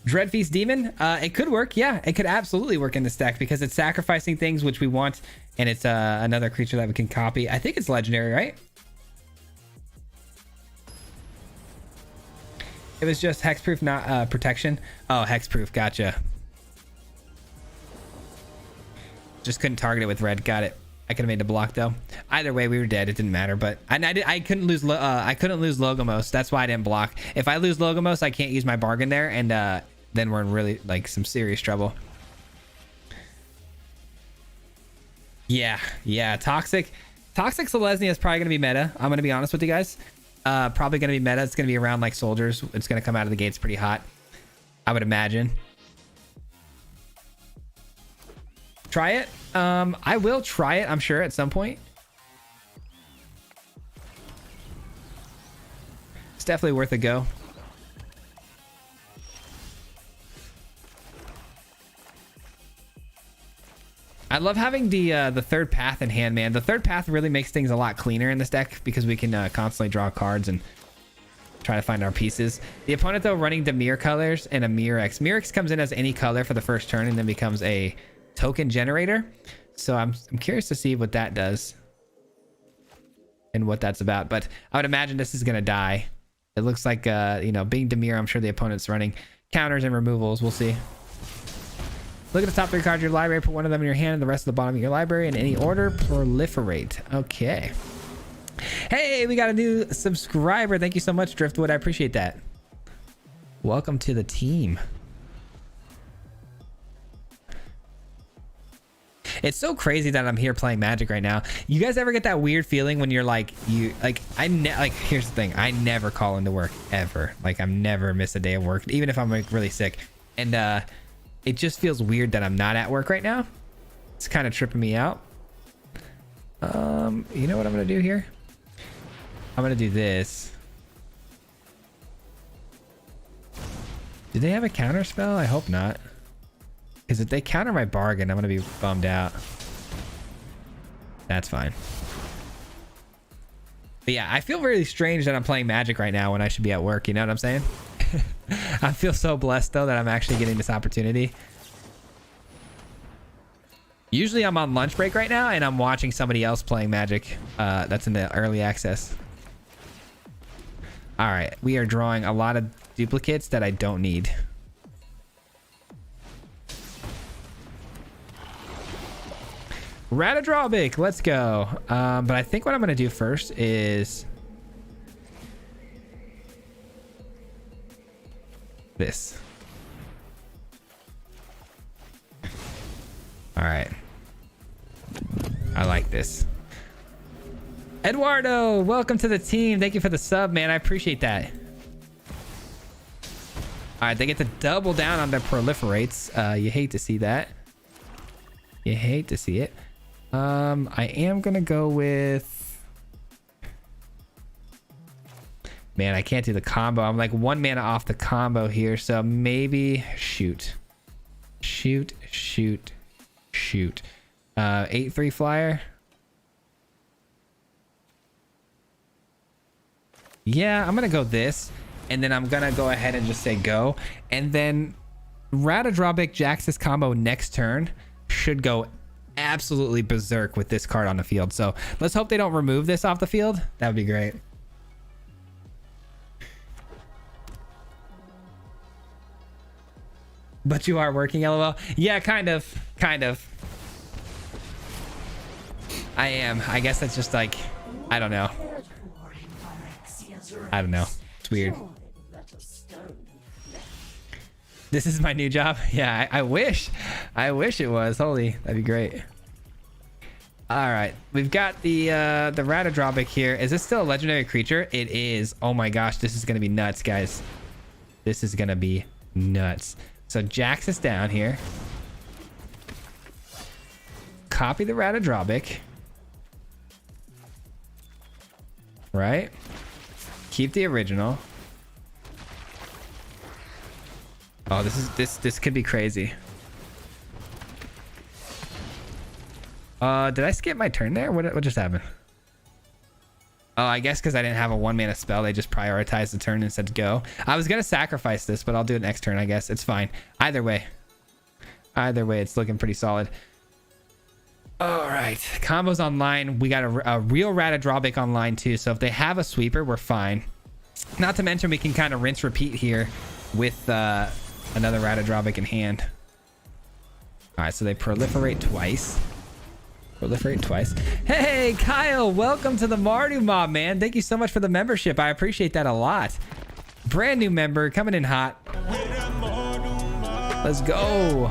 Dreadfeast Demon. It could work. Yeah, it could absolutely work in this deck because it's sacrificing things which we want, and it's another creature that we can copy. I think it's legendary, right? It was just hexproof, not protection. Oh, hexproof. Gotcha. Just couldn't target it with red. Got it. I could have made the block though. Either way, we were dead. It didn't matter. But I couldn't lose. I couldn't lose Logomos. That's why I didn't block. If I lose Logomos, I can't use my bargain there, and then we're in really like some serious trouble. Yeah, yeah. Toxic Selesnya is probably gonna be meta. I'm gonna be honest with you guys. Probably gonna be meta. It's gonna be around like soldiers. It's gonna come out of the gates pretty hot, I would imagine. Try it. I will try it, I'm sure, at some point. It's definitely worth a go. I love having the third path in hand, man. The third path really makes things a lot cleaner in this deck because we can constantly draw cards and try to find our pieces. The opponent, though, running Dimir colors and a Mirrex. Mirrex comes in as any color for the first turn and then becomes a token generator. So I'm curious to see what that does and what that's about. But I would imagine this is going to die. It looks like, you know, being Dimir, I'm sure the opponent's running counters and removals. We'll see. Look at the top 3 cards of your library. Put one of them in your hand and the rest of the bottom of your library in any order. Proliferate. Okay. Hey, we got a new subscriber. Thank you so much, Driftwood. I appreciate that. Welcome to the team. It's so crazy that I'm here playing Magic right now. You guys ever get that weird feeling when you're like, here's the thing. I never call into work ever. Like, I'm never miss a day of work, even if I'm like really sick. And it just feels weird that I'm not at work right now. It's kind of tripping me out. You know what I'm gonna do here? I'm gonna do this. Do they have a counter spell? I hope not. Because if they counter my bargain, I'm gonna be bummed out. That's fine. But yeah, I feel really strange that I'm playing Magic right now when I should be at work. You know what I'm saying? I feel so blessed though that I'm actually getting this opportunity. Usually I'm on lunch break right now and I'm watching somebody else playing Magic that's in the early access. All right, we are drawing a lot of duplicates that I don't need. Ratadrawbik, let's go. But I think what I'm gonna do first is this. All right, I like this. Eduardo, welcome to the team. Thank you for the sub, man. I appreciate that. All right, they get to double down on their proliferates. You hate to see that. You hate to see it. I am gonna go with, man, I can't do the combo. I'm like 1 mana off the combo here, so maybe shoot 8/3 flyer. Yeah, I'm gonna go this, and then I'm gonna go ahead and just say go, and then Ratadrawbik Jax's combo next turn should go absolutely berserk with this card on the field. So let's hope they don't remove this off the field. That would be great. But you are working, LOL. Yeah, kind of. I am. I guess that's just like, I don't know. It's weird. This is my new job. Yeah, I wish it was. Holy, that'd be great. All right, we've got the Ratadrawbik here. Is this still a legendary creature? It is. Oh my gosh, this is gonna be nuts, guys. This is gonna be nuts. So Jax is down here. Copy the Ratadrawbik. Right? Keep the original. Oh, this could be crazy. Did I skip my turn there? What just happened? Oh, I guess because I didn't have a 1 mana spell, they just prioritized the turn and said go. I was gonna sacrifice this, but I'll do it next turn, I guess. It's fine. Either way, it's looking pretty solid. All right, combos online. We got a real Ratadrawbik online too. So if they have a sweeper, we're fine. Not to mention we can kind of rinse repeat here with another Ratadrawbik in hand. All right, so they proliferate twice. Hey, Kyle, welcome to the Mardu Mob, man. Thank you so much for the membership. I appreciate that a lot. Brand new member coming in hot. Let's go.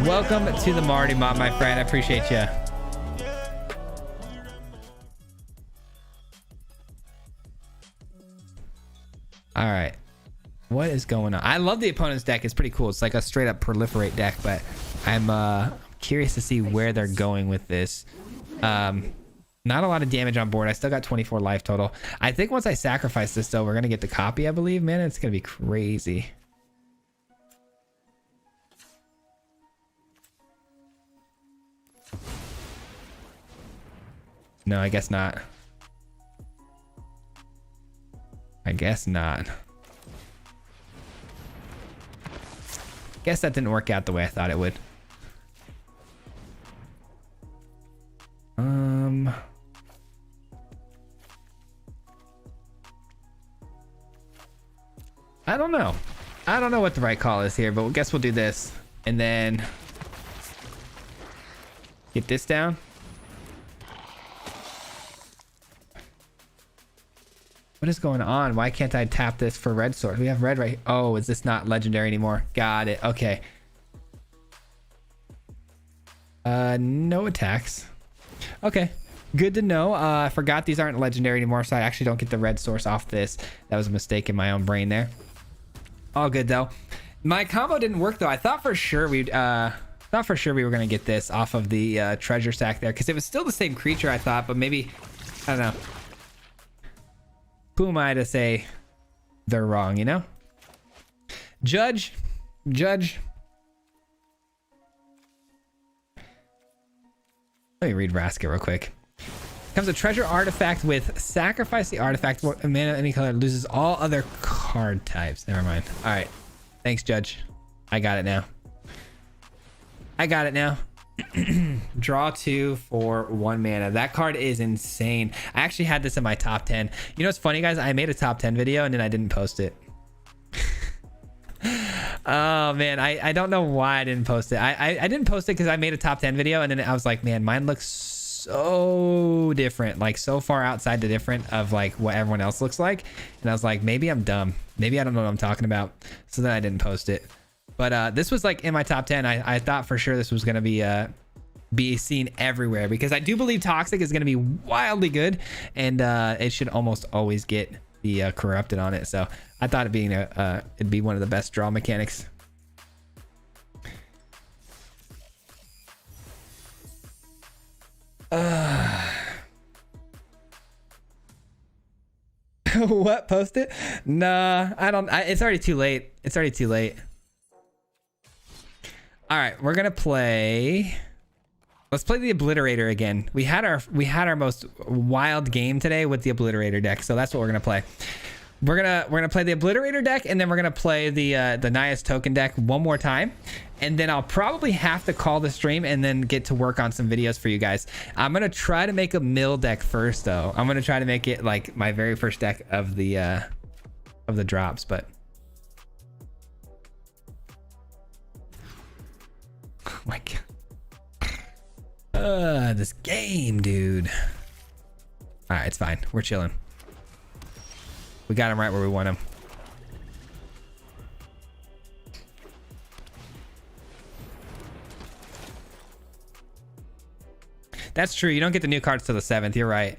Welcome to the Mardu Mob, my friend. I appreciate you. All right. What is going on? I love the opponent's deck. It's pretty cool. It's like a straight up proliferate deck, but I'm curious to see where they're going with this. Not a lot of damage on board. I still got 24 life total. I think once I sacrifice this, though, we're going to get the copy, I believe. Man, it's going to be crazy. No, I guess not. I guess not. Guess that didn't work out the way I thought it would. I don't know. I don't know what the right call is here, but I guess we'll do this and then get this down. What is going on? Why can't I tap this for red sword? We have red right. Oh, is this not legendary anymore? Got it. Okay. No attacks. Okay. Good to know. I forgot these aren't legendary anymore, so I actually don't get the red source off this. That was a mistake in my own brain there. All good though. My combo didn't work though. I thought for sure we were gonna get this off of the treasure sack there because it was still the same creature I thought, but maybe I don't know. Who am I to say they're wrong, you know? Judge. Let me read Rasket real quick. Comes a treasure artifact with sacrifice the artifact. A mana of any color loses all other card types. Never mind. All right. Thanks, Judge. I got it now. Draw 2 for 1 mana. That card is insane. I actually had this in my top 10. You know what's funny, guys? I made a top 10 video and then I didn't post it. Oh man, I don't know why I didn't post it. I didn't post it because I made a top 10 video and then I was like, man, mine looks so different, like so far outside the different of like what everyone else looks like. And I was like, maybe I'm dumb. Maybe I don't know what I'm talking about. So then I didn't post it. But this was like in my top 10. I thought for sure this was going to be seen everywhere because I do believe Toxic is going to be wildly good and it should almost always get the corrupted on it. So I thought it'd be one of the best draw mechanics. What? Post it? Nah, I don't. It's already too late. All right, we're gonna play. Let's play the Obliterator again. We had our most wild game today with the Obliterator deck, so that's what we're gonna play. We're gonna play the Obliterator deck, and then we're gonna play the Naya's token deck one more time, and then I'll probably have to call the stream and then get to work on some videos for you guys. I'm gonna try to make a mill deck first, though. I'm gonna try to make it like my very first deck of the drops, but. Oh my god. This game, dude. All right, it's fine. We're chilling. We got him right where we want him. That's true. You don't get the new cards till the 7th. You're right.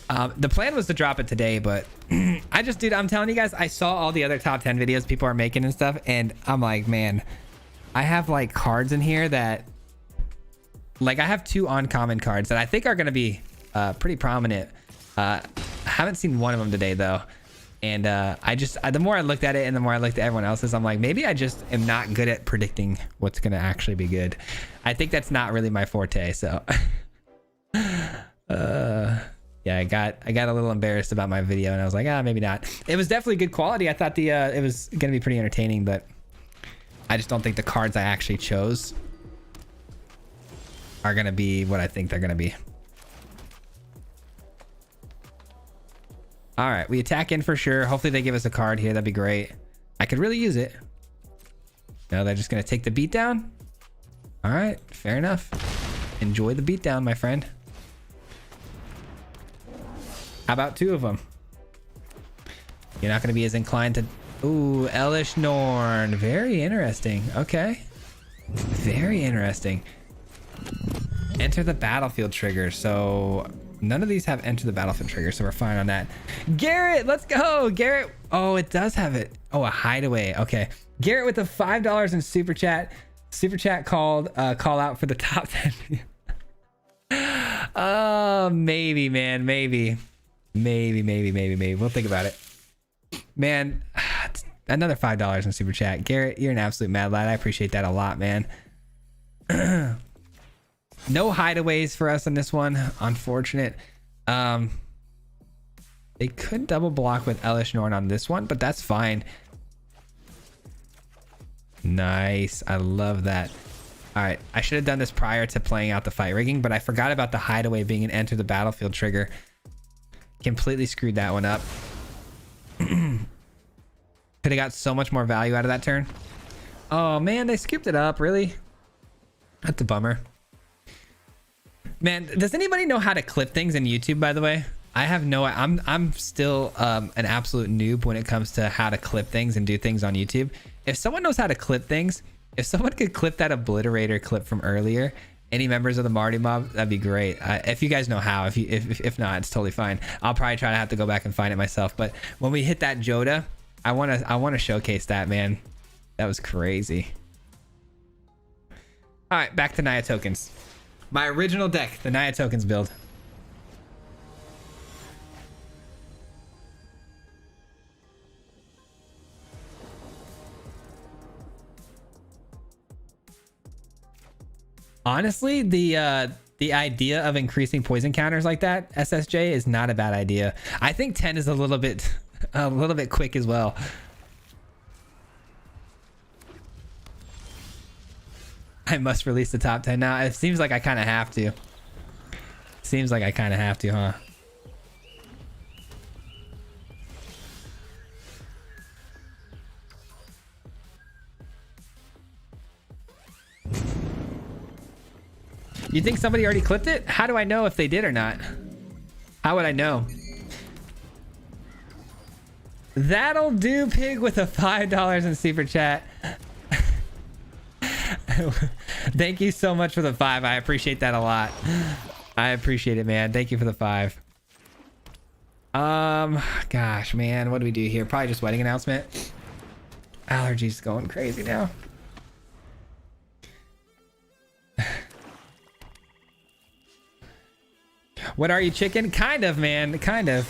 The plan was to drop it today, but dude, I'm telling you guys, I saw all the other top 10 videos people are making and stuff, and I'm like, man, I have like cards in here that, like, I have 2 uncommon cards that I think are going to be pretty prominent. I haven't seen one of them today though, and the more I looked at it and the more I looked at everyone else's, I'm like, maybe I just am not good at predicting what's going to actually be good. I think that's not really my forte, so yeah, I got a little embarrassed about my video and I was like, maybe not. It was definitely good quality. I thought it was gonna be pretty entertaining, but I just don't think the cards I actually chose are gonna be what I think they're gonna be. All right, we attack in for sure. Hopefully they give us a card here. That'd be great. I could really use it. No, they're just gonna take the beat down. All right, fair enough. Enjoy the beat down, my friend. How about 2 of them? You're not going to be as inclined to... Ooh, Elish Norn. Very interesting. Okay. Very interesting. Enter the battlefield trigger. So none of these have enter the battlefield trigger, so we're fine on that. Garrett, let's go. Garrett. Oh, it does have it. Oh, a hideaway. Okay. Garrett with the $5 in super chat. Super chat called call out for the top 10. Oh, maybe, man. Maybe. We'll think about it. Man, another $5 in super chat. Garrett, you're an absolute mad lad. I appreciate that a lot, man. No hideaways for us in this one. Unfortunate. They could double block with Elish Norn on this one, but that's fine. Nice. I love that. All right. I should have done this prior to playing out the fight rigging, but I forgot about the hideaway being an enter the battlefield trigger. Completely screwed that one up. Could have got so much more value out of that turn. Oh man, they scooped it up. Really? That's a bummer. Man, does anybody know how to clip things in YouTube, by the way? I have no, I'm still an absolute noob when it comes to how to clip things and do things on YouTube. If someone knows how to clip things, if someone could clip that Obliterator clip from earlier, any members of the Marty Mob, that'd be great. If you guys know how, if not, it's totally fine. I'll probably try to have to go back and find it myself. But when we hit that Joda, I wanna showcase that, man. That was crazy. All right, back to Naya tokens. My original deck, the Naya tokens build. Honestly, the idea of increasing poison counters like that, SSJ, is not a bad idea. I think 10 is a little bit quick as well. I must release the top 10 now. It seems like I kind of have to. Seems like I kind of have to, huh? You think somebody already clipped it? How do I know if they did or not? How would I know? That'll do, Pig, with a $5 in super chat. Thank you so much for the 5. I appreciate that a lot. I appreciate it, man. Thank you for the 5. Gosh, man, what do we do here? Probably just wedding announcement. Allergies going crazy now. What are you, chicken? Kind of, man. Kind of.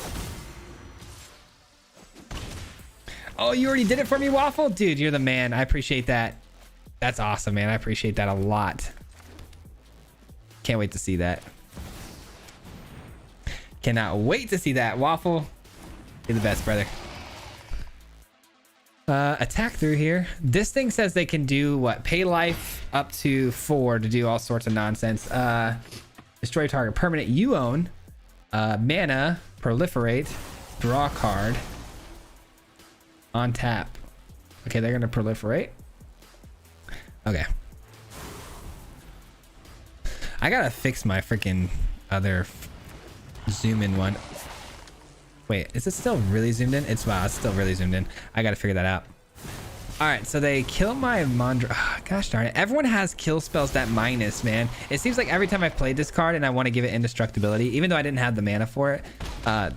Oh, you already did it for me, Waffle? Dude, you're the man. I appreciate that. That's awesome, man. I appreciate that a lot. Can't wait to see that. Cannot wait to see that. Waffle, you're the best, brother. Attack through here. This thing says they can do what? Pay life up to 4 to do all sorts of nonsense. Destroy target permanent you own. Mana, proliferate, draw card. On tap. Okay, they're gonna proliferate. Okay. I gotta fix my freaking other zoom in one. Wait, is it still really zoomed in? It's still really zoomed in. I gotta figure that out. All right, so they kill my Mondra. Oh, gosh darn it. Everyone has kill spells that minus, man. It seems like every time I played this card and I want to give it indestructibility, even though I didn't have the mana for it,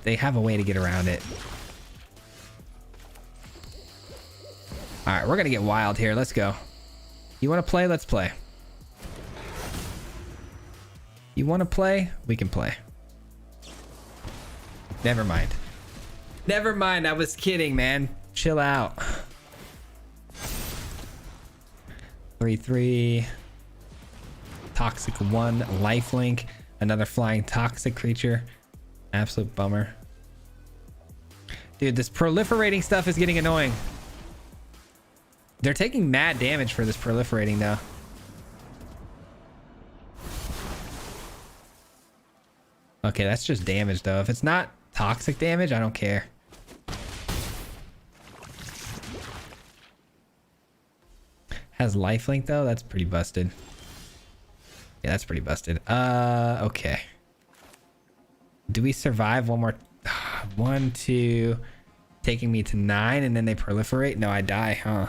they have a way to get around it. All right, we're gonna get wild here. Let's go. You want to play? Let's play. You want to play? We can play. Never mind. Never mind. I was kidding, man. Chill out. 3/3. Toxic 1. Lifelink. Another flying toxic creature. Absolute bummer. Dude, this proliferating stuff is getting annoying. They're taking mad damage for this proliferating, though. Okay, that's just damage, though. If it's not toxic damage, I don't care. Has lifelink, though? That's pretty busted. Yeah, that's pretty busted. Okay. Do we survive one more? 1, 2. Taking me to 9, and then they proliferate? No, I die, huh?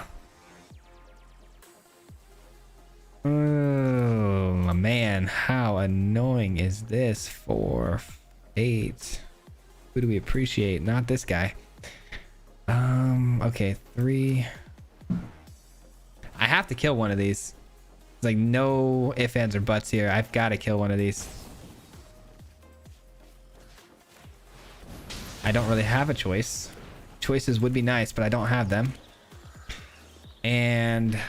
Oh, man. How annoying is this? 4, 8. Who do we appreciate? Not this guy. Okay, 3. I have to kill one of these. It's like no ifs, ands, or buts here. I've got to kill one of these. I don't really have a choice. Choices would be nice, but I don't have them. And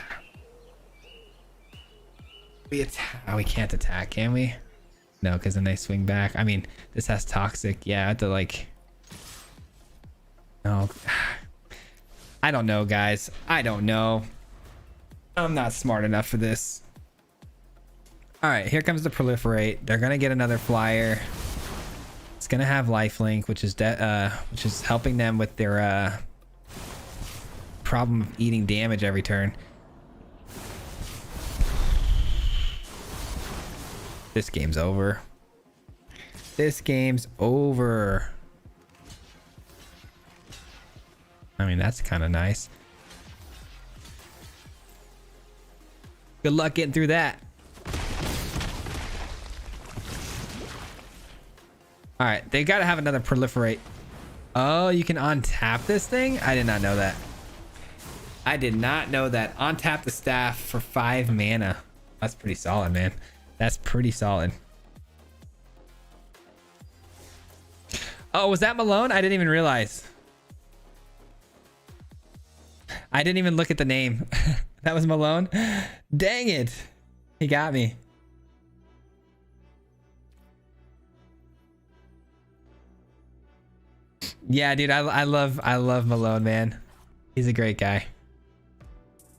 We can't attack, can we? No, because then they swing back. I mean, this has toxic. Yeah, I have to like. No. I don't know, guys. I don't know. I'm not smart enough for this. All right, here comes the proliferate. They're gonna get another flyer. It's gonna have lifelink, which is helping them with their problem of eating damage every turn. This game's over. This game's over. I mean, that's kind of nice. Good luck getting through that. All right, they got to have another proliferate. Oh, you can untap this thing? I did not know that. I did not know that. Untap the staff for 5 mana. That's pretty solid, man. That's pretty solid. Oh, was that Malone? I didn't even realize. I didn't even look at the name. That was Malone. Dang it. He got me. Yeah, dude, I love Malone, man. He's a great guy.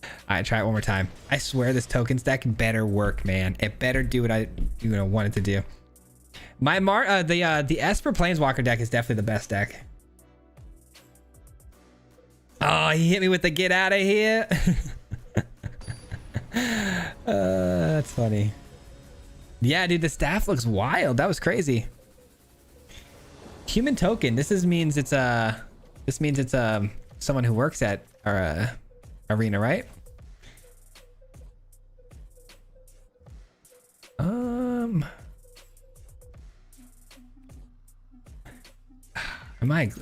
All right, try it one more time. I swear this token stack better work, man. It better do what I want it to do. My the Esper planeswalker deck is definitely the best deck. Oh, he hit me with the get out of here. That's funny. Yeah, dude, the staff looks wild. That was crazy. Human token. This means it's someone who works at our arena, right?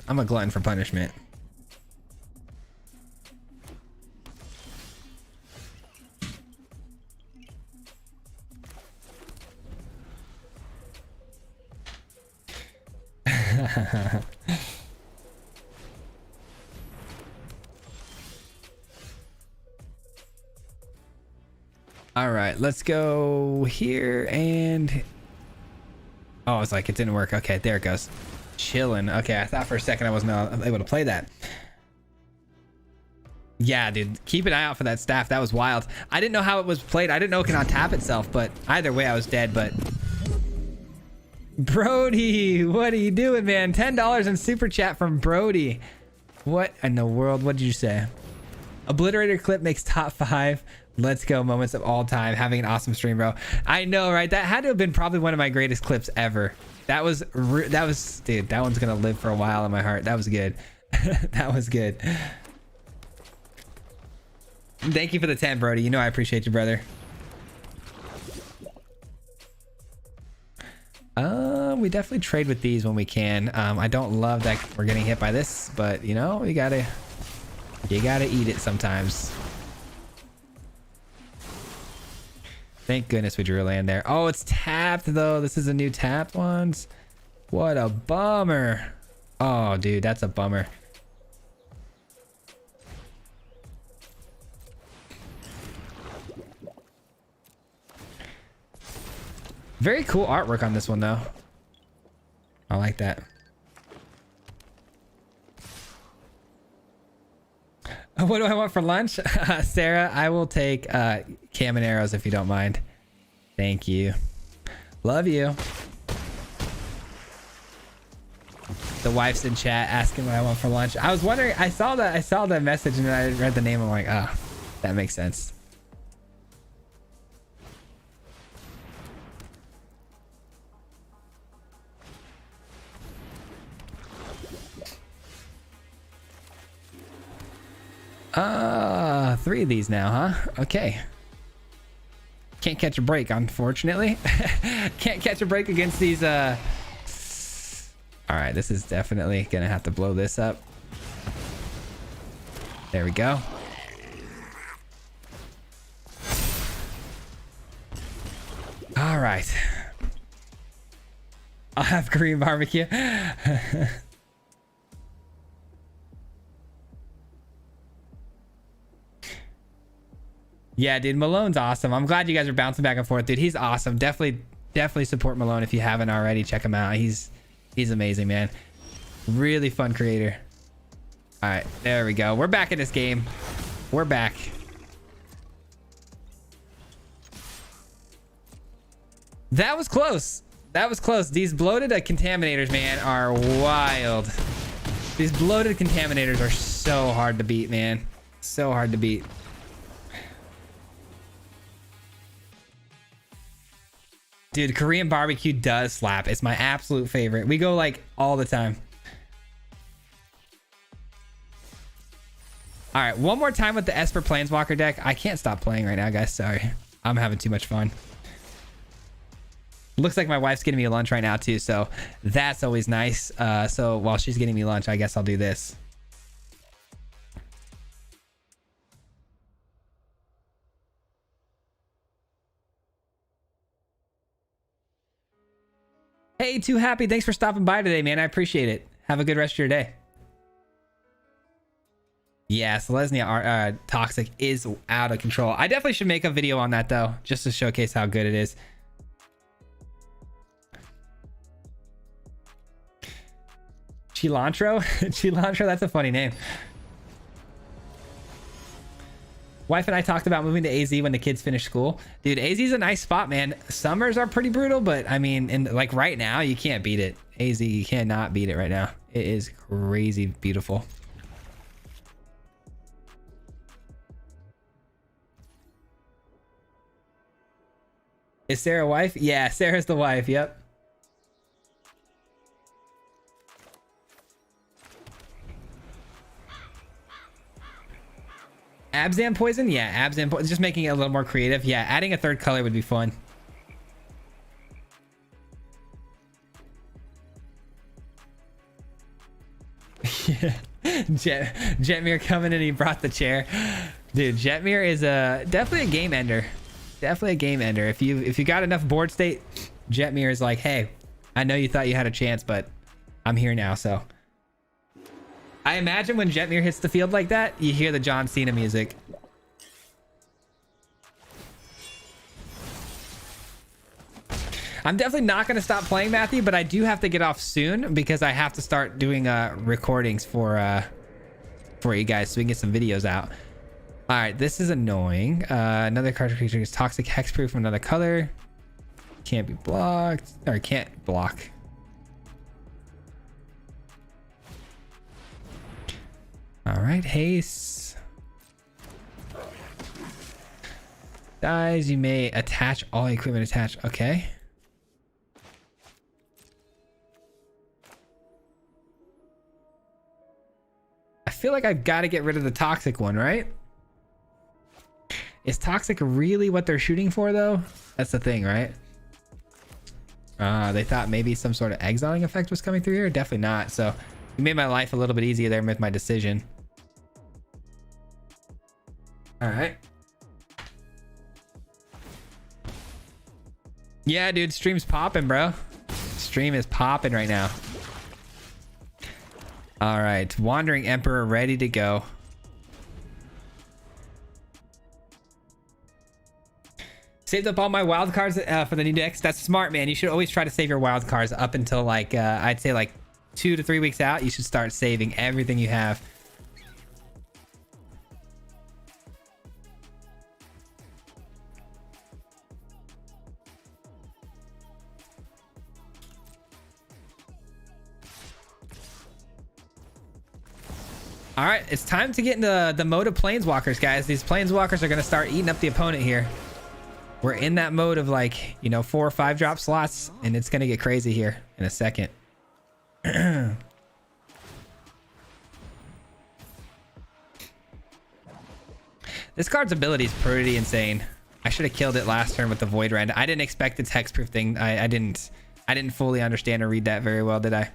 I'm a glutton for punishment. All right, let's go here and oh, I was like, it didn't work. Okay, there it goes. Chilling. Okay, I thought for a second I wasn't able to play that. Yeah, dude, keep an eye out for that staff. That was wild. I didn't know how it was played. I didn't know it can untap itself, but either way I was dead. But Brody, what are you doing, man? $10 in super chat from Brody. What in the world? What did you say? Obliterator clip makes top 5. Let's go moments of all time. Having an awesome stream, bro. I know, right? That had to have been probably one of my greatest clips ever. That was dude, that one's gonna live for a while in my heart. That was good. That was good. Thank you for the 10, Brody. You know I appreciate you, brother. We definitely trade with these when we can. I don't love that we're getting hit by this, but you know, you gotta eat it sometimes. Thank goodness we drew a land there. Oh, it's tapped though. This is a new tapped ones. What a bummer. Oh, dude, that's a bummer. Very cool artwork on this one though. I like that. What do I want for lunch? Sarah, I will take cam and arrows if you don't mind. Thank you. Love you. The wife's in chat asking what I want for lunch. I was wondering, I saw that message and then I read the name. I'm like, ah, that makes sense. Three of these now, huh? Okay. Can't catch a break, unfortunately. Can't catch a break against these, all right, this is definitely gonna have to blow this up. There we go. All right. I'll have Korean barbecue. Yeah, dude, Malone's awesome. I'm glad you guys are bouncing back and forth, dude. He's awesome. Definitely support Malone if you haven't already. Check him out. He's amazing, man. Really fun creator. All right, there we go. We're back in this game. We're back. That was close. That was close. These bloated contaminators, man, are wild. These bloated contaminators are so hard to beat, man. So hard to beat. Dude, Korean barbecue does slap. It's my absolute favorite. We go like all the time. All right, one more time with the Esper Planeswalker deck. I can't stop playing right now, guys. Sorry. I'm having too much fun. Looks like my wife's getting me lunch right now too, so that's always nice. So while she's getting me lunch, I guess I'll do this. Hey, Too Happy, thanks for stopping by today, man. I appreciate it. Have a good rest of your day. Yeah, Selesnya Toxic is out of control. I definitely should make a video on that though, just to showcase how good it is. Cilantro? Cilantro, that's a funny name. Wife and I talked about moving to AZ when the kids finish school. Dude, AZ is a nice spot, man. Summers are pretty brutal, but I mean, like right now, you can't beat it. AZ, you cannot beat it right now. It is crazy beautiful. Is Sarah a wife? Yeah, Sarah's the wife. Yep. Abzan poison? Yeah, Abzan poison. Just making it a little more creative. Yeah, adding a third color would be fun. Yeah. Jetmir coming and he brought the chair. Dude, Jetmir is definitely a game ender. Definitely a game ender. If you got enough board state, Jetmir is like, hey, I know you thought you had a chance, but I'm here now, so. I imagine when Jetmir hits the field like that, you hear the John Cena music. I'm definitely not going to stop playing, Matthew, but I do have to get off soon because I have to start doing recordings for you guys so we can get some videos out. All right, this is annoying. Another card creature is toxic hexproof from another color. Can't be blocked, or can't block. All right, haste. Dies, you may attach all equipment attached. Okay. I feel like I've got to get rid of the toxic one, right? Is toxic really what they're shooting for though? That's the thing, right? They thought maybe some sort of exiling effect was coming through here. Definitely not. So you made my life a little bit easier there with my decision. All right. Yeah, dude, stream's popping, bro. Stream is popping right now. All right, Wandering Emperor ready to go. Saved up all my wild cards for the new decks. That's smart, man. You should always try to save your wild cards up until like I'd say like 2 to 3 weeks out. You should start saving everything you have. All right, it's time to get into the mode of planeswalkers, guys. These planeswalkers are going to start eating up the opponent here. We're in that mode of like, you know, 4 or 5 drop slots, and it's going to get crazy here in a second. This card's ability is pretty insane. I should have killed it last turn with the Void Rend. I didn't expect its hexproof thing. I didn't fully understand or read that very well, did I?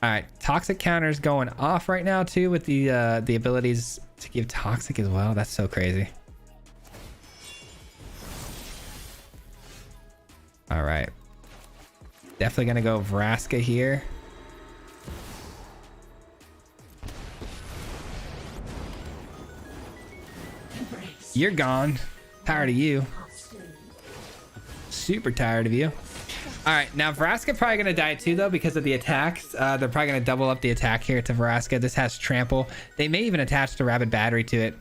All right, toxic counters going off right now too with the abilities to give toxic as well. That's so crazy. All right, definitely gonna go Vraska here. You're gone. Tired of you. Super tired of you. All right, now Vraska probably gonna die too though because of the attacks. They're probably gonna double up the attack here to Vraska. This has trample. They may even attach the rabid battery to it,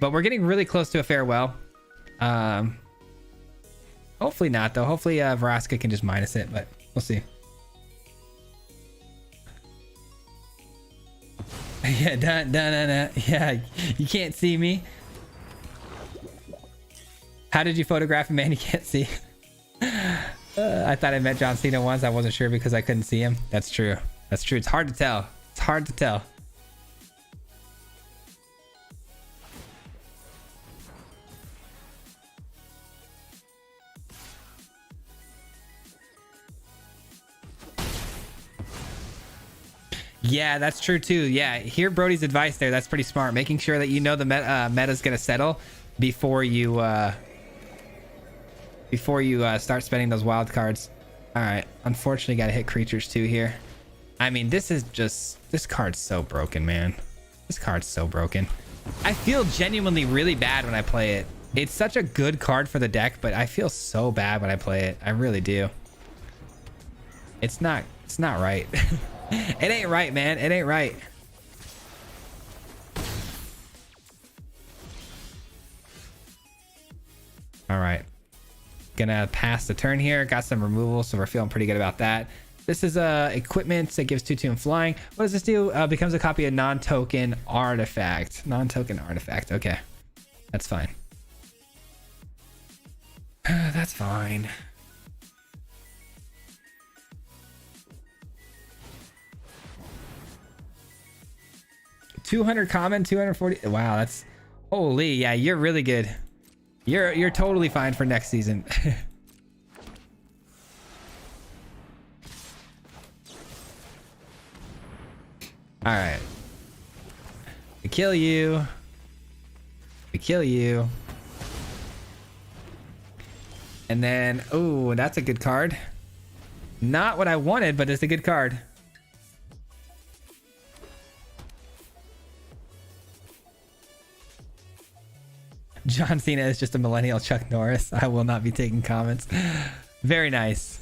but we're getting really close to a farewell. Hopefully not though. Hopefully Vraska can just minus it, but we'll see. Yeah, dun. Yeah, you can't see me. How did you photograph a man you can't see? I thought I met John Cena once. I wasn't sure because I couldn't see him. That's true. That's true. It's hard to tell. It's hard to tell. Yeah, that's true too. Yeah, hear Brody's advice there. That's pretty smart. Making sure that you know the meta's gonna settle before you start spending those wild cards. All right, unfortunately, gotta hit creatures too here. I mean, this card's so broken, man. This card's so broken. I feel genuinely really bad when I play it. It's such a good card for the deck, but I feel so bad when I play it. I really do. It's not right. It ain't right, man. It ain't right. All right. Gonna pass the turn here. Got some removal, so we're feeling pretty good about that. This is equipment that gives 2/2 and flying. What does this do? Becomes a copy of non-token artifact. Non-token artifact. Okay. That's fine. That's fine. $200 common, 240. Wow, that's holy. Yeah, you're really good. You're totally fine for next season. All right. We kill you. We kill you. And then, oh, that's a good card. Not what I wanted, but it's a good card. John Cena is just a millennial Chuck Norris. I will not be taking comments. Very nice.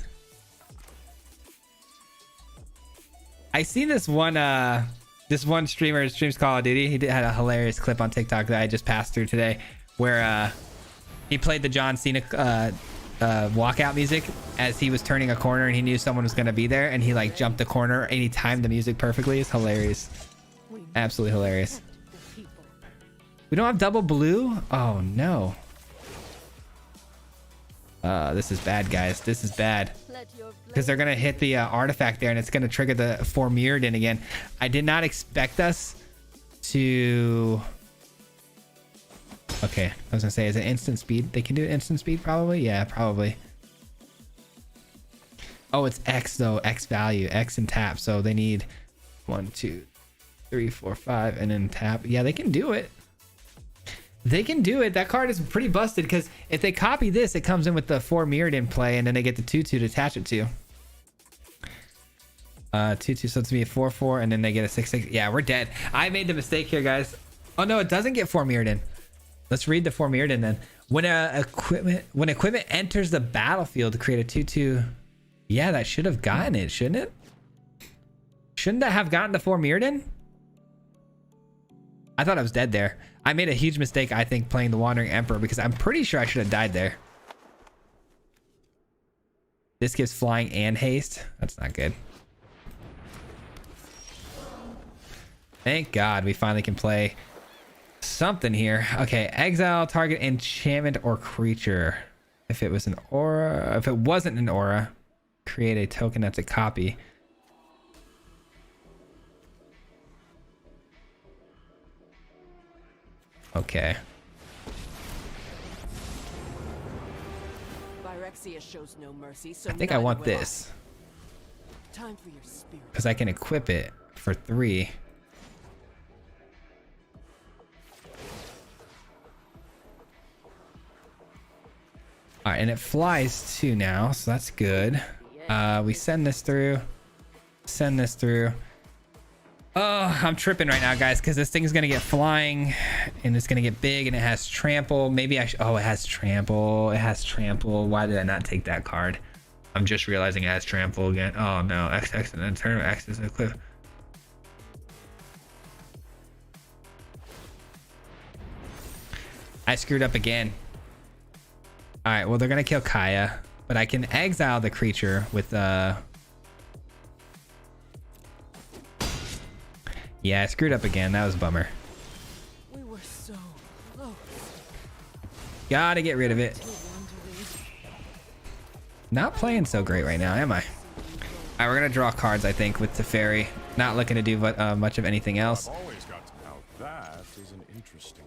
I seen this one streamer who streams Call of Duty. He had a hilarious clip on TikTok that I just passed through today where he played the John Cena walkout music as he was turning a corner and he knew someone was going to be there and he like jumped the corner and he timed the music perfectly. It's hilarious. Absolutely hilarious. We don't have double blue? Oh no. This is bad, guys. This is bad. Because they're going to hit the artifact there and it's going to trigger the 4 Mirrodin again. I did not expect us to... Okay, I was going to say, is it instant speed? They can do instant speed probably? Yeah, probably. Oh, it's X though. X value. X and tap. So they need 1, 2, 3, 4, 5 and then tap. Yeah, they can do it. They can do it. That card is pretty busted because if they copy this, it comes in with the 4 Mirrodin play and then they get the 2/2 to attach it to. 2/2, so it's gonna be a 4/4 and then they get a 6/6. Yeah, we're dead. I made the mistake here, guys. Oh no, it doesn't get 4 Mirrodin. Let's read the 4 Mirrodin then. When equipment enters the battlefield to create a 2/2. Yeah, that should have gotten it, shouldn't it? Shouldn't that have gotten the 4 Mirrodin? I thought I was dead there. I made a huge mistake, I think, playing the Wandering Emperor because I'm pretty sure I should have died there. This gives flying and haste. That's not good. Thank God we finally can play something here. Okay, exile target enchantment or creature. If it was an aura, if it wasn't an aura, create a token that's a copy. Okay. Phyrexia shows no mercy, so I think I want this. Time for your spirit. Because I can equip it for 3. All right, and it flies too now, so that's good. We send this through. Send this through. Oh, I'm tripping right now, guys, because this thing is going to get flying and it's going to get big and it has trample. Maybe I should... Oh, it has trample. It has trample. Why did I not take that card? I'm just realizing it has trample again. Oh, no. X, and then turn X is a cliff. I screwed up again. All right, well, they're going to kill Kaya, but I can exile the creature with... Yeah, I screwed up again. That was a bummer. We were so close. Gotta get rid of it. Not playing so great right now, am I? All right, we're gonna draw cards, I think, with Teferi. Not looking to do much of anything else. That is an interesting.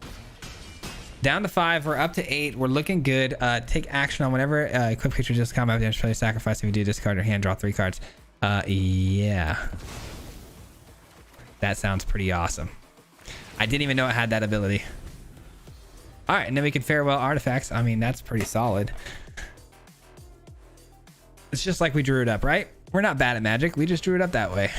Down to 5, we're up to 8. We're looking good. Take action on whenever equip creature just combat damage, play sacrifice. If you do discard or hand draw 3 cards. Yeah. That sounds pretty awesome. I didn't even know it had that ability. All right, and then we can farewell artifacts. I mean, that's pretty solid. It's just like we drew it up, right? We're not bad at Magic. We just drew it up that way.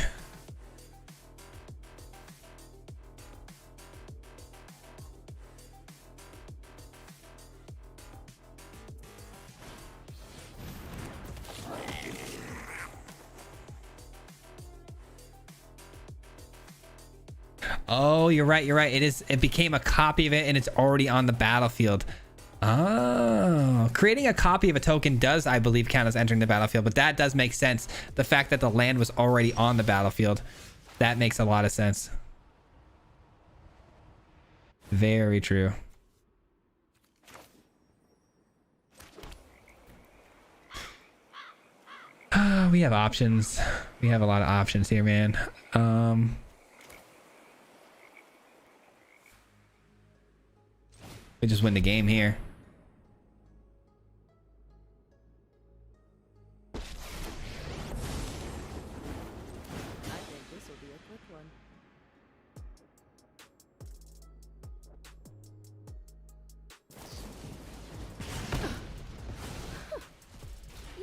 Oh, you're right. You're right. It became a copy of it and it's already on the battlefield. Oh, creating a copy of a token does, I believe, count as entering the battlefield, but that does make sense. The fact that the land was already on the battlefield, that makes a lot of sense. Very true. We have options. We have a lot of options here, man. We just win the game here. I think this will be a quick one.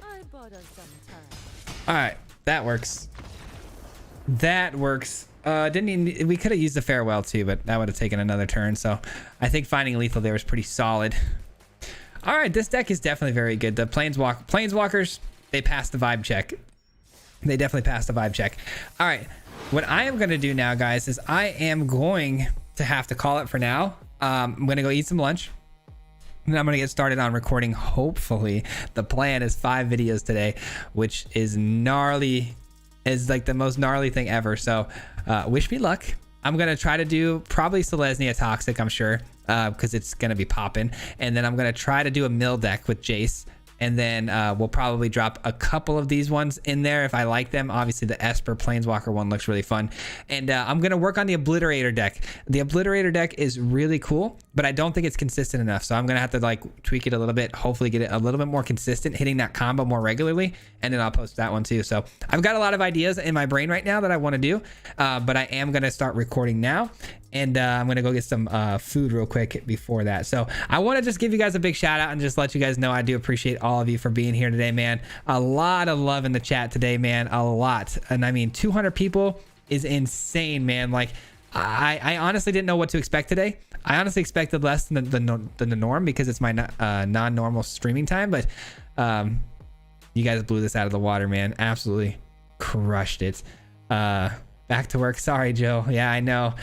I bought us some time. All right, that works. That works. We could have used the farewell too, but that would have taken another turn. So I think finding lethal there was pretty solid. All right, this deck is definitely very good. The planeswalkers, they passed the vibe check. They definitely passed the vibe check. All right, what I am going to do now, guys, is I am going to have to call it for now. I'm going to go eat some lunch. And I'm going to get started on recording. Hopefully, the plan is 5 videos today, which is gnarly. Is like the most gnarly thing ever. So wish me luck. I'm gonna try to do probably Selesnya Toxic, I'm sure, because it's gonna be popping. And then I'm gonna try to do a mill deck with Jace. And then we'll probably drop a couple of these ones in there if I like them. Obviously, the Esper Planeswalker one looks really fun. And I'm going to work on the Obliterator deck. The Obliterator deck is really cool, but I don't think it's consistent enough. So I'm going to have to like tweak it a little bit, hopefully get it a little bit more consistent, hitting that combo more regularly. And then I'll post that one too. So I've got a lot of ideas in my brain right now that I want to do, but I am going to start recording now. And I'm going to go get some food real quick before that. So I want to just give you guys a big shout out and just let you guys know I do appreciate all of you for being here today, man. A lot of love in the chat today, man. A lot. And I mean, 200 people is insane, man. Like, I honestly didn't know what to expect today. I honestly expected less than the norm because it's my non-normal streaming time. But you guys blew this out of the water, man. Absolutely crushed it. Back to work. Sorry, Joe. Yeah, I know.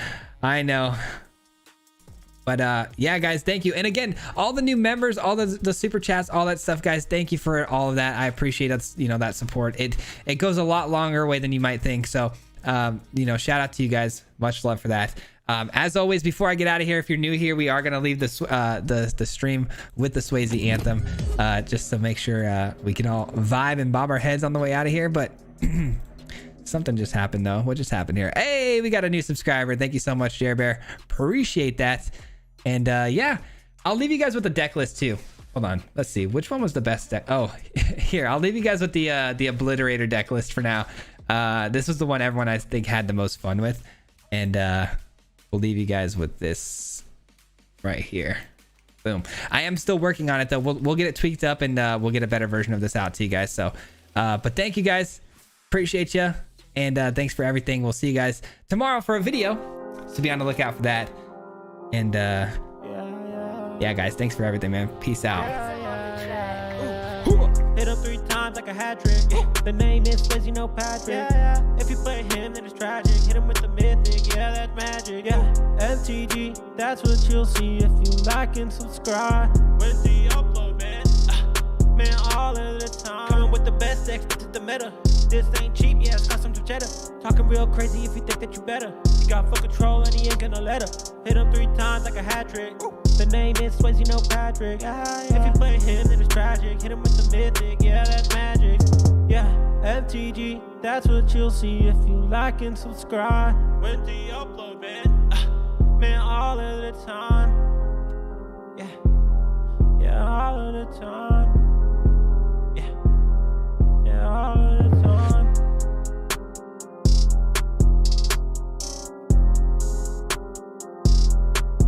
But yeah, guys, thank you. And again, all the new members, all the super chats, all that stuff, guys, thank you for all of that. I appreciate it, that support. It goes a lot longer way than you might think. So shout out to you guys. Much love for that. As always, before I get out of here, if you're new here, we are going to leave the stream with the Swayze anthem, just to make sure we can all vibe and bob our heads on the way out of here. But something just happened though. What just happened here? Hey, we got a new subscriber. Thank you so much, Bear. Appreciate that. And yeah, I'll leave you guys with the deck list too. Hold on, let's see which one was the best deck. Oh, here, I'll leave you guys with the Obliterator deck list for now. This was the one everyone I think had the most fun with, and we'll leave you guys with this right here. Boom. I am still working on it though. We'll get it tweaked up and we'll get a better version of this out to you guys. So but thank you guys, appreciate you. And thanks for everything. We'll see you guys tomorrow for a video, so be on the lookout for that. And yeah, guys, thanks for everything, man. Peace out. Hit him 3 times like a hat trick. The name is Swayze, no Patrick. If you play him, then it's tragic. Hit him with the mythic, yeah, that's magic. Yeah, MTG, that's what you'll see if you like and subscribe. With the upload, man. Man, all of the time. Coming with the best decks, this is the meta. This ain't cheap, yeah, it's custom to cheddar. Talking real crazy if you think that you better. You got full control and he ain't gonna let her. Hit him 3 times like a hat trick. The name is Swayze, no Patrick. If you play him, then it's tragic. Hit him with the mythic, yeah, that's magic. Yeah, MTG, that's what you'll see if you like and subscribe. With the upload, man. Man, all of the time.